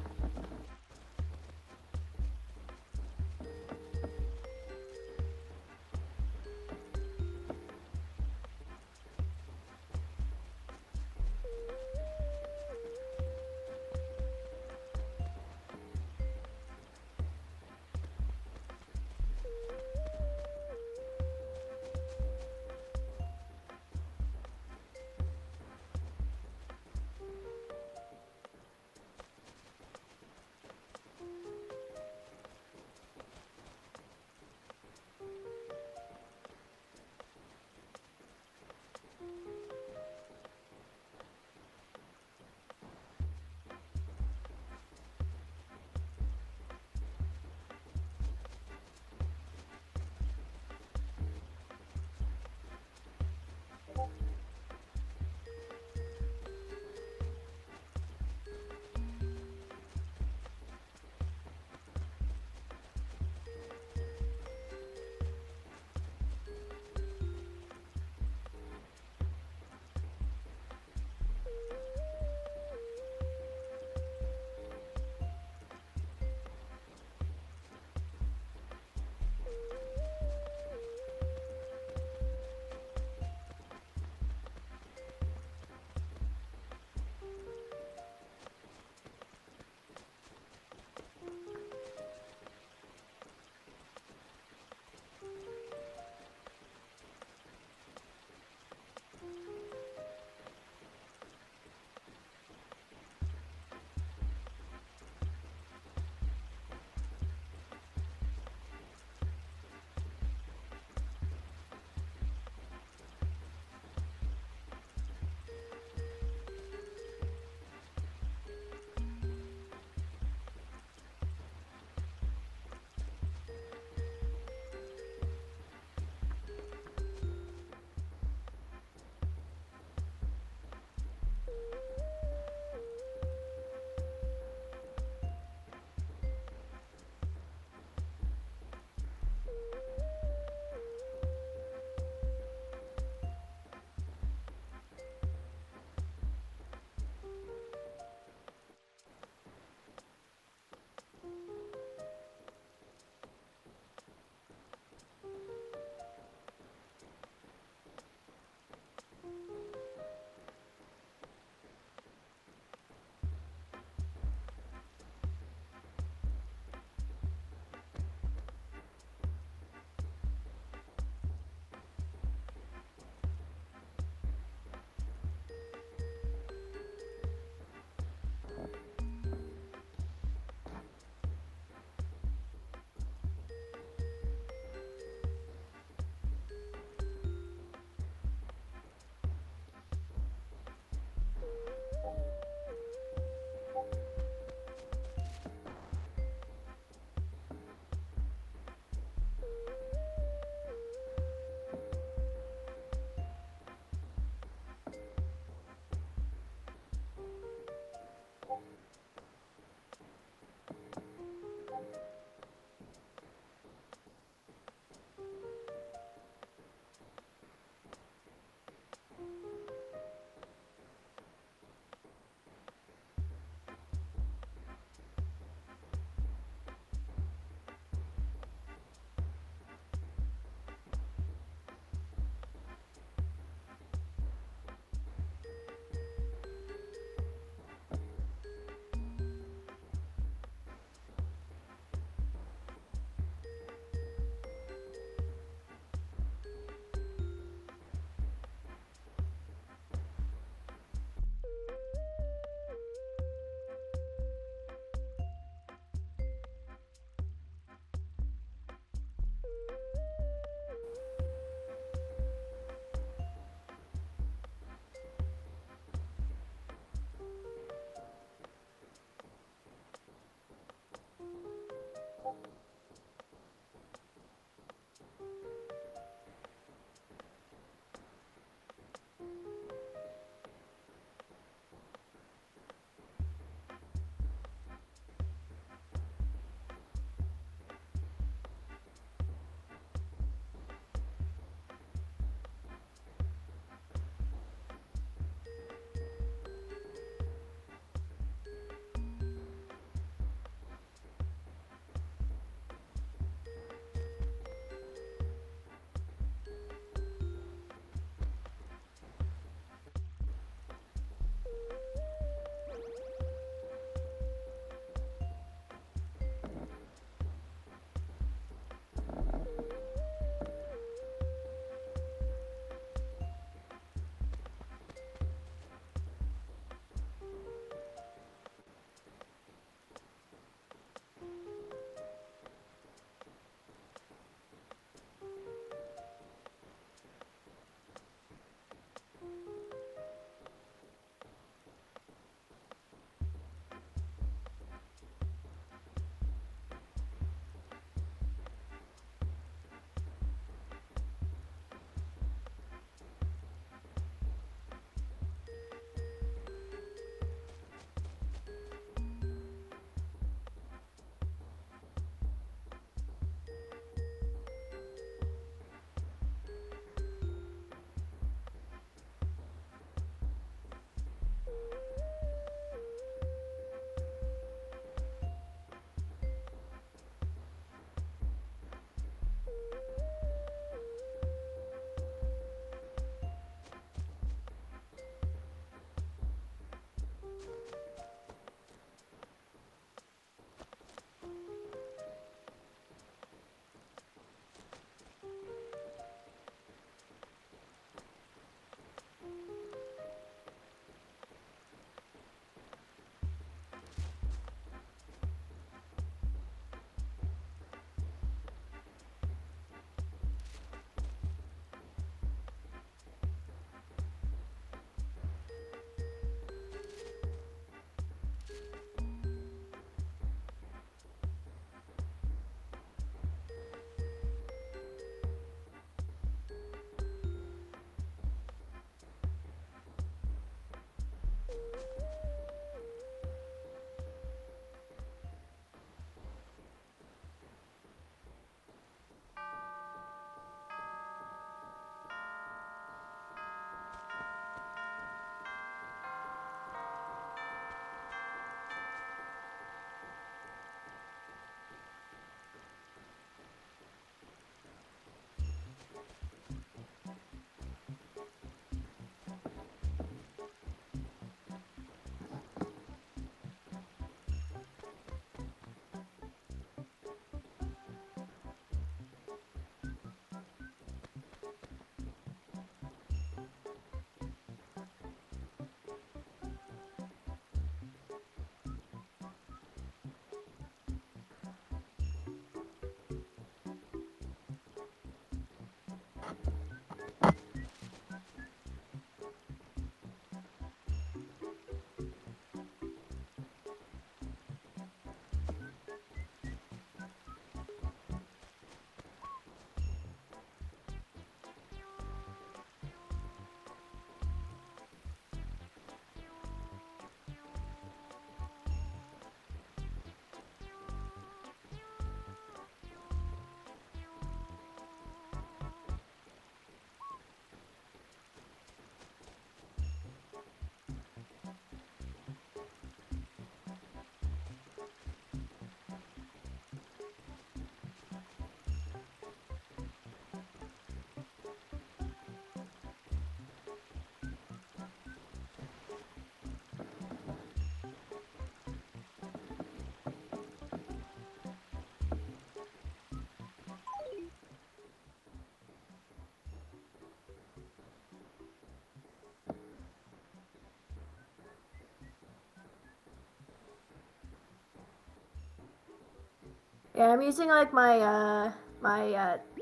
Yeah, I'm using like my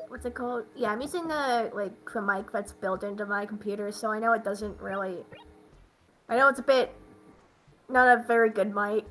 what's it called? Yeah, I'm using the mic that's built into my computer, so I know it doesn't really. I know it's a bit not a very good mic.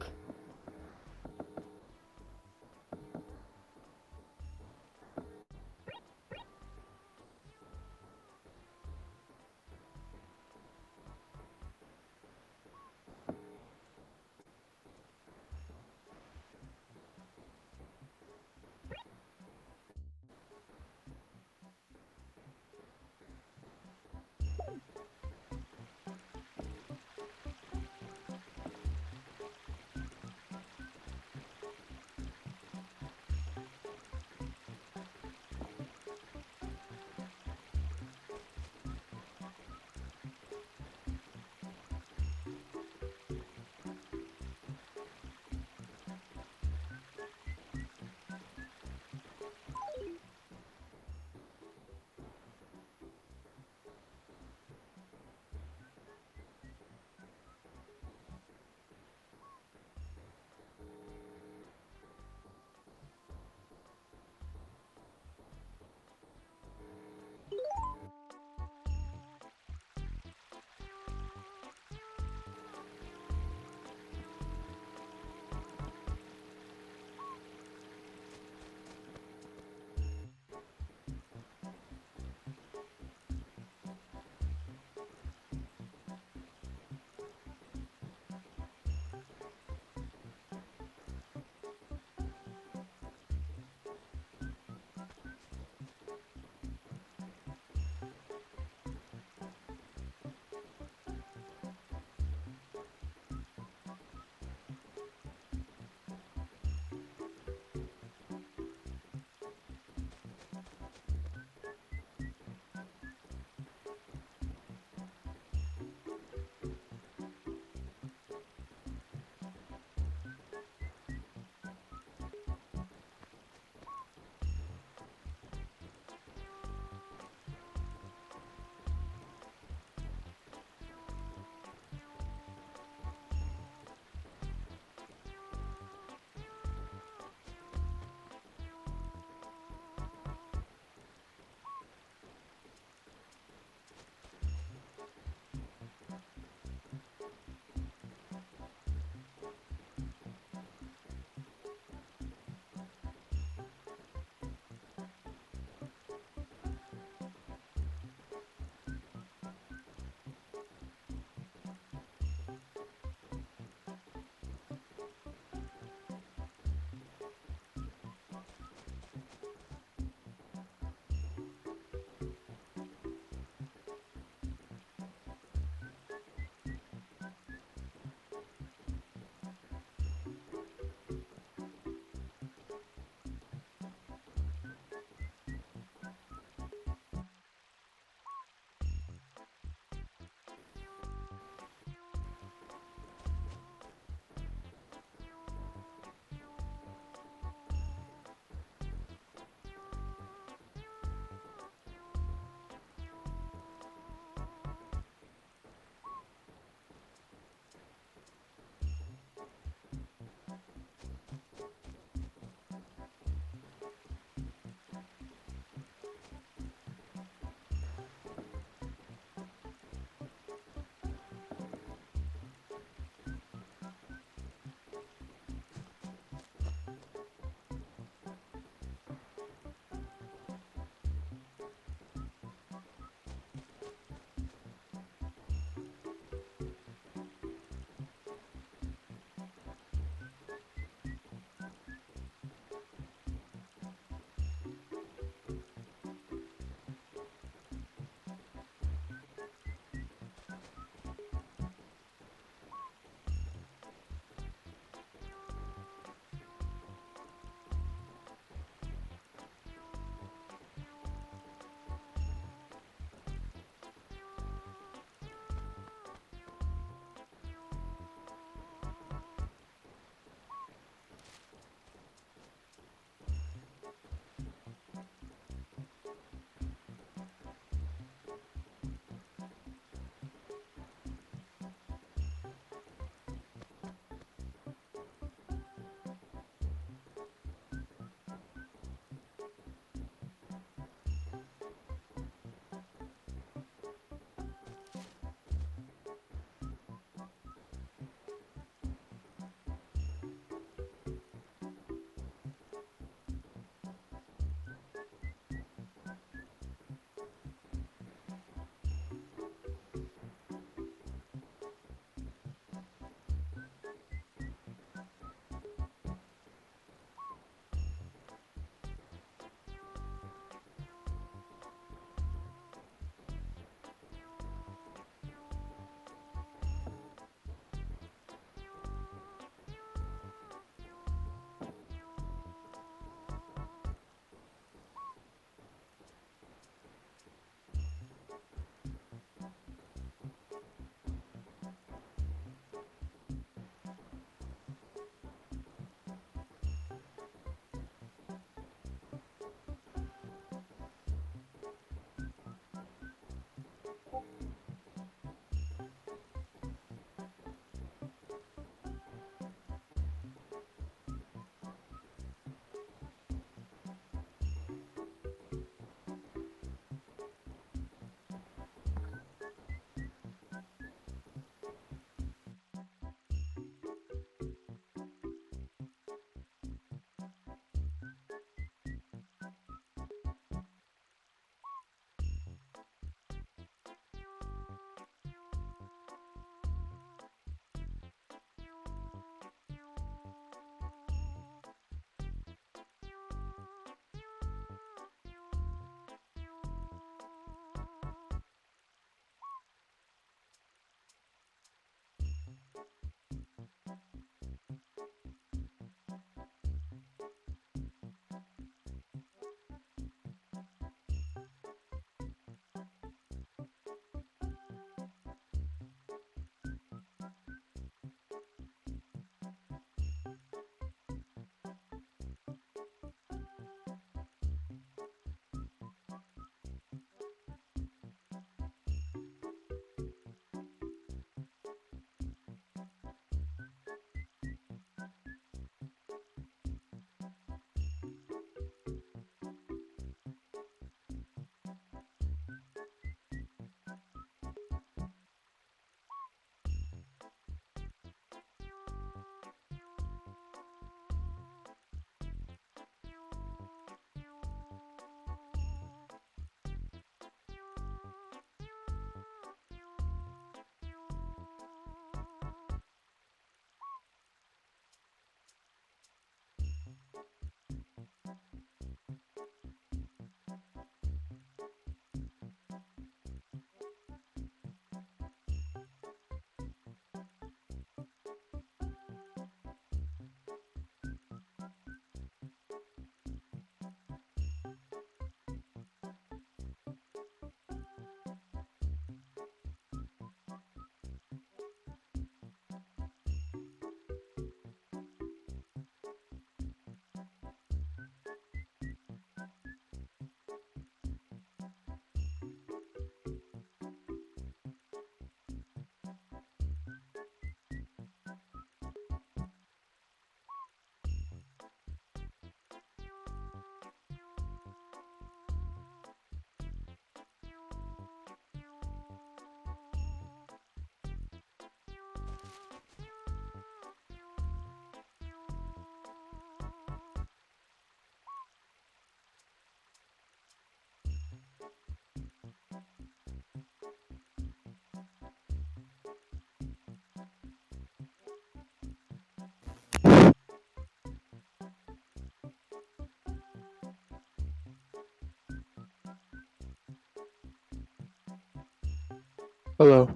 Hello.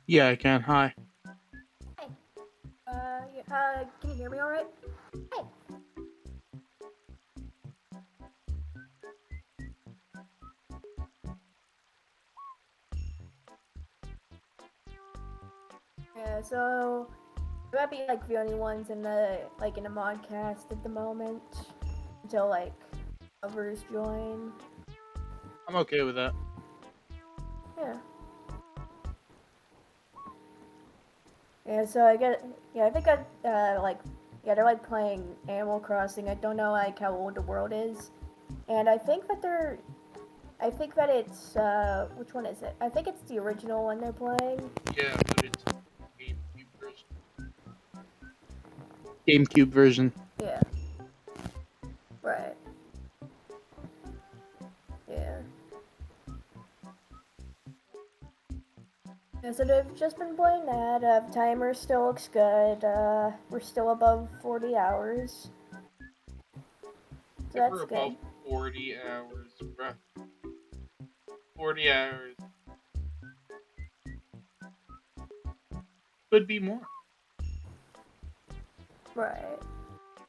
Yeah, I can. Hi. Hey. Can you hear me all right? Hey. Yeah, so we might be like the only ones in the modcast at the moment until like others join. I'm okay with that. Yeah. Yeah, so I get I think they're like playing Animal Crossing. I don't know like how old the world is. And I think that it's which one is it? I think it's the original one they're playing. Yeah, but it's GameCube version. GameCube version. Yeah. Right. Yeah. Yeah, so they've just been playing that. Timer still looks good. We're still above 40 hours. So If that's we're good. above 40 hours, bruh. 40 hours. Could be more. Right.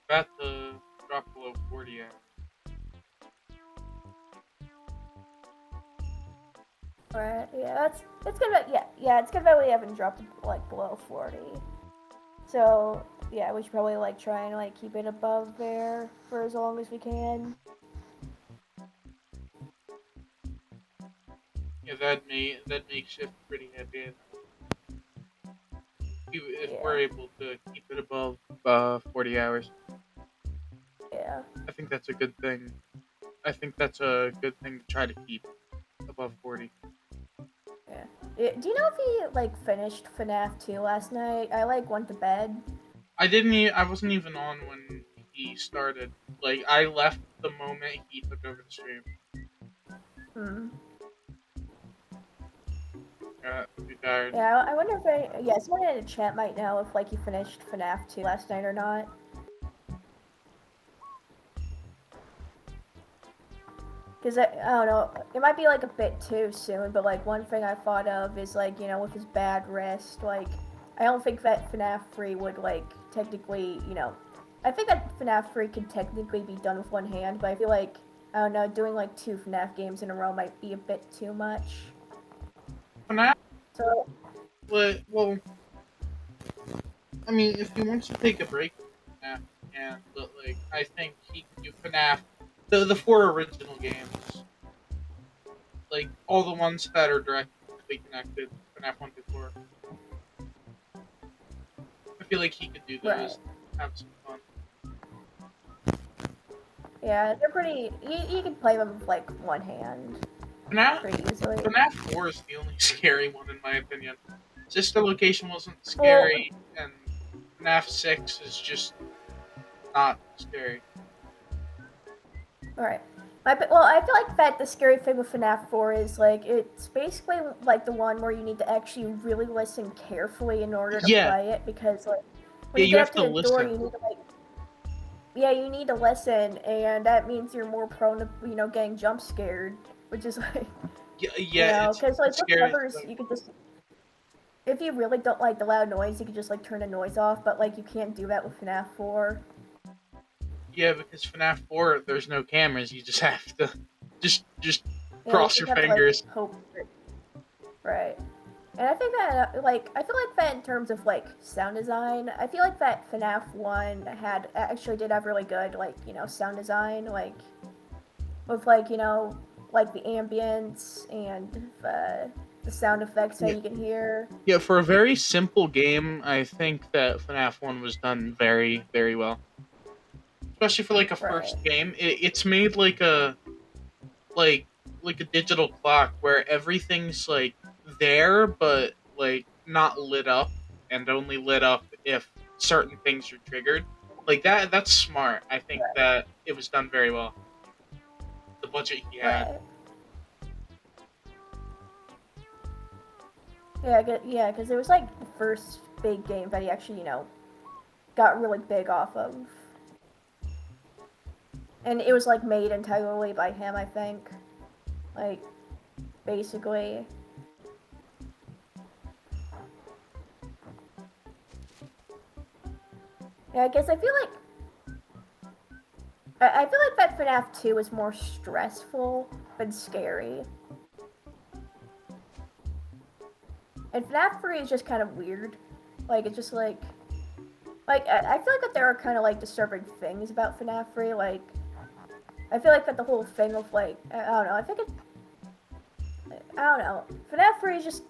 About to drop below 40 hours. Right. Yeah, it's good that it's good that we haven't dropped like below 40. So yeah, we should probably like try and like keep it above there for as long as we can. Yeah, that makes Shift pretty happy. If Yeah. we're able to keep it above 40 hours, Yeah. I think that's a good thing. I think that's a good thing to try to keep above 40. Yeah. Do you know if he like finished FNAF 2 last night? I like went to bed. I wasn't even on when he started. Like I left the moment he took over the stream. Hmm. Got too tired. Yeah, I wonder if someone in the chat might know if like he finished FNAF 2 last night or not. Because I don't know, it might be like a bit too soon, but like one thing I thought of is like, with his bad wrist, like, I don't think that FNAF 3 would like technically, I think that FNAF 3 could technically be done with one hand, but I feel like, I don't know, doing like 2 FNAF games in a row might be a bit too much. FNAF, So, well, I mean, if he wants to take a break from FNAF, and but like I think he could do FNAF, the 4 original games, like all the ones that are directly connected, FNAF 1 to 4. I feel like he could do right. those, have some fun. Yeah, they're pretty, you can play them with like one hand FNAF, pretty easily. FNAF 4 is the only scary one in my opinion. Sister Location wasn't Well, scary, and FNAF 6 is just not scary. Alright. Well, I feel like that the scary thing with FNAF 4 is like it's basically like the one where you need to actually really listen carefully in order to Yeah, play it because like when yeah, you you get have up to to the door listen. you need to you need to listen and that means you're more prone to getting jump scared, which is like Yeah, because like it's with scary. others you could just if you really don't like the loud noise you could just like turn the noise off, but like you can't do that with FNAF 4. Yeah, because FNAF 4, there's no cameras. You just have to just Yeah, you cross just your have to like fingers. hope for it. Right. And I think that, I feel like that in terms of, like, sound design, I feel like that FNAF 1 actually did have really good, like, sound design, like, with, like, like the ambience and the sound effects that Yeah, you can hear. yeah. For a very simple game, I think that FNAF 1 was done very, very well. Especially for like a Right. first game, it's made like like a digital clock where everything's like there, but like not lit up, and only lit up if certain things are triggered. Like that. That's smart. I think that it was done very well. The budget he had. Right. Yeah, because it was, like, the first big game that he actually, got really big off of. And it was like made entirely by him, I think. Like, basically. Yeah, I guess I feel like that FNAF 2 is more stressful than scary. And FNAF 3 is just kind of weird. Like, it's just like I feel like that there are kind of like disturbing things about FNAF 3. Like, I feel like that the whole thing of like I don't know. I don't know. FNAF 3 is just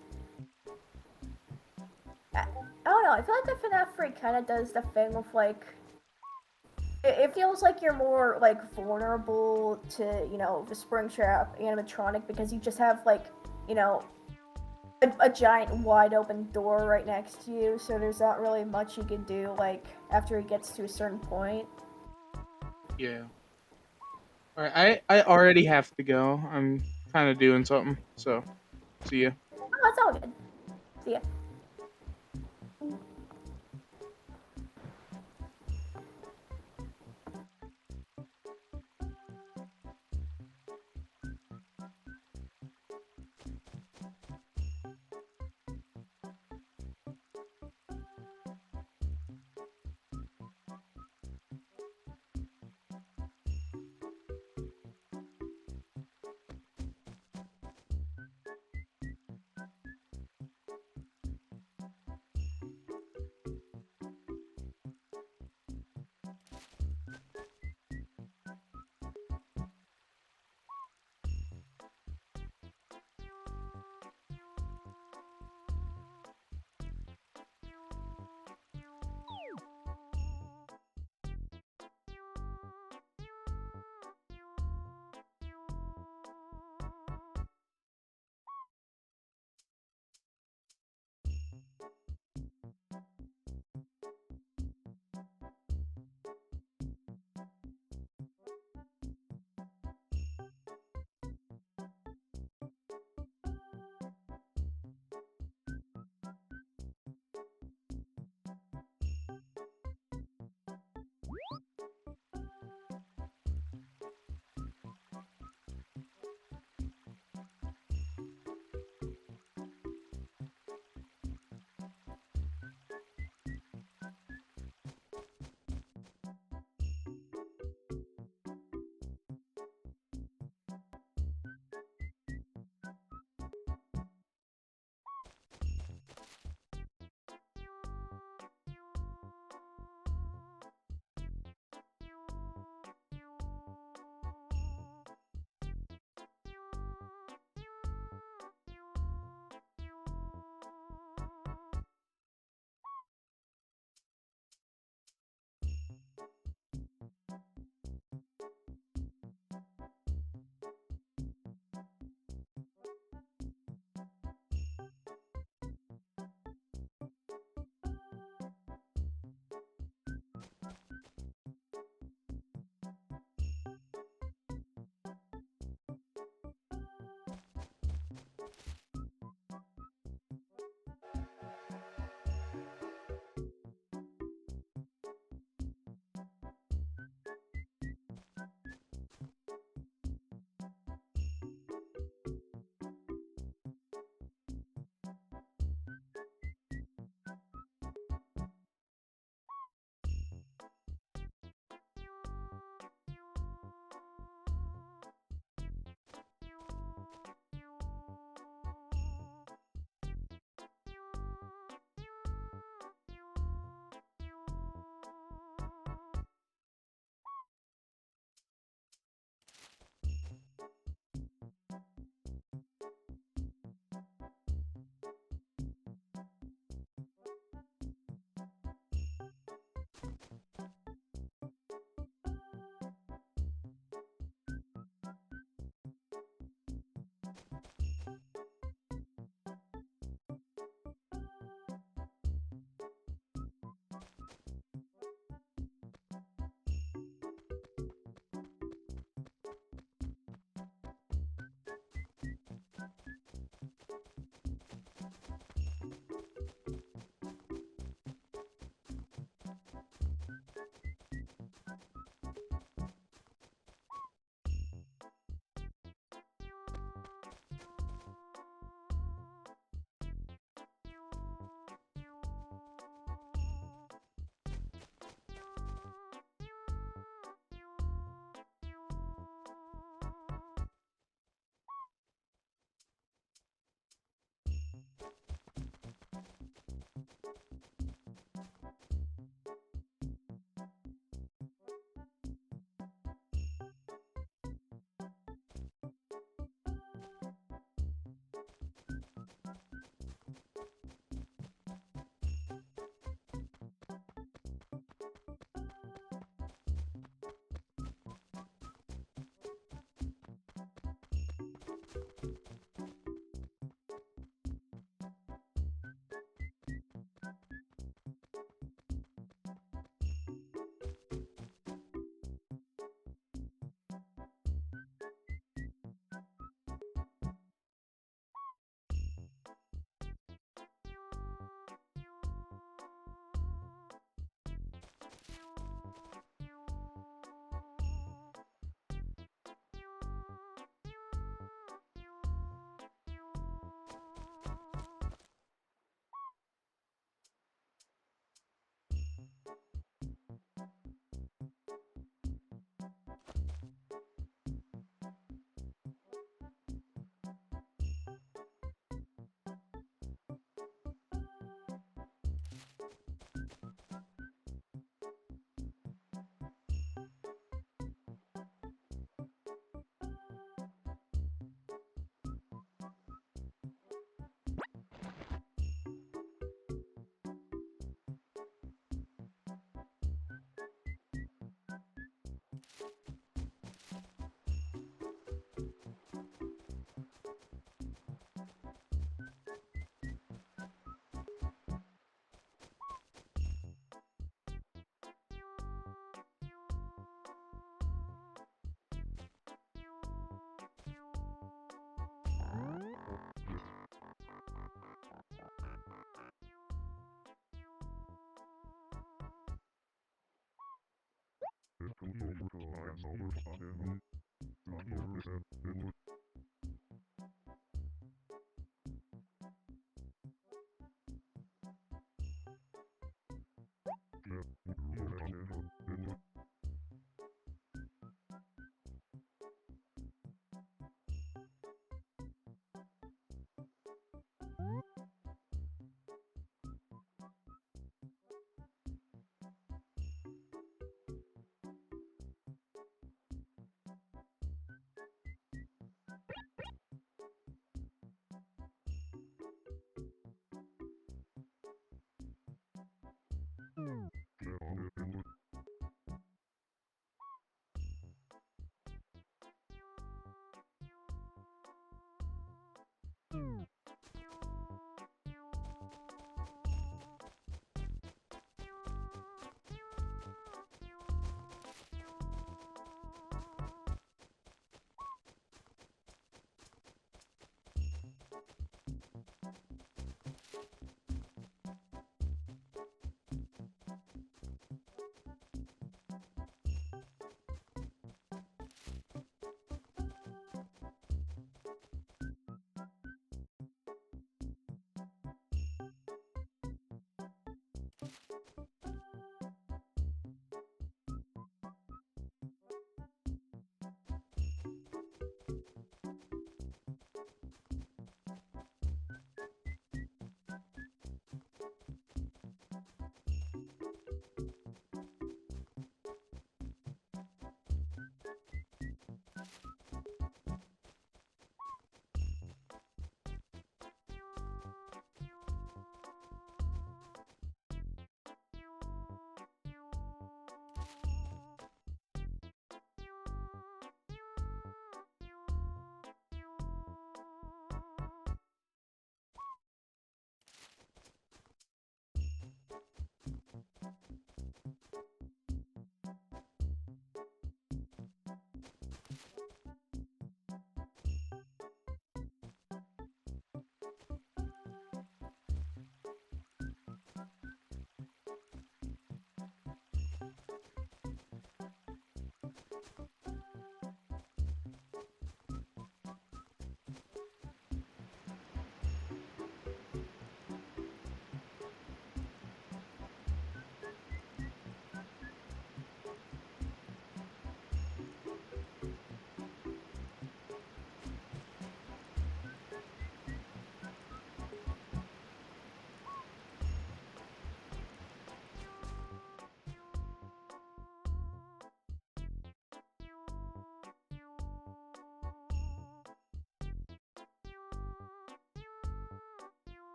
I don't know. I feel like that FNAF 3 kind of does the thing of like it feels like you're more like vulnerable to the Springtrap animatronic because you just have like a giant wide open door right next to you, so there's not really much you can do like after it gets to a certain point. Yeah. Alright, I already have to go. I'm kind of doing something, so see ya. Oh, that's all good. See ya.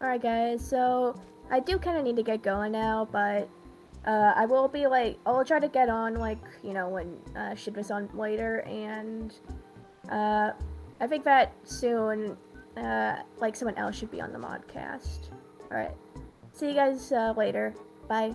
Alright guys, so I do kind of need to get going now, but I will be like, I'll try to get on like, you know, when shit is on later, and I think that soon, like someone else should be on the modcast. Alright, see you guys later. Bye.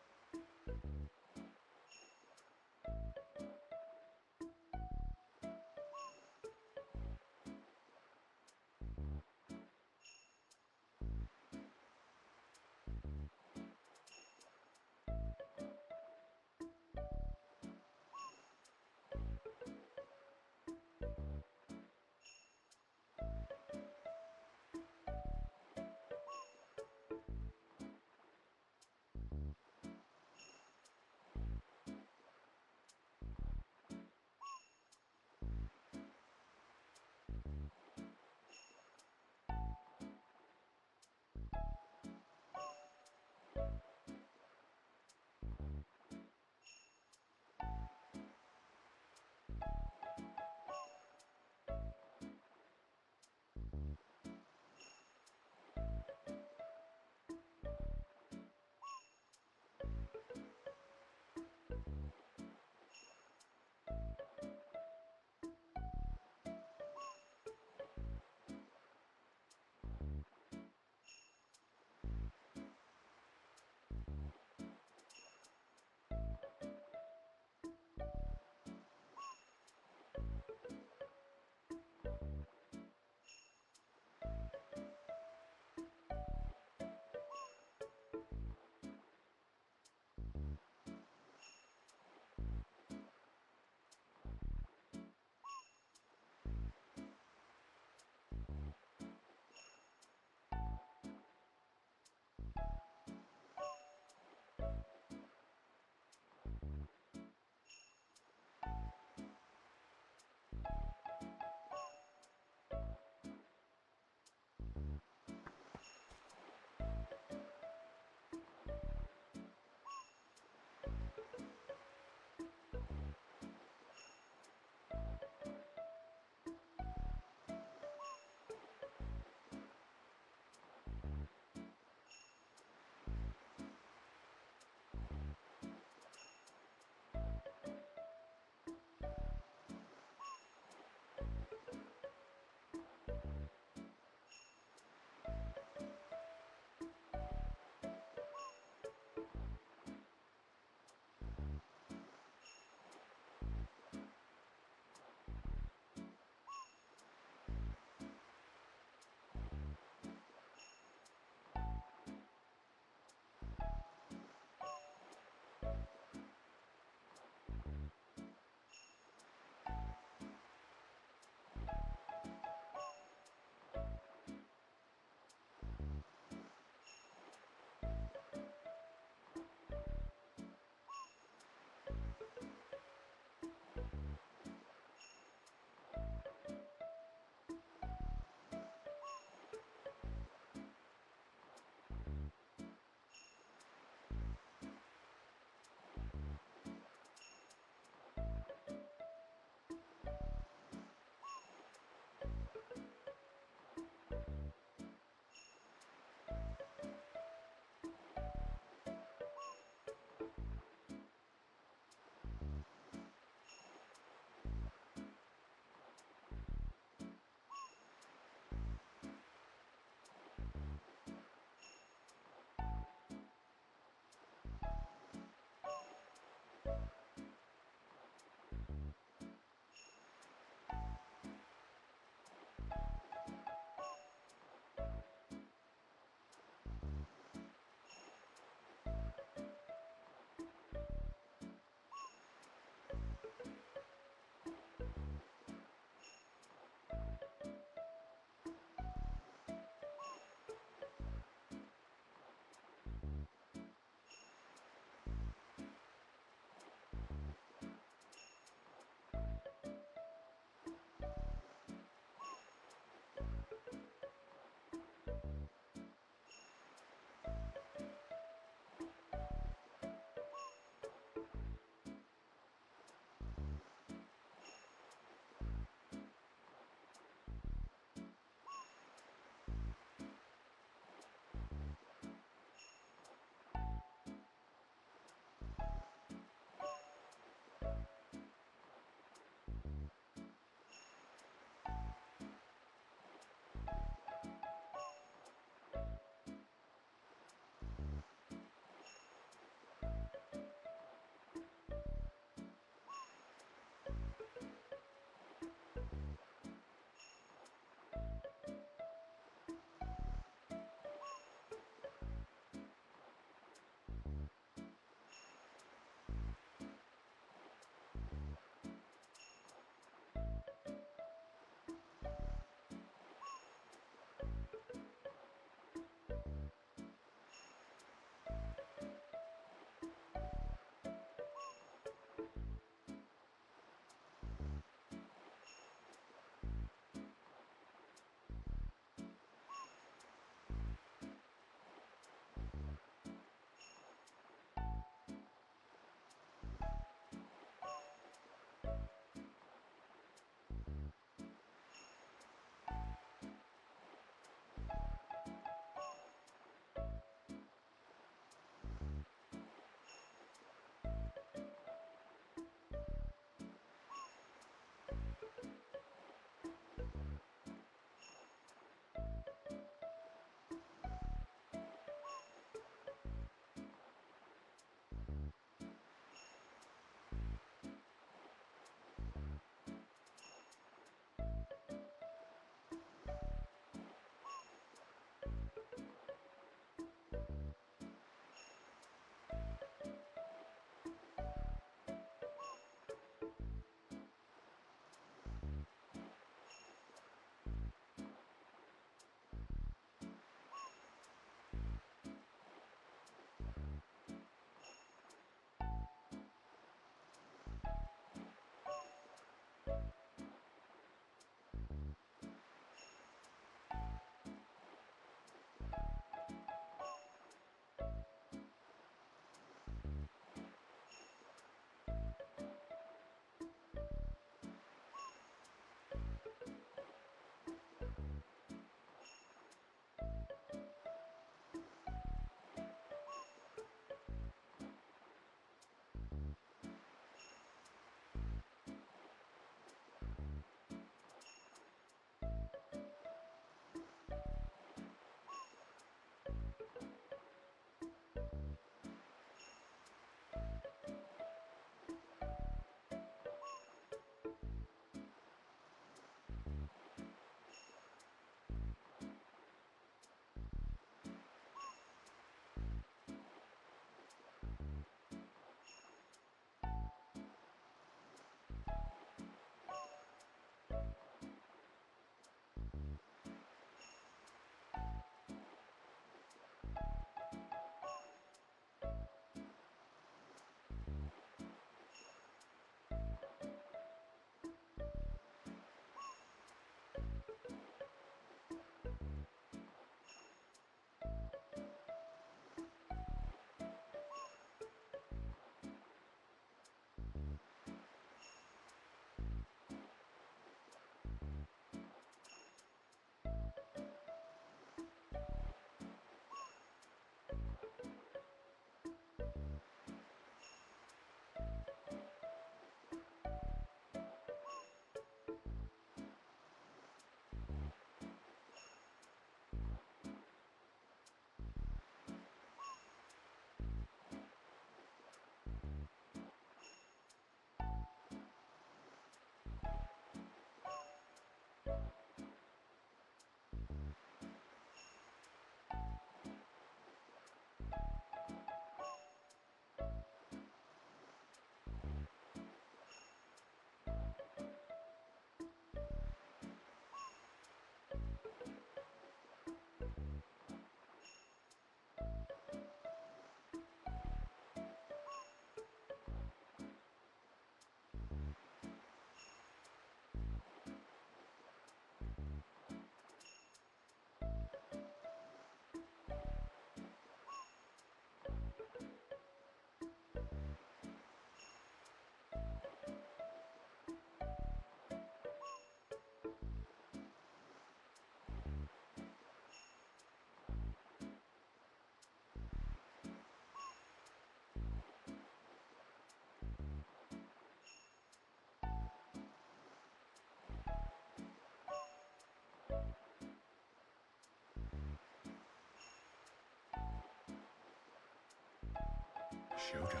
Showtime.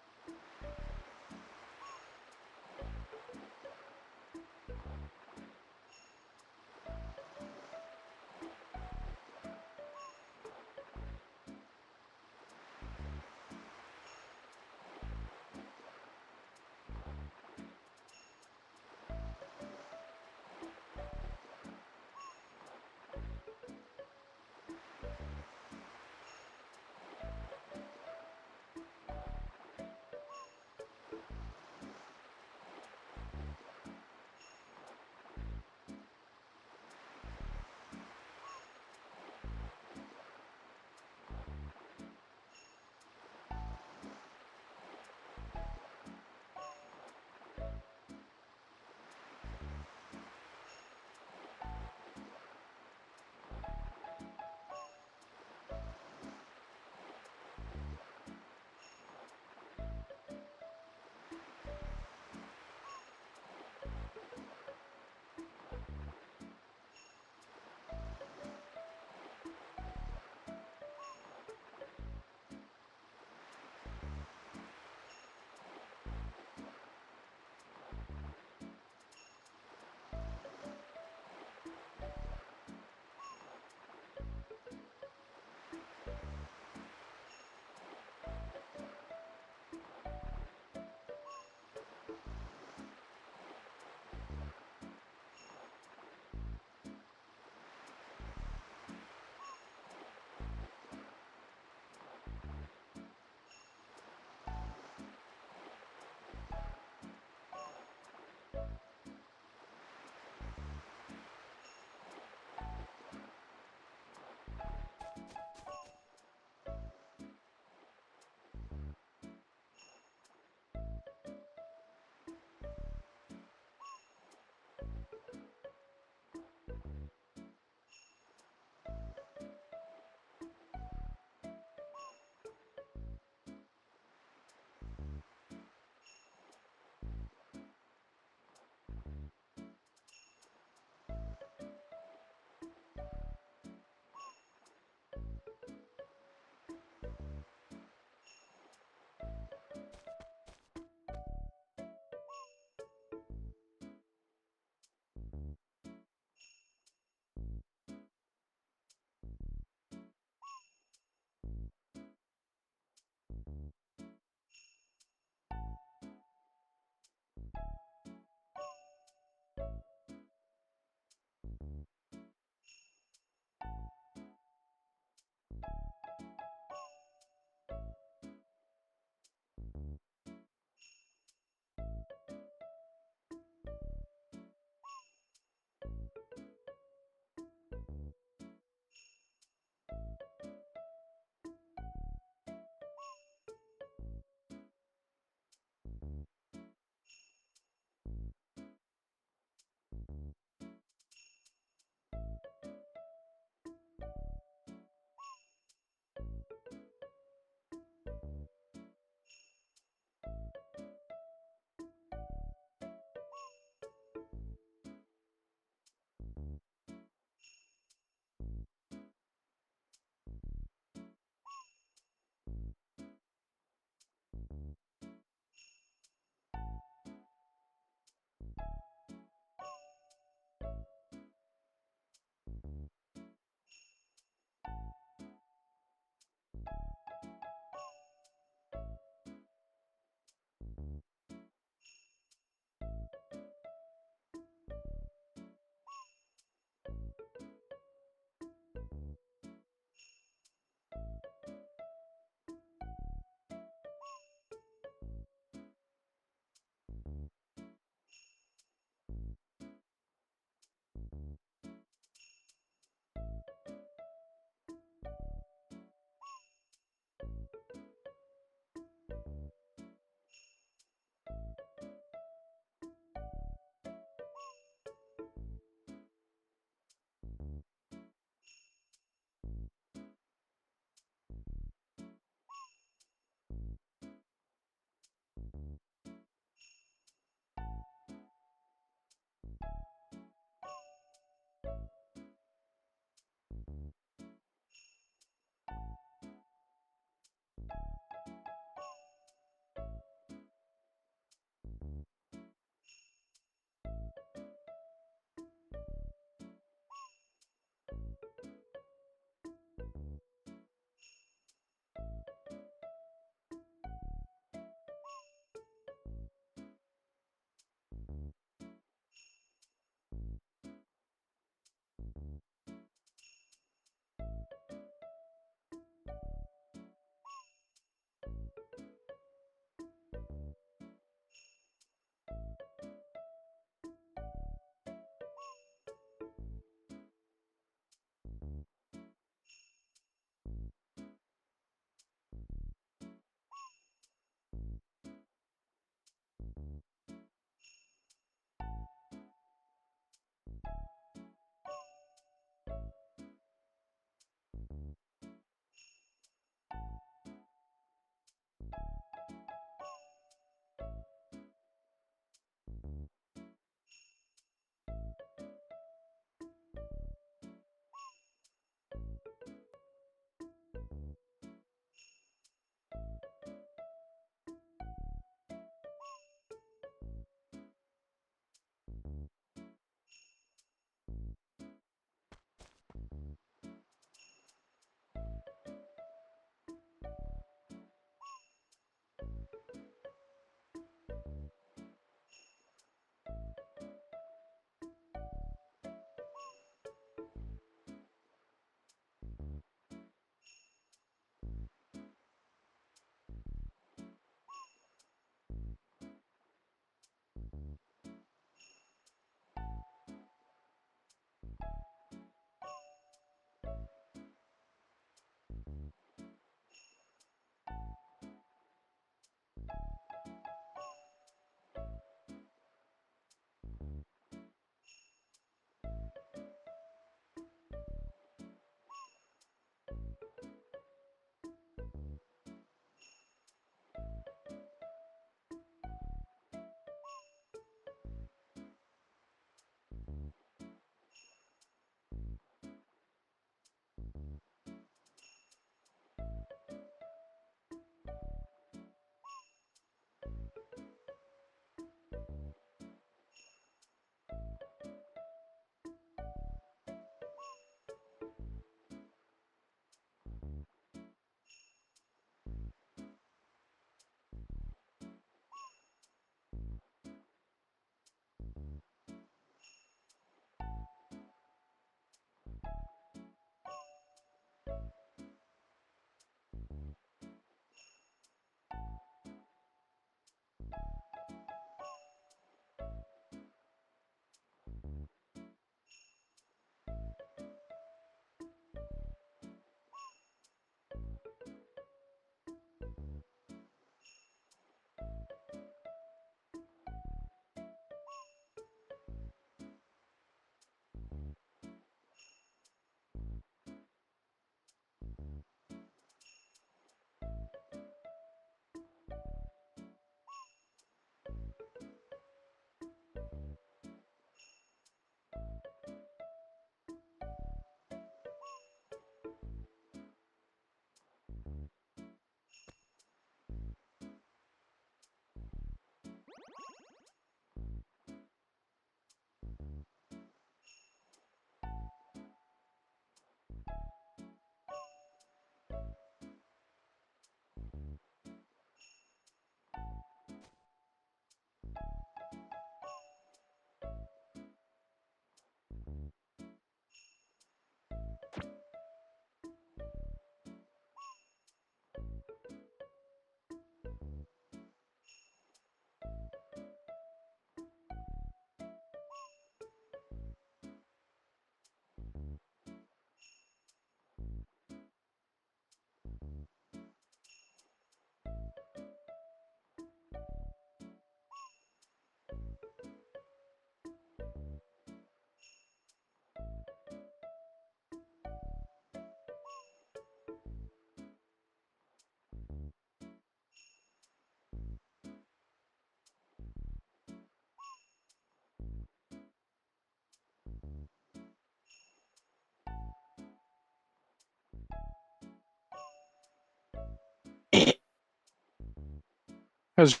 How's it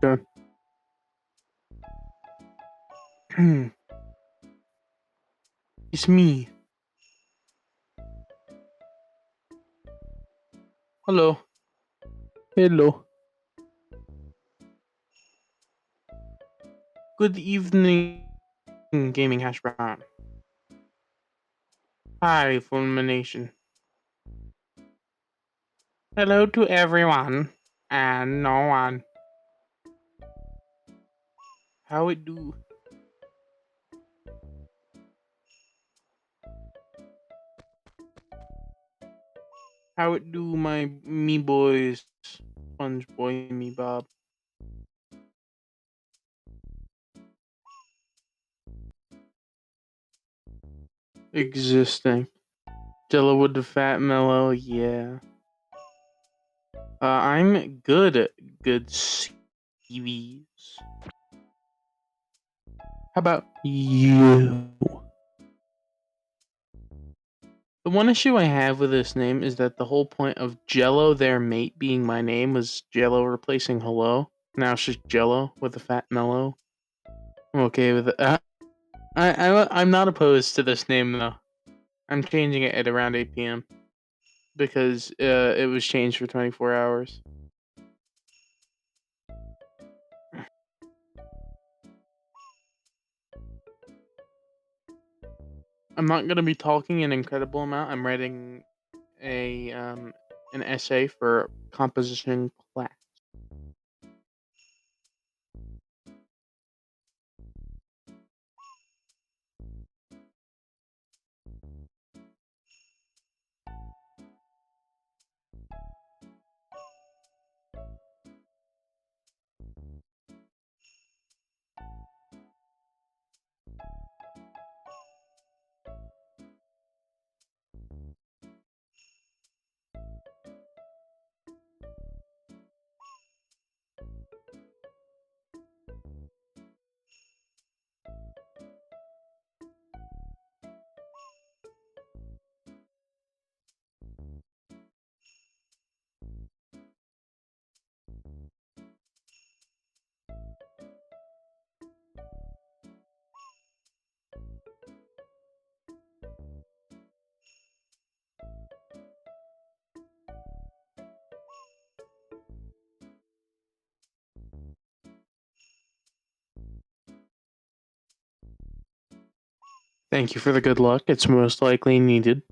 going? It's me. Hello. Hello. Good evening, gaming hash brown. Hi, Fulmination. Hello to everyone and no one. How it do? How it do, my me boys? Sponge boy, me Bob. Existing. Jello with the fat mellow, yeah. I'm good at good CVs. How about you? The one issue I have with this name is that the whole point of Jello, their mate, being my name was Jello replacing hello. Now it's just Jello with a fat mellow. I'm okay with it. I'm not opposed to this name though. I'm changing it at around 8 p.m. because it was changed for 24 hours. I'm not gonna be talking an incredible amount. I'm writing an essay for composition class. Thank you for the good luck. It's most likely needed.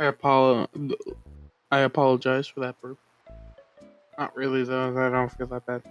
I apologize for that burp. Not really though. I don't feel that bad.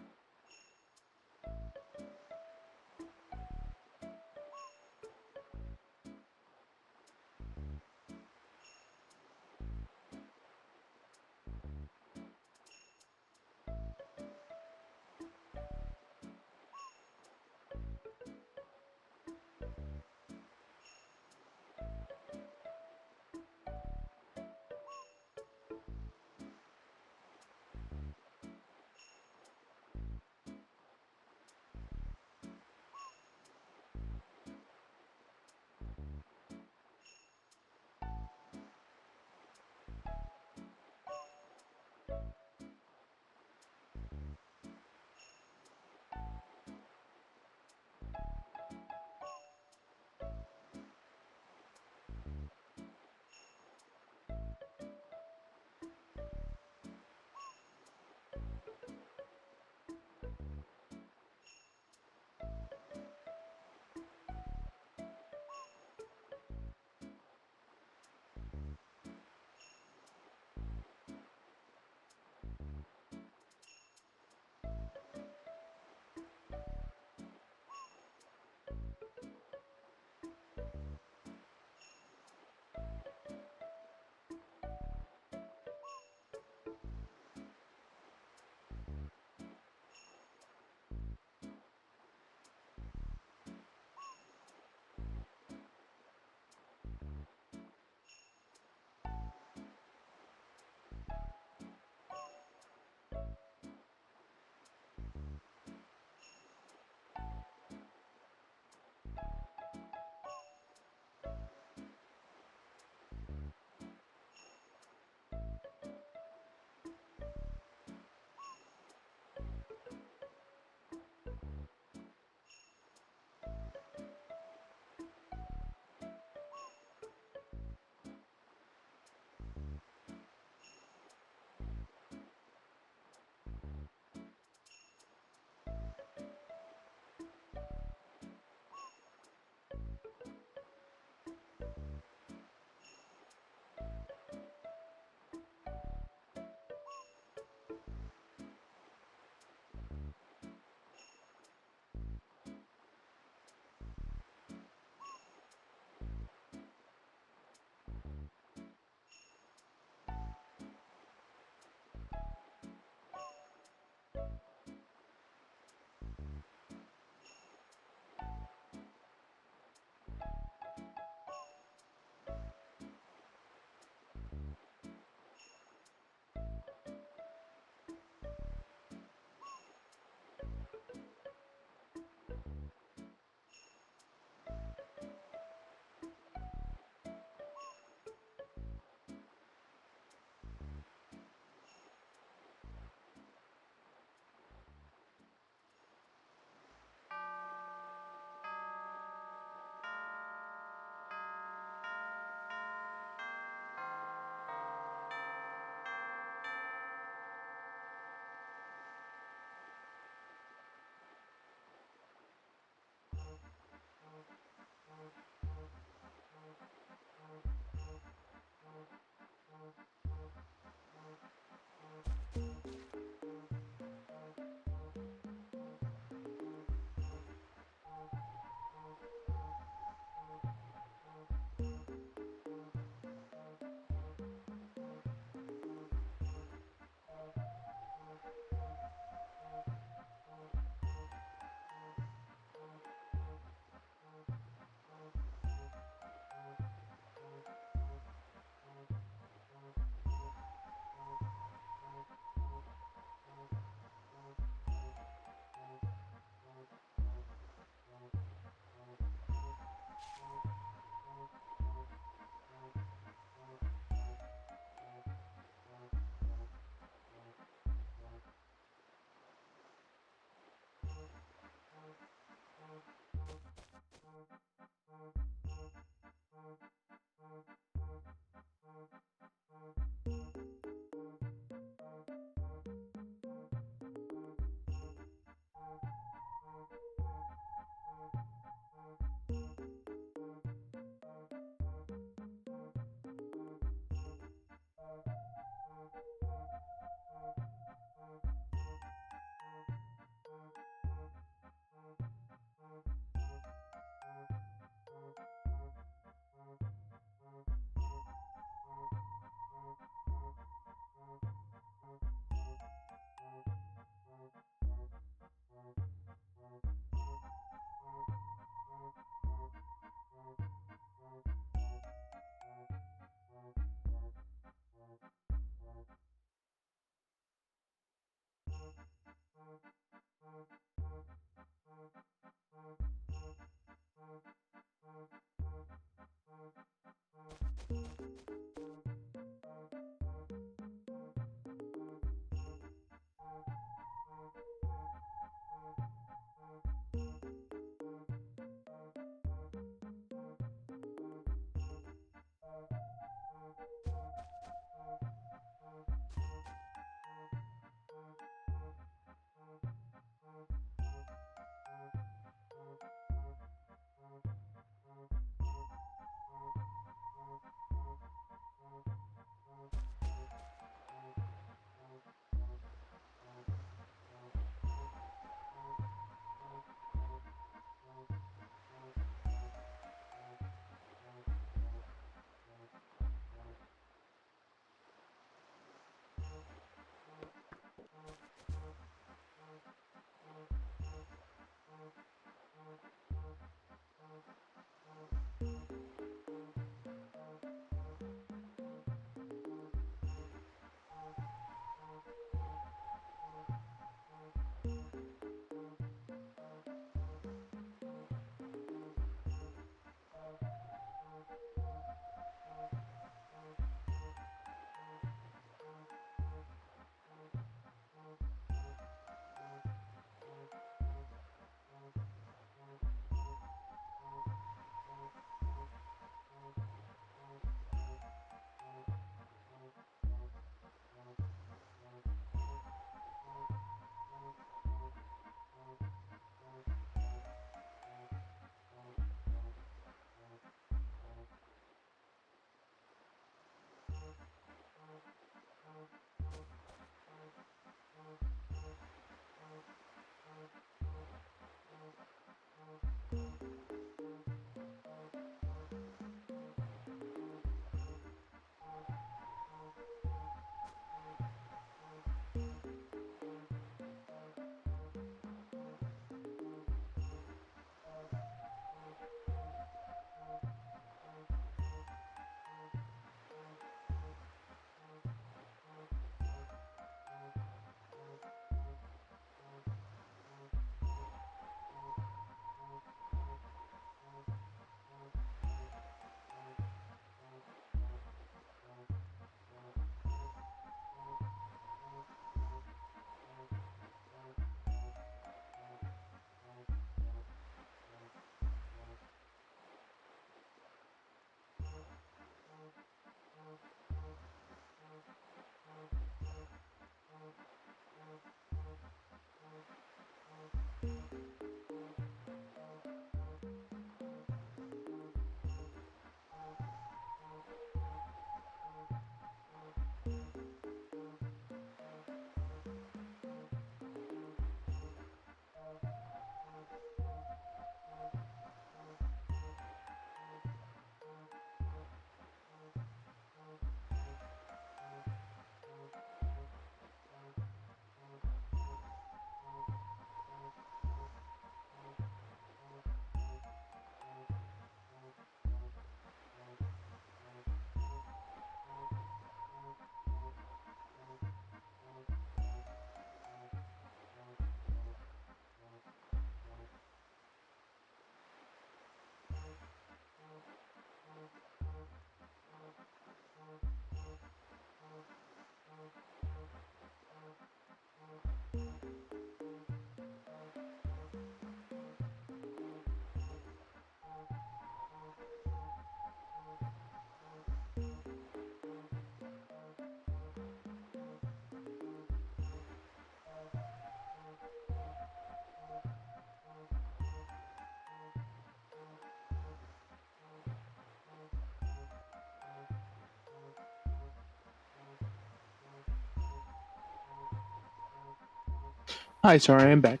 Hi, sorry, I'm back.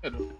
Hello.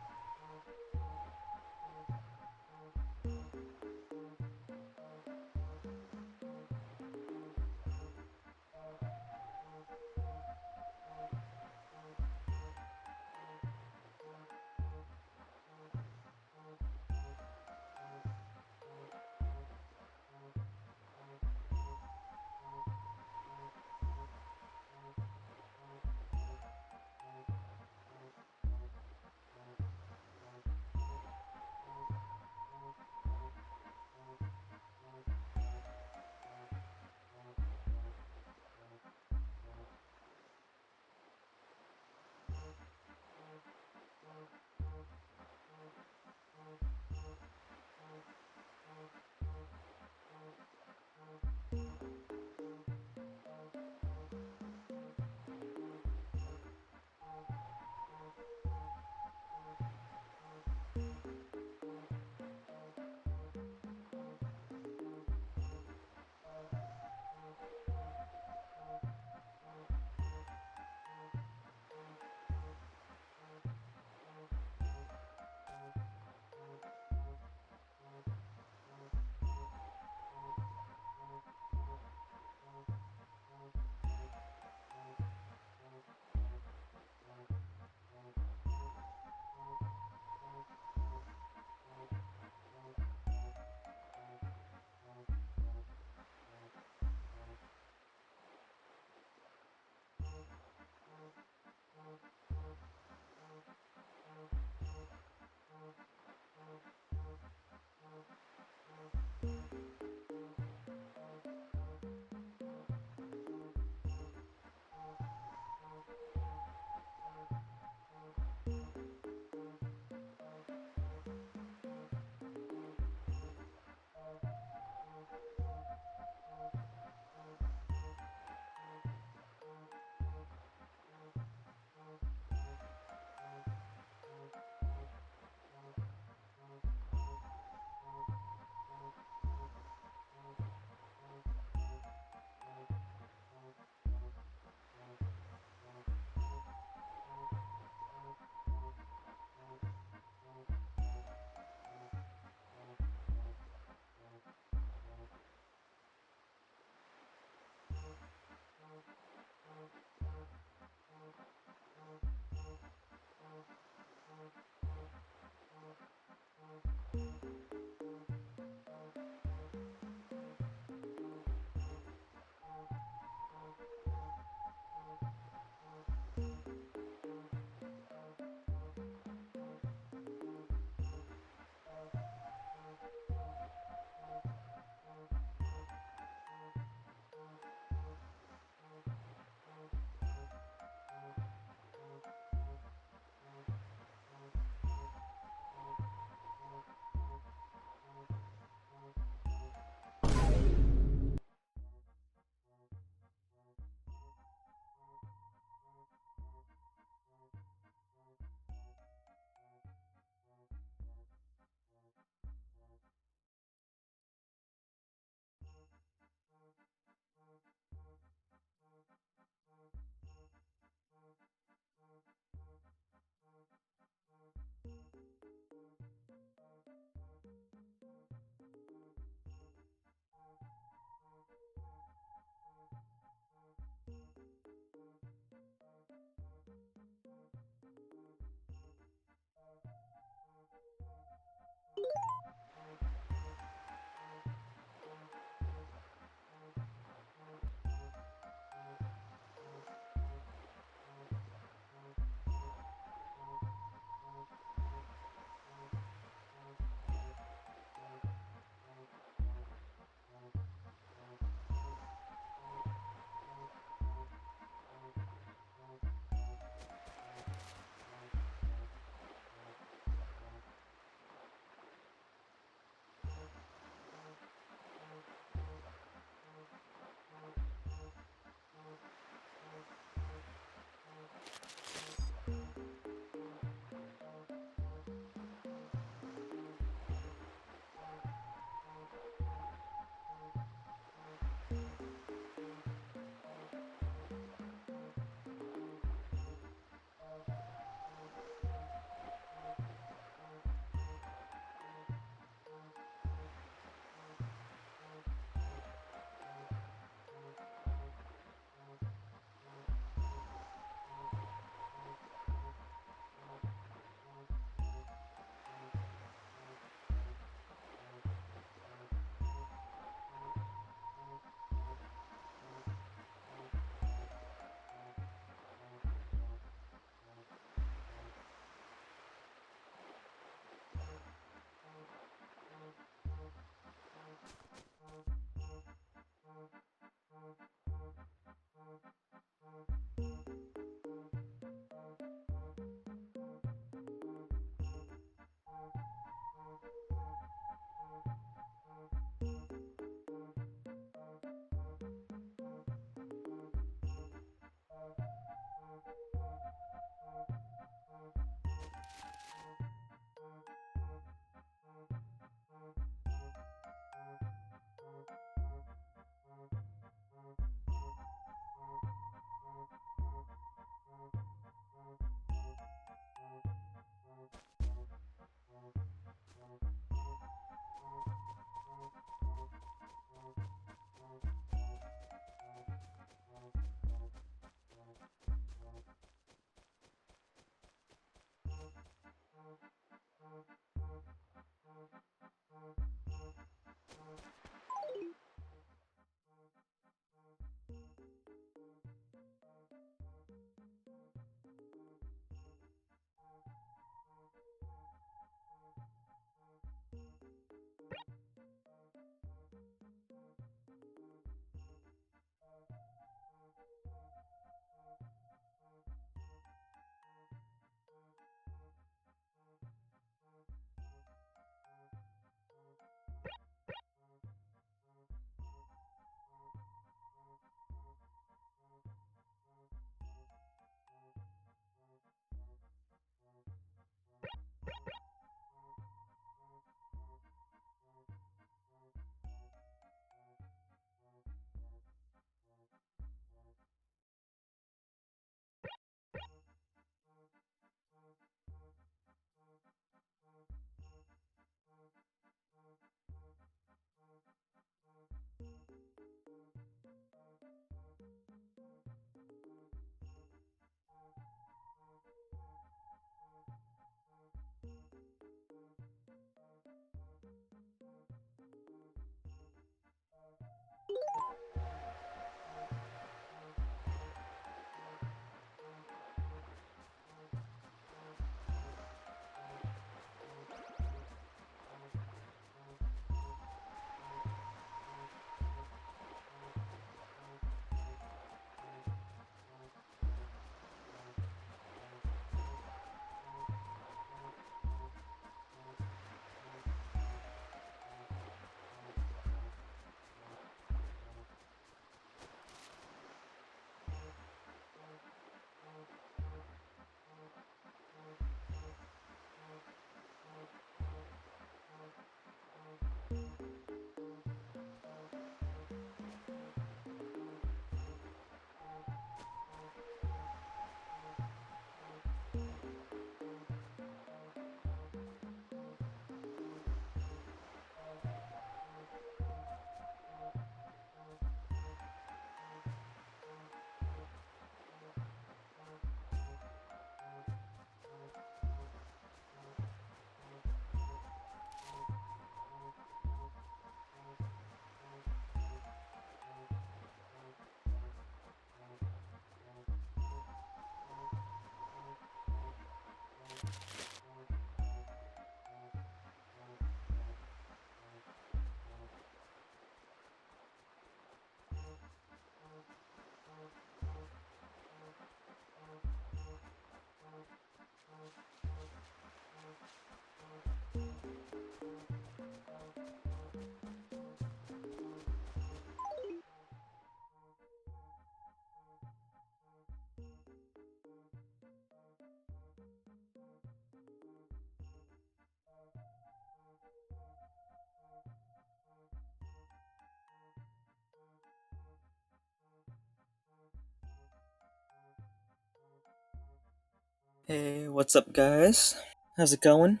Hey, what's up, guys? How's it going?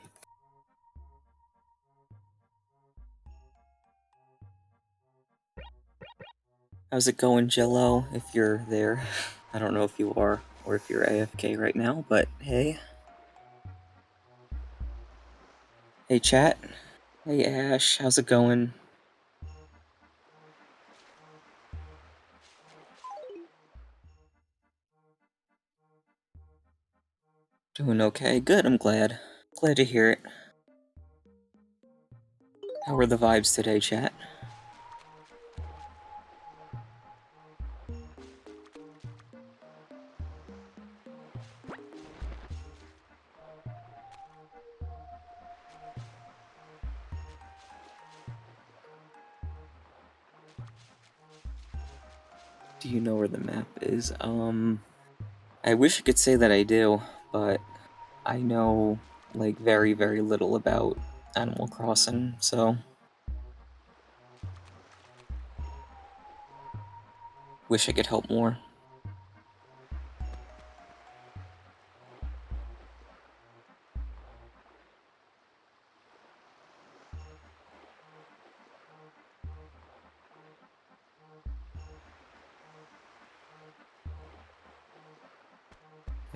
How's it going, Jello, if you're there? I don't know if you are, or if you're AFK right now, but hey. Hey, chat. Hey, Ash, how's it going? Doing okay. Good, I'm glad. Glad to hear it. How are the vibes today, chat? Do you know where the map is? I wish I could say that I do, but I know, like, very, very little about Animal Crossing, so... Wish I could help more.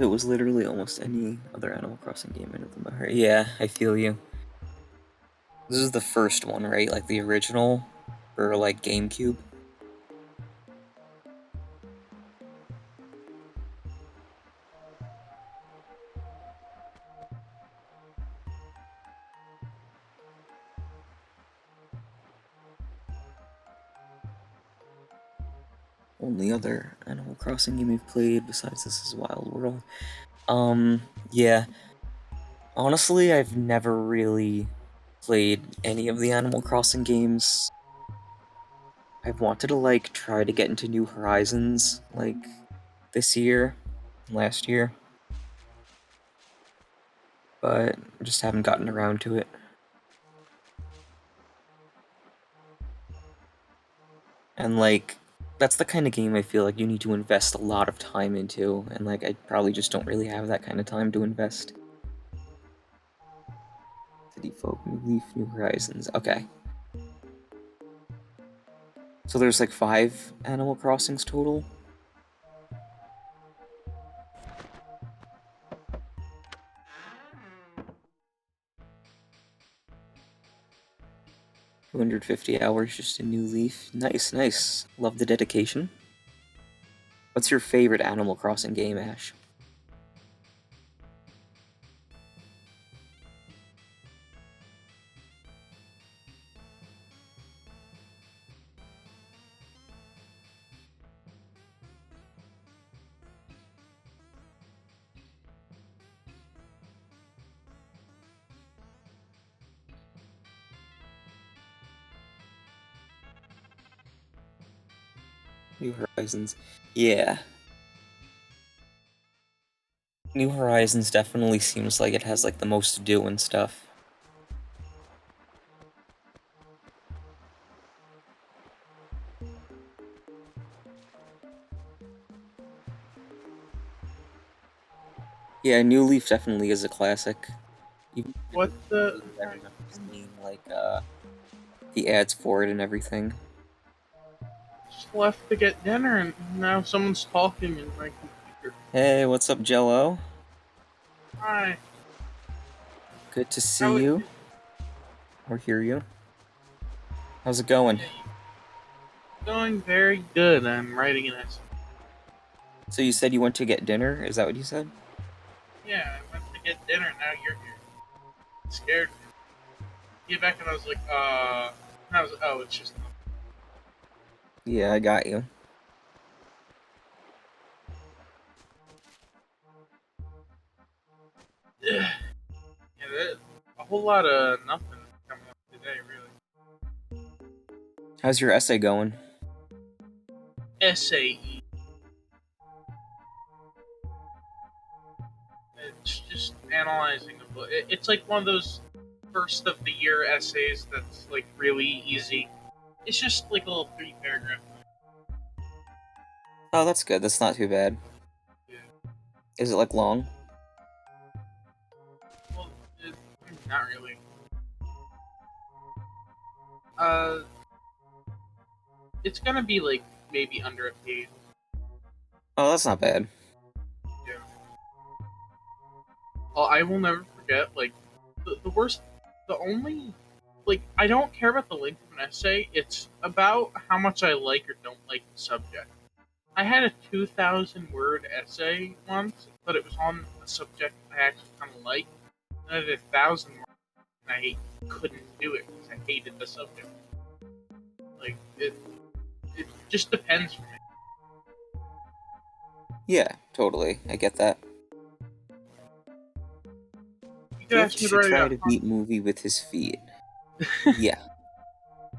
It was literally almost any other Animal Crossing game in the heart. Yeah, I feel you. This is the first one, right? Like the original for like GameCube. Only other Animal Crossing game we've played besides this is Wild World. Yeah. Honestly, I've never really played any of the Animal Crossing games. I've wanted to, like, try to get into New Horizons, like, this year, last year. But I just haven't gotten around to it. And, like, that's the kind of game I feel like you need to invest a lot of time into, and, like, I probably just don't really have that kind of time to invest. City Folk, New Leaf, New Horizons. Okay. So there's, like, 5 Animal Crossings total? $250 just a New Leaf. Nice, nice. Love the dedication. What's your favorite Animal Crossing game, Ash? New Horizons. Yeah. New Horizons definitely seems like it has, like, the most to do and stuff. Yeah, New Leaf definitely is a classic. Even What the? I remember seeing like the ads for it and everything. Just left to get dinner, and now someone's talking in my computer. Hey, what's up, Jello? Hi. Good to How see it? you or hear you. How's it going? Going very good. I'm writing an essay. So you said you went to get dinner? Is that what you said? Yeah, I went to get dinner. Now you're here. It scared me. Get back, and I was like, And I was, oh, it's just. Yeah, I got you. Yeah, a whole lot of nothing coming up today, really. How's your essay going? SAE. It's just analyzing the book. It's like one of those first of the year essays that's like really easy. It's just like a little 3-paragraph. Oh, that's good. That's not too bad. Yeah. Is it like long? Well, not really. Uh, it's gonna be like maybe under a page. Oh, that's not bad. Yeah. Oh, I will never forget. Like the worst, the only like I don't care about the length of an essay. It's about how much I like or don't like the subject. I had a 2,000-word essay once, but it was on a subject I actually kind of liked. And I did 1,000 words, and I couldn't do it because I hated the subject. Like it just depends for me. Yeah, totally. I get that. You could Shift ask me to should write try a to beat movie with his feet. Yeah.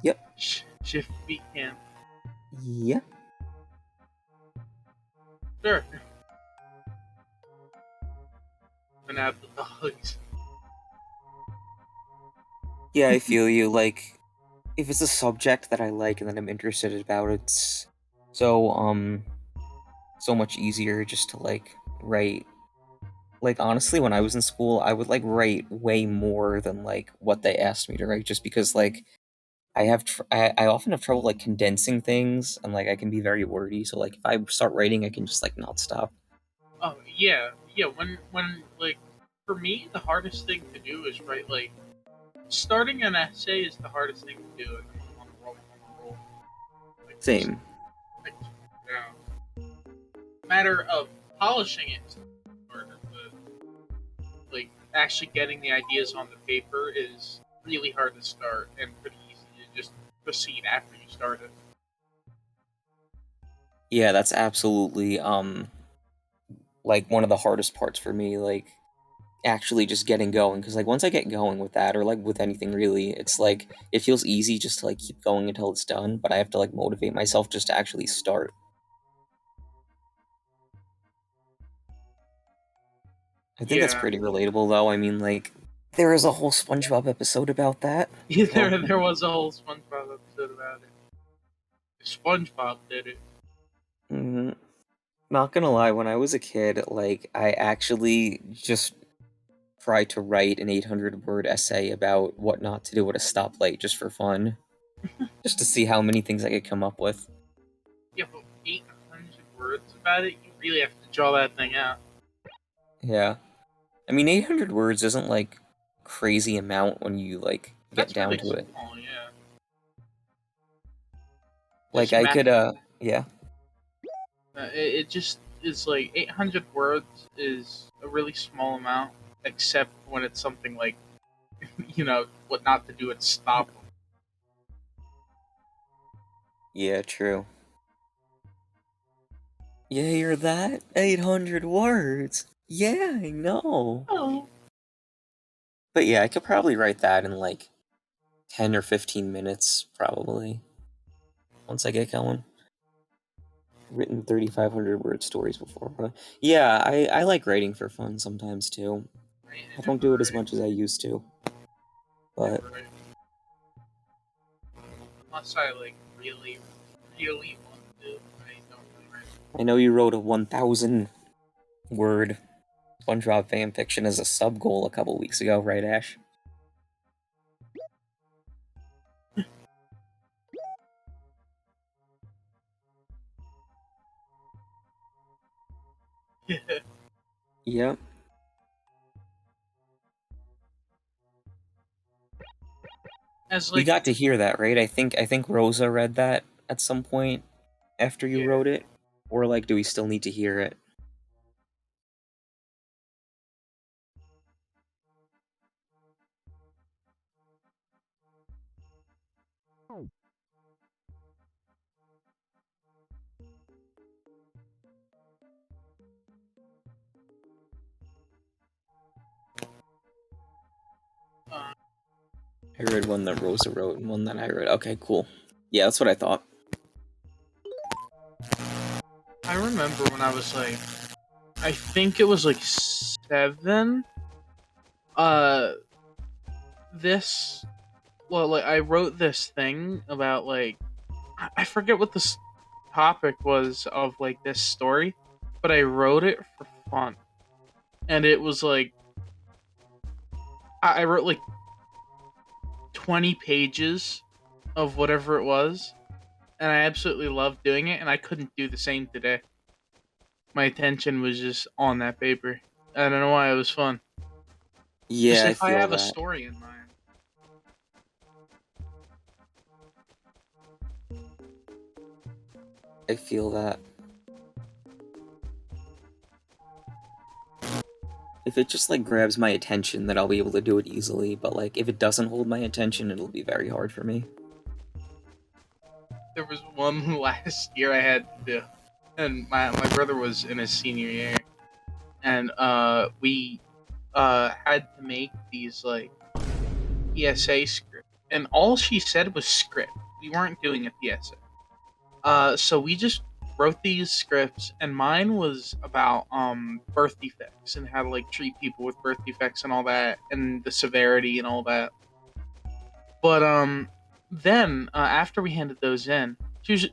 Yep. shift beat him. Yep. Sure. And add the dogs. Yeah, I feel you. Like, if it's a subject that I like and that I'm interested about, it's so so much easier just to like write. Like honestly, when I was in school, I would like write way more than like what they asked me to write, just because like I often have trouble like condensing things and like I can be very wordy. So like if I start writing, I can just like not stop. Oh yeah, yeah. When like for me, the hardest thing to do is write like starting an essay is the hardest thing to do. And I'm on the roll, on the roll. Like, Same. like, matter of polishing it, or like actually getting the ideas on the paper is really hard to start and pretty easy to just proceed after you start it. Yeah, that's absolutely like one of the hardest parts for me. Like actually just getting going, because like once I get going with that or like with anything really, it's like it feels easy just to like keep going until it's done, but I have to like motivate myself just to actually start. I think that's Yeah, pretty relatable though. I mean, like there is a whole SpongeBob episode about that. there was a whole SpongeBob episode about it. SpongeBob did it. Mhm. Not gonna lie, when I was a kid, like I actually just tried to write an 800-word essay about what not to do at a stoplight just for fun, just to see how many things I could come up with. Yeah, but 800 words about it, you really have to draw that thing out. Yeah. I mean, 800 words isn't like crazy amount when you like get That's down really to it. small, yeah. Like Just I math. could yeah. It just is like 800 words is a really small amount, except when it's something like, what not to do at stop. Yeah, true. Yeah, you're that 800 words. Yeah, I know. Oh. But yeah, I could probably write that in like 10 or 15 minutes probably once I get going. Written 3,500 word stories before, but yeah, I like writing for fun sometimes too. I don't do it as much as I used to, but Right. Unless I like really, really want to, I don't really write. I know you wrote a 1,000 word SpongeBob fan fiction as a sub goal a couple weeks ago, right, Ash? Yep. As We like, got to hear that, right? I think Rosa read that at some point after you Yeah. wrote it, or like, do we still need to hear it? uh, I read one that Rosa wrote and one that I read. Okay, cool. Yeah, that's what I thought. I remember when I was like, I think it was like 7. This, well, like I wrote this thing about like, I forget what this topic was of like this story, but I wrote it for fun, and it was like, I wrote like 20 pages of whatever it was, and I absolutely loved doing it, and I couldn't do the same today. My attention was just on that paper. I don't know why it was fun. Yeah, Just I if I feel have a that. story in mind. I feel that. If it just like grabs my attention, then I'll be able to do it easily. But like, if it doesn't hold my attention, it'll be very hard for me. There was one last year I had to do, and my brother was in his senior year, and we had to make these like PSA script, and all she said was script. We weren't doing a PSA. So we just wrote these scripts, and mine was about birth defects and how to like treat people with birth defects and all that, and the severity and all that. But then after we handed those in, she was,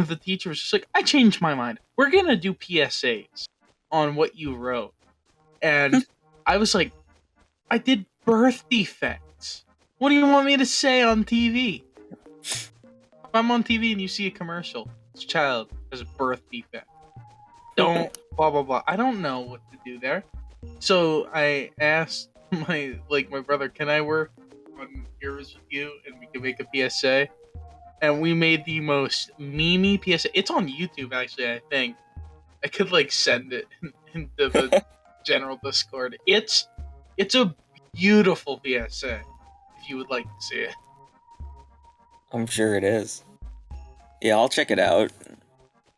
the teacher was just like, "I changed my mind. We're gonna do PSAs on what you wrote," and I was like, "I did birth defects. What do you want me to say on TV? If I'm on TV and you see a commercial, this child has a birth defect. Don't blah blah blah. I don't know what to do there." So I asked my brother, "Can I work on yours with you and we can make a PSA?" And we made the most memey PSA. It's on YouTube actually, I think. I could like send it into the general Discord. It's a beautiful PSA if you would like to see it. I'm sure it is. Yeah, I'll check it out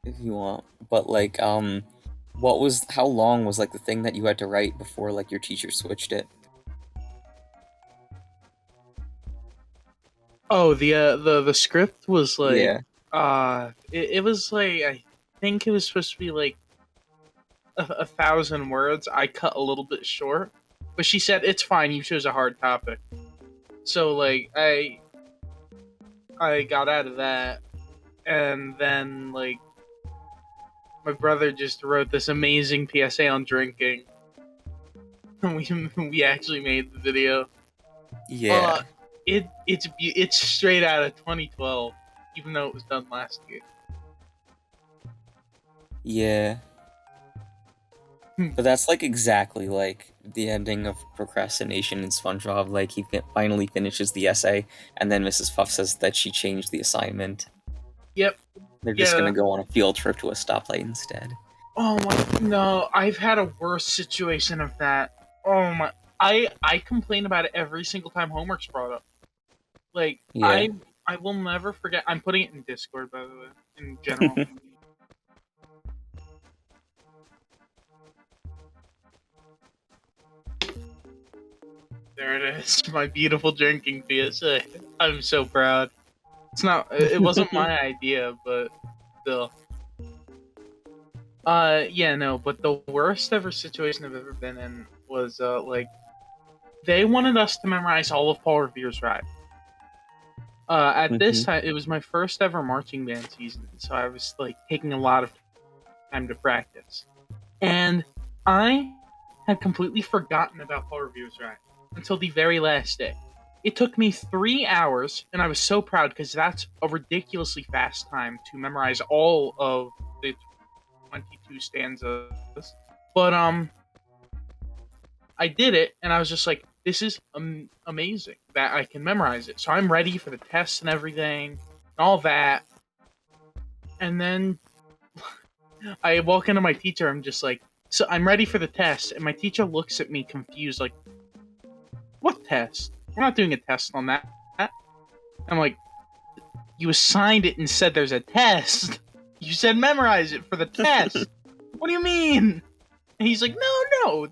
if you want. But like, how long was like the thing that you had to write before like your teacher switched it? Oh, the script was like Yeah. it was like, I think it was supposed to be like 1,000 words. I cut a little bit short, but she said it's fine. You chose a hard topic, so like I got out of that, and then like my brother just wrote this amazing PSA on drinking. We actually made the video. Yeah. It's straight out of 2012, even though it was done last year. Yeah. But that's like exactly like the ending of Procrastination in SpongeBob. Like he finally finishes the essay, and then Mrs. Puff says that she changed the assignment. Yep. They're just Yeah. gonna go on a field trip to a stoplight instead. Oh my, no! I've had a worse situation of that. Oh my! I complain about it every single time homework's brought up. Like Yeah. I will never forget. I'm putting it in Discord, by the way, in general. There it is, my beautiful drinking PSA. I'm so proud. It's not. It wasn't my idea, but still. Yeah, no. But the worst ever situation I've ever been in was like they wanted us to memorize all of Paul Revere's ride. At this time, it was my first ever marching band season, so I was like taking a lot of time to practice, and I had completely forgotten about fall reviews right until the very last day. It took me 3 hours, and I was so proud because that's a ridiculously fast time to memorize all of the 22 stanzas. But I did it, and I was just like, this is amazing that I can memorize it. So I'm ready for the tests and everything, and all that. And then I walk into my teacher, I'm just like, so I'm ready for the test, and my teacher looks at me confused, like, what test? We're not doing a test on that. I'm like, you assigned it and said there's a test. You said memorize it for the test. What do you mean? And he's like, no,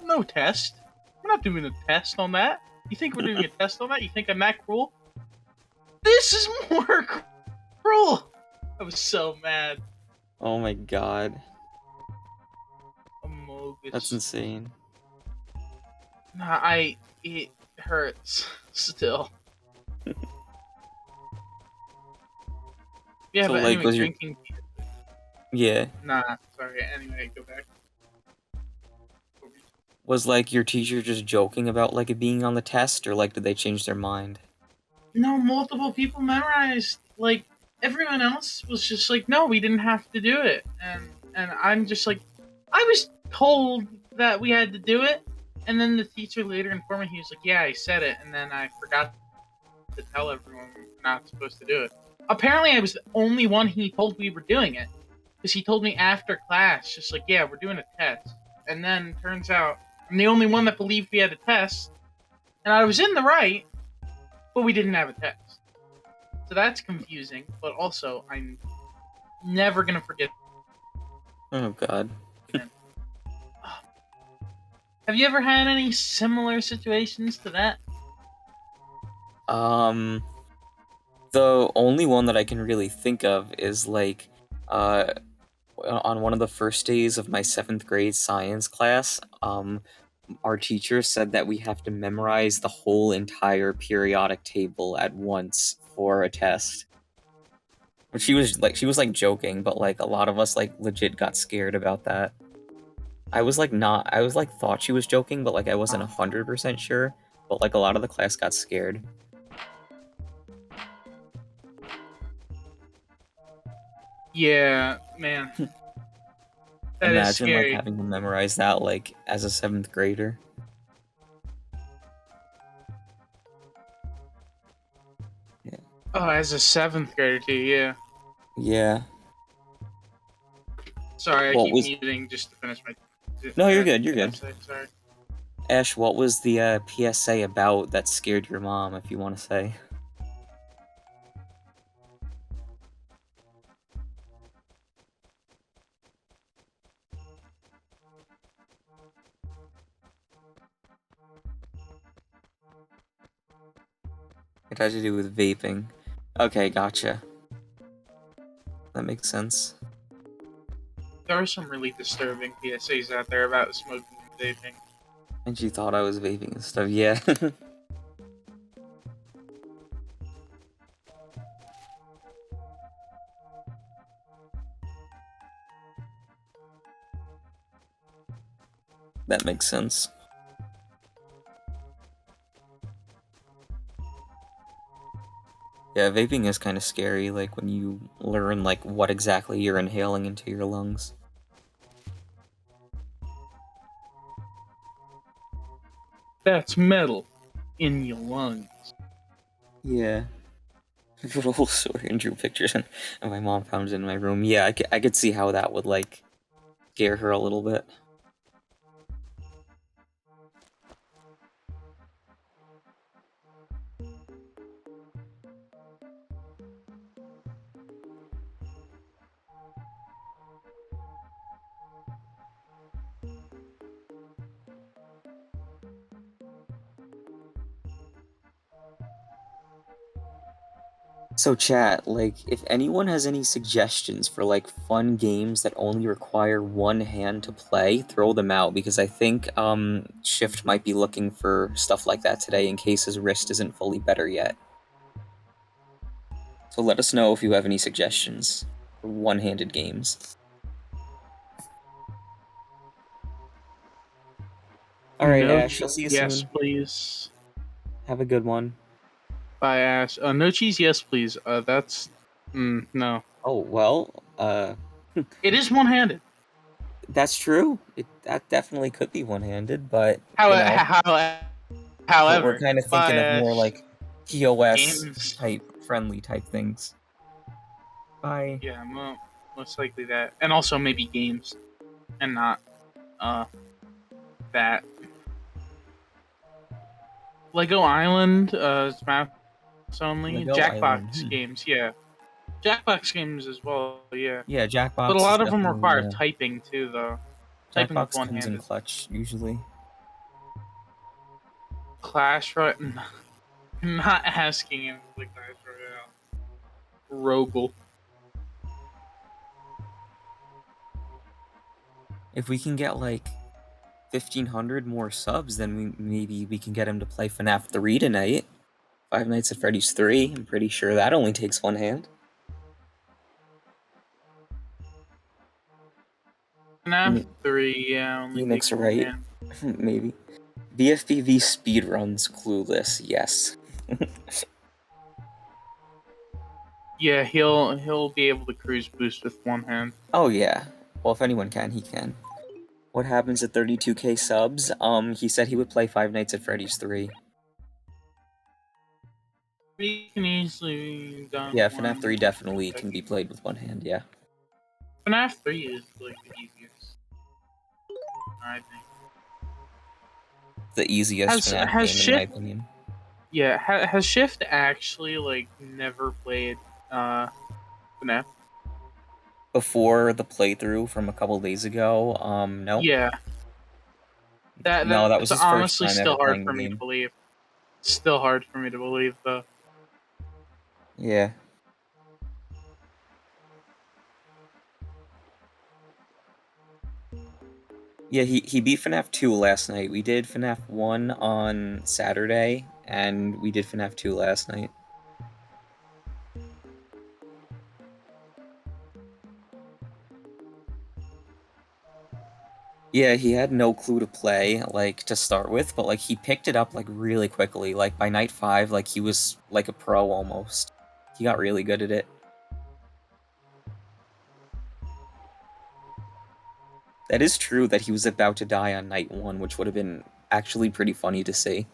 no test. We're not doing a test on that. You think we're doing a test on that? You think I'm that cruel? This is more cruel. I was so mad. Oh my god. Amogus. That's insane. Nah, it hurts still. Yeah, So, but like, anyway, was your- drinking. Yeah. Nah, sorry. Anyway, go back. Was, like, your teacher just joking about, like, it being on the test, or, like, did they change their mind? No, multiple people memorized. Like, everyone else was just like, no, we didn't have to do it. And I'm just like, I was told that we had to do it. And then the teacher later informed me, he was like, yeah, I said it. And then I forgot to tell everyone we're not supposed to do it. Apparently, I was the only one he told we were doing it. Because he told me after class, just like, yeah, we're doing a test. And then turns out I'm the only one that believed we had a test. And I was in the right, but we didn't have a test. So that's confusing, but also I'm never going to forget. Oh god. Have you ever had any similar situations to that? The only one that I can really think of is, like, on one of the first days of my 7th grade science class, our teacher said that we have to memorize the whole entire periodic table at once for a test. But she was like joking, but like a lot of us like legit got scared about that. I was like thought she was joking, but like I wasn't 100% sure. But like a lot of the class got scared. Yeah, man. That is Imagine scary. like having to memorize that like as a 7th grader. Oh, as a 7th grader too, yeah. Yeah. Sorry, I What keep was- muting just to finish my... No, you're good, you're good. Sorry. Ash, what was the PSA about that scared your mom, if you want to say? It had to do with vaping. Okay, gotcha. That makes sense. There are some really disturbing PSAs out there about smoking and vaping. And she thought I was vaping and stuff, yeah. That makes sense. Yeah, vaping is kind of scary, like when you learn like what exactly you're inhaling into your lungs. That's metal in your lungs. Yeah. Roll story and drew pictures, and my mom found it in my room. Yeah, I could see how that would like scare her a little bit. So chat, like, if anyone has any suggestions for, like, fun games that only require one hand to play, throw them out, because I think, Shift might be looking for stuff like that today in case his wrist isn't fully better yet. So let us know if you have any suggestions for one-handed games. All right, No Ash. I'll see you yes, soon. please. Have a good one. Bye, Ash. No cheese, yes, please. That's no. Oh well. It is one-handed. That's true. That definitely could be one-handed, but How, you know, we're however, kind of thinking bye, of more Ash. like POS Games. type friendly type things. Bye. Yeah, most likely that, and also maybe games, and not that. Lego Island, Smash only. Lego Island. Jackbox games, yeah. Jackbox games as well, yeah. Yeah, But a Jackbox is lot of them definitely. require typing too, though. Typing with Jackbox comes in one-handed. clutch usually. Clash Royale. Not asking him to play Clash Royale. Rogel. If we can get like 1,500 more subs, then maybe we can get him to play FNAF 3 tonight. Five Nights at Freddy's 3. I'm pretty sure that only takes one hand. FNAF 3, yeah, only Phoenix, takes one right? hand. Maybe. BFBV speedruns clueless, yes. Yeah, he'll be able to cruise boost with one hand. Oh yeah. Well, if anyone can, he can. What happens at 32k subs? He said he would play Five Nights at Freddy's 3. We can easily done. Yeah, FNAF 3 definitely can be played with one hand, yeah. FNAF 3 is like the easiest, I think. The easiest FNAF game in my opinion. Yeah, has Shift actually like never played FNAF? Before the playthrough from a couple days ago, no. Yeah. That was his honestly first time still ever hard playing for the me game. to believe. Still hard for me to believe though. Yeah. Yeah, he beat FNAF 2 last night. We did FNAF 1 on Saturday, and we did FNAF 2 last night. Yeah, he had no clue to play, like, to start with, but, like, he picked it up, like, really quickly. Like, by night 5, like, he was, like, a pro almost. He got really good at it. That is true that he was about to die on night 1, which would have been actually pretty funny to see.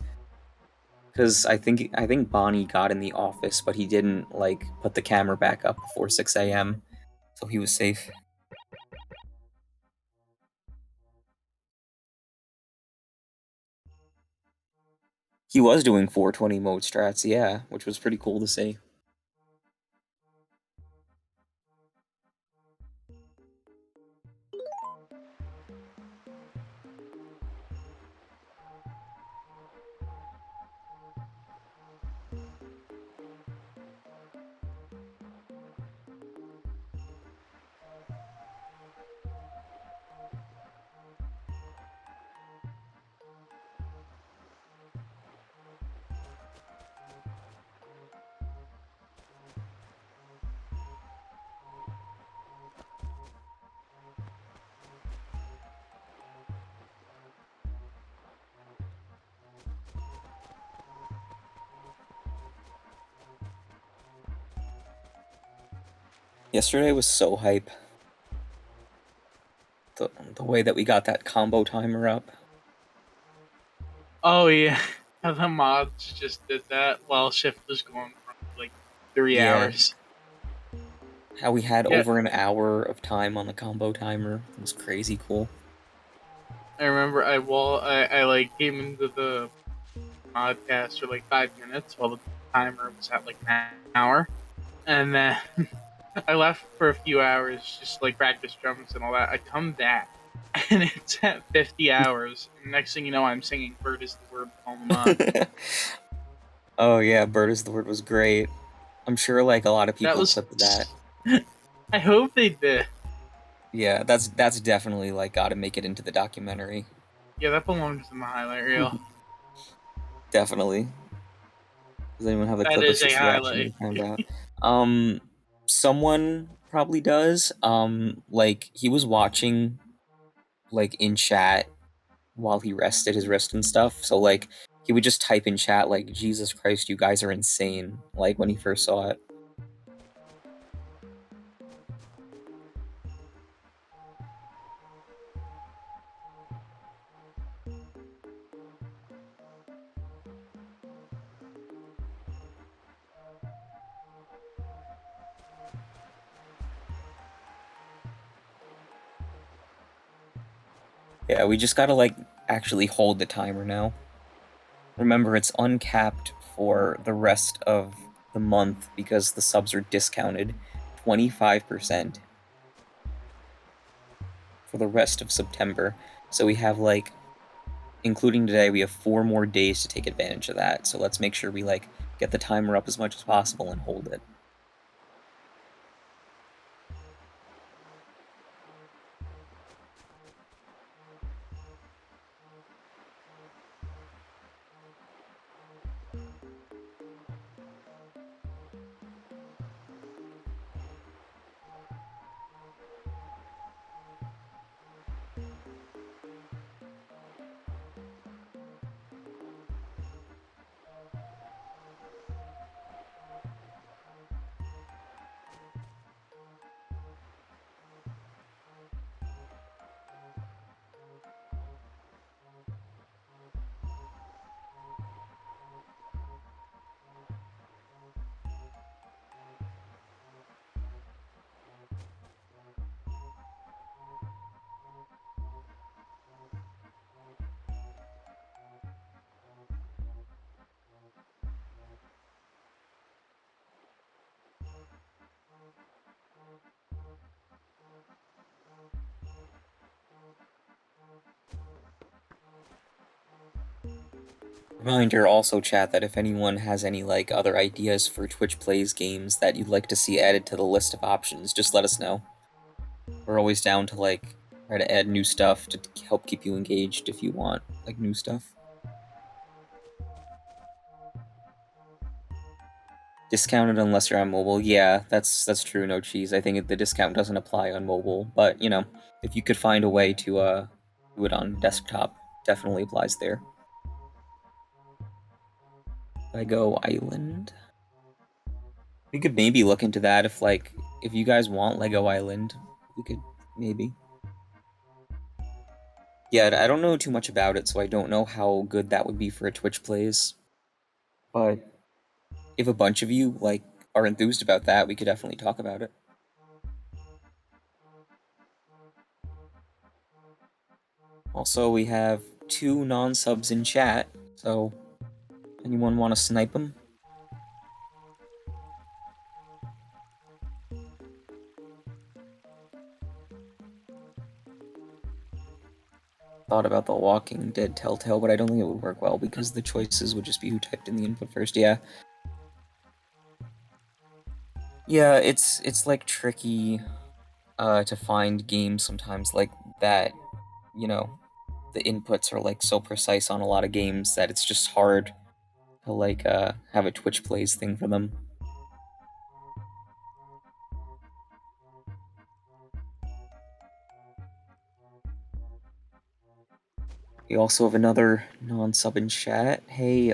Because I think Bonnie got in the office, but he didn't, like, put the camera back up before 6 a.m., so he was safe. He was doing 420 mode strats, yeah, which was pretty cool to see. Yesterday was so hype. The way that we got that combo timer up. Oh yeah, the mods just did that while Shift was going for like 3 Yeah. hours. How we had Yeah. over an hour of time on the combo timer. It was crazy cool. I remember I like came into the podcast for like 5 minutes while the timer was at like an hour, and then I left for a few hours just like practice drums and all that. I come back and it's at 50 hours. And next thing you know, I'm singing "Bird Is the Word" on the Oh yeah, Bird is the Word was great. I'm sure like a lot of people clipped that. I hope they did. Yeah, that's definitely like got to make it into the documentary. Yeah, that belongs in the highlight reel. Definitely. Does anyone have the That clip of is a his reaction highlight. we found out? Someone probably does. Like he was watching, like in chat, while he rested his wrist and stuff. So like he would just type in chat like, "Jesus Christ, you guys are insane," like when he first saw it. Yeah, we just gotta like actually hold the timer now. Remember, it's uncapped for the rest of the month because the subs are discounted 25% for the rest of September. So we have like, including today, we have 4 more days to take advantage of that. So let's make sure we like get the timer up as much as possible and hold it. Reminder also, chat, that if anyone has any like other ideas for Twitch Plays games that you'd like to see added to the list of options, just let us know. We're always down to like try to add new stuff to help keep you engaged if you want like new stuff. Discounted unless you're on mobile. Yeah, that's true, no cheese. I think the discount doesn't apply on mobile, but you know, if you could find a way to do it on desktop, definitely applies there. Lego Island. We could maybe look into that if you guys want Lego Island, we could maybe. Yeah, I don't know too much about it, so I don't know how good that would be for a Twitch Plays. But if a bunch of you like are enthused about that, we could definitely talk about it. Also, we have 2 non-subs in chat, so anyone want to snipe them? Thought about the Walking Dead Telltale, but I don't think it would work well because the choices would just be who typed in the input first. Yeah. Yeah, it's like tricky to find games sometimes like that, you know, the inputs are like so precise on a lot of games that it's just hard to like have a Twitch Plays thing for them. We also have another non-sub in chat. Hey,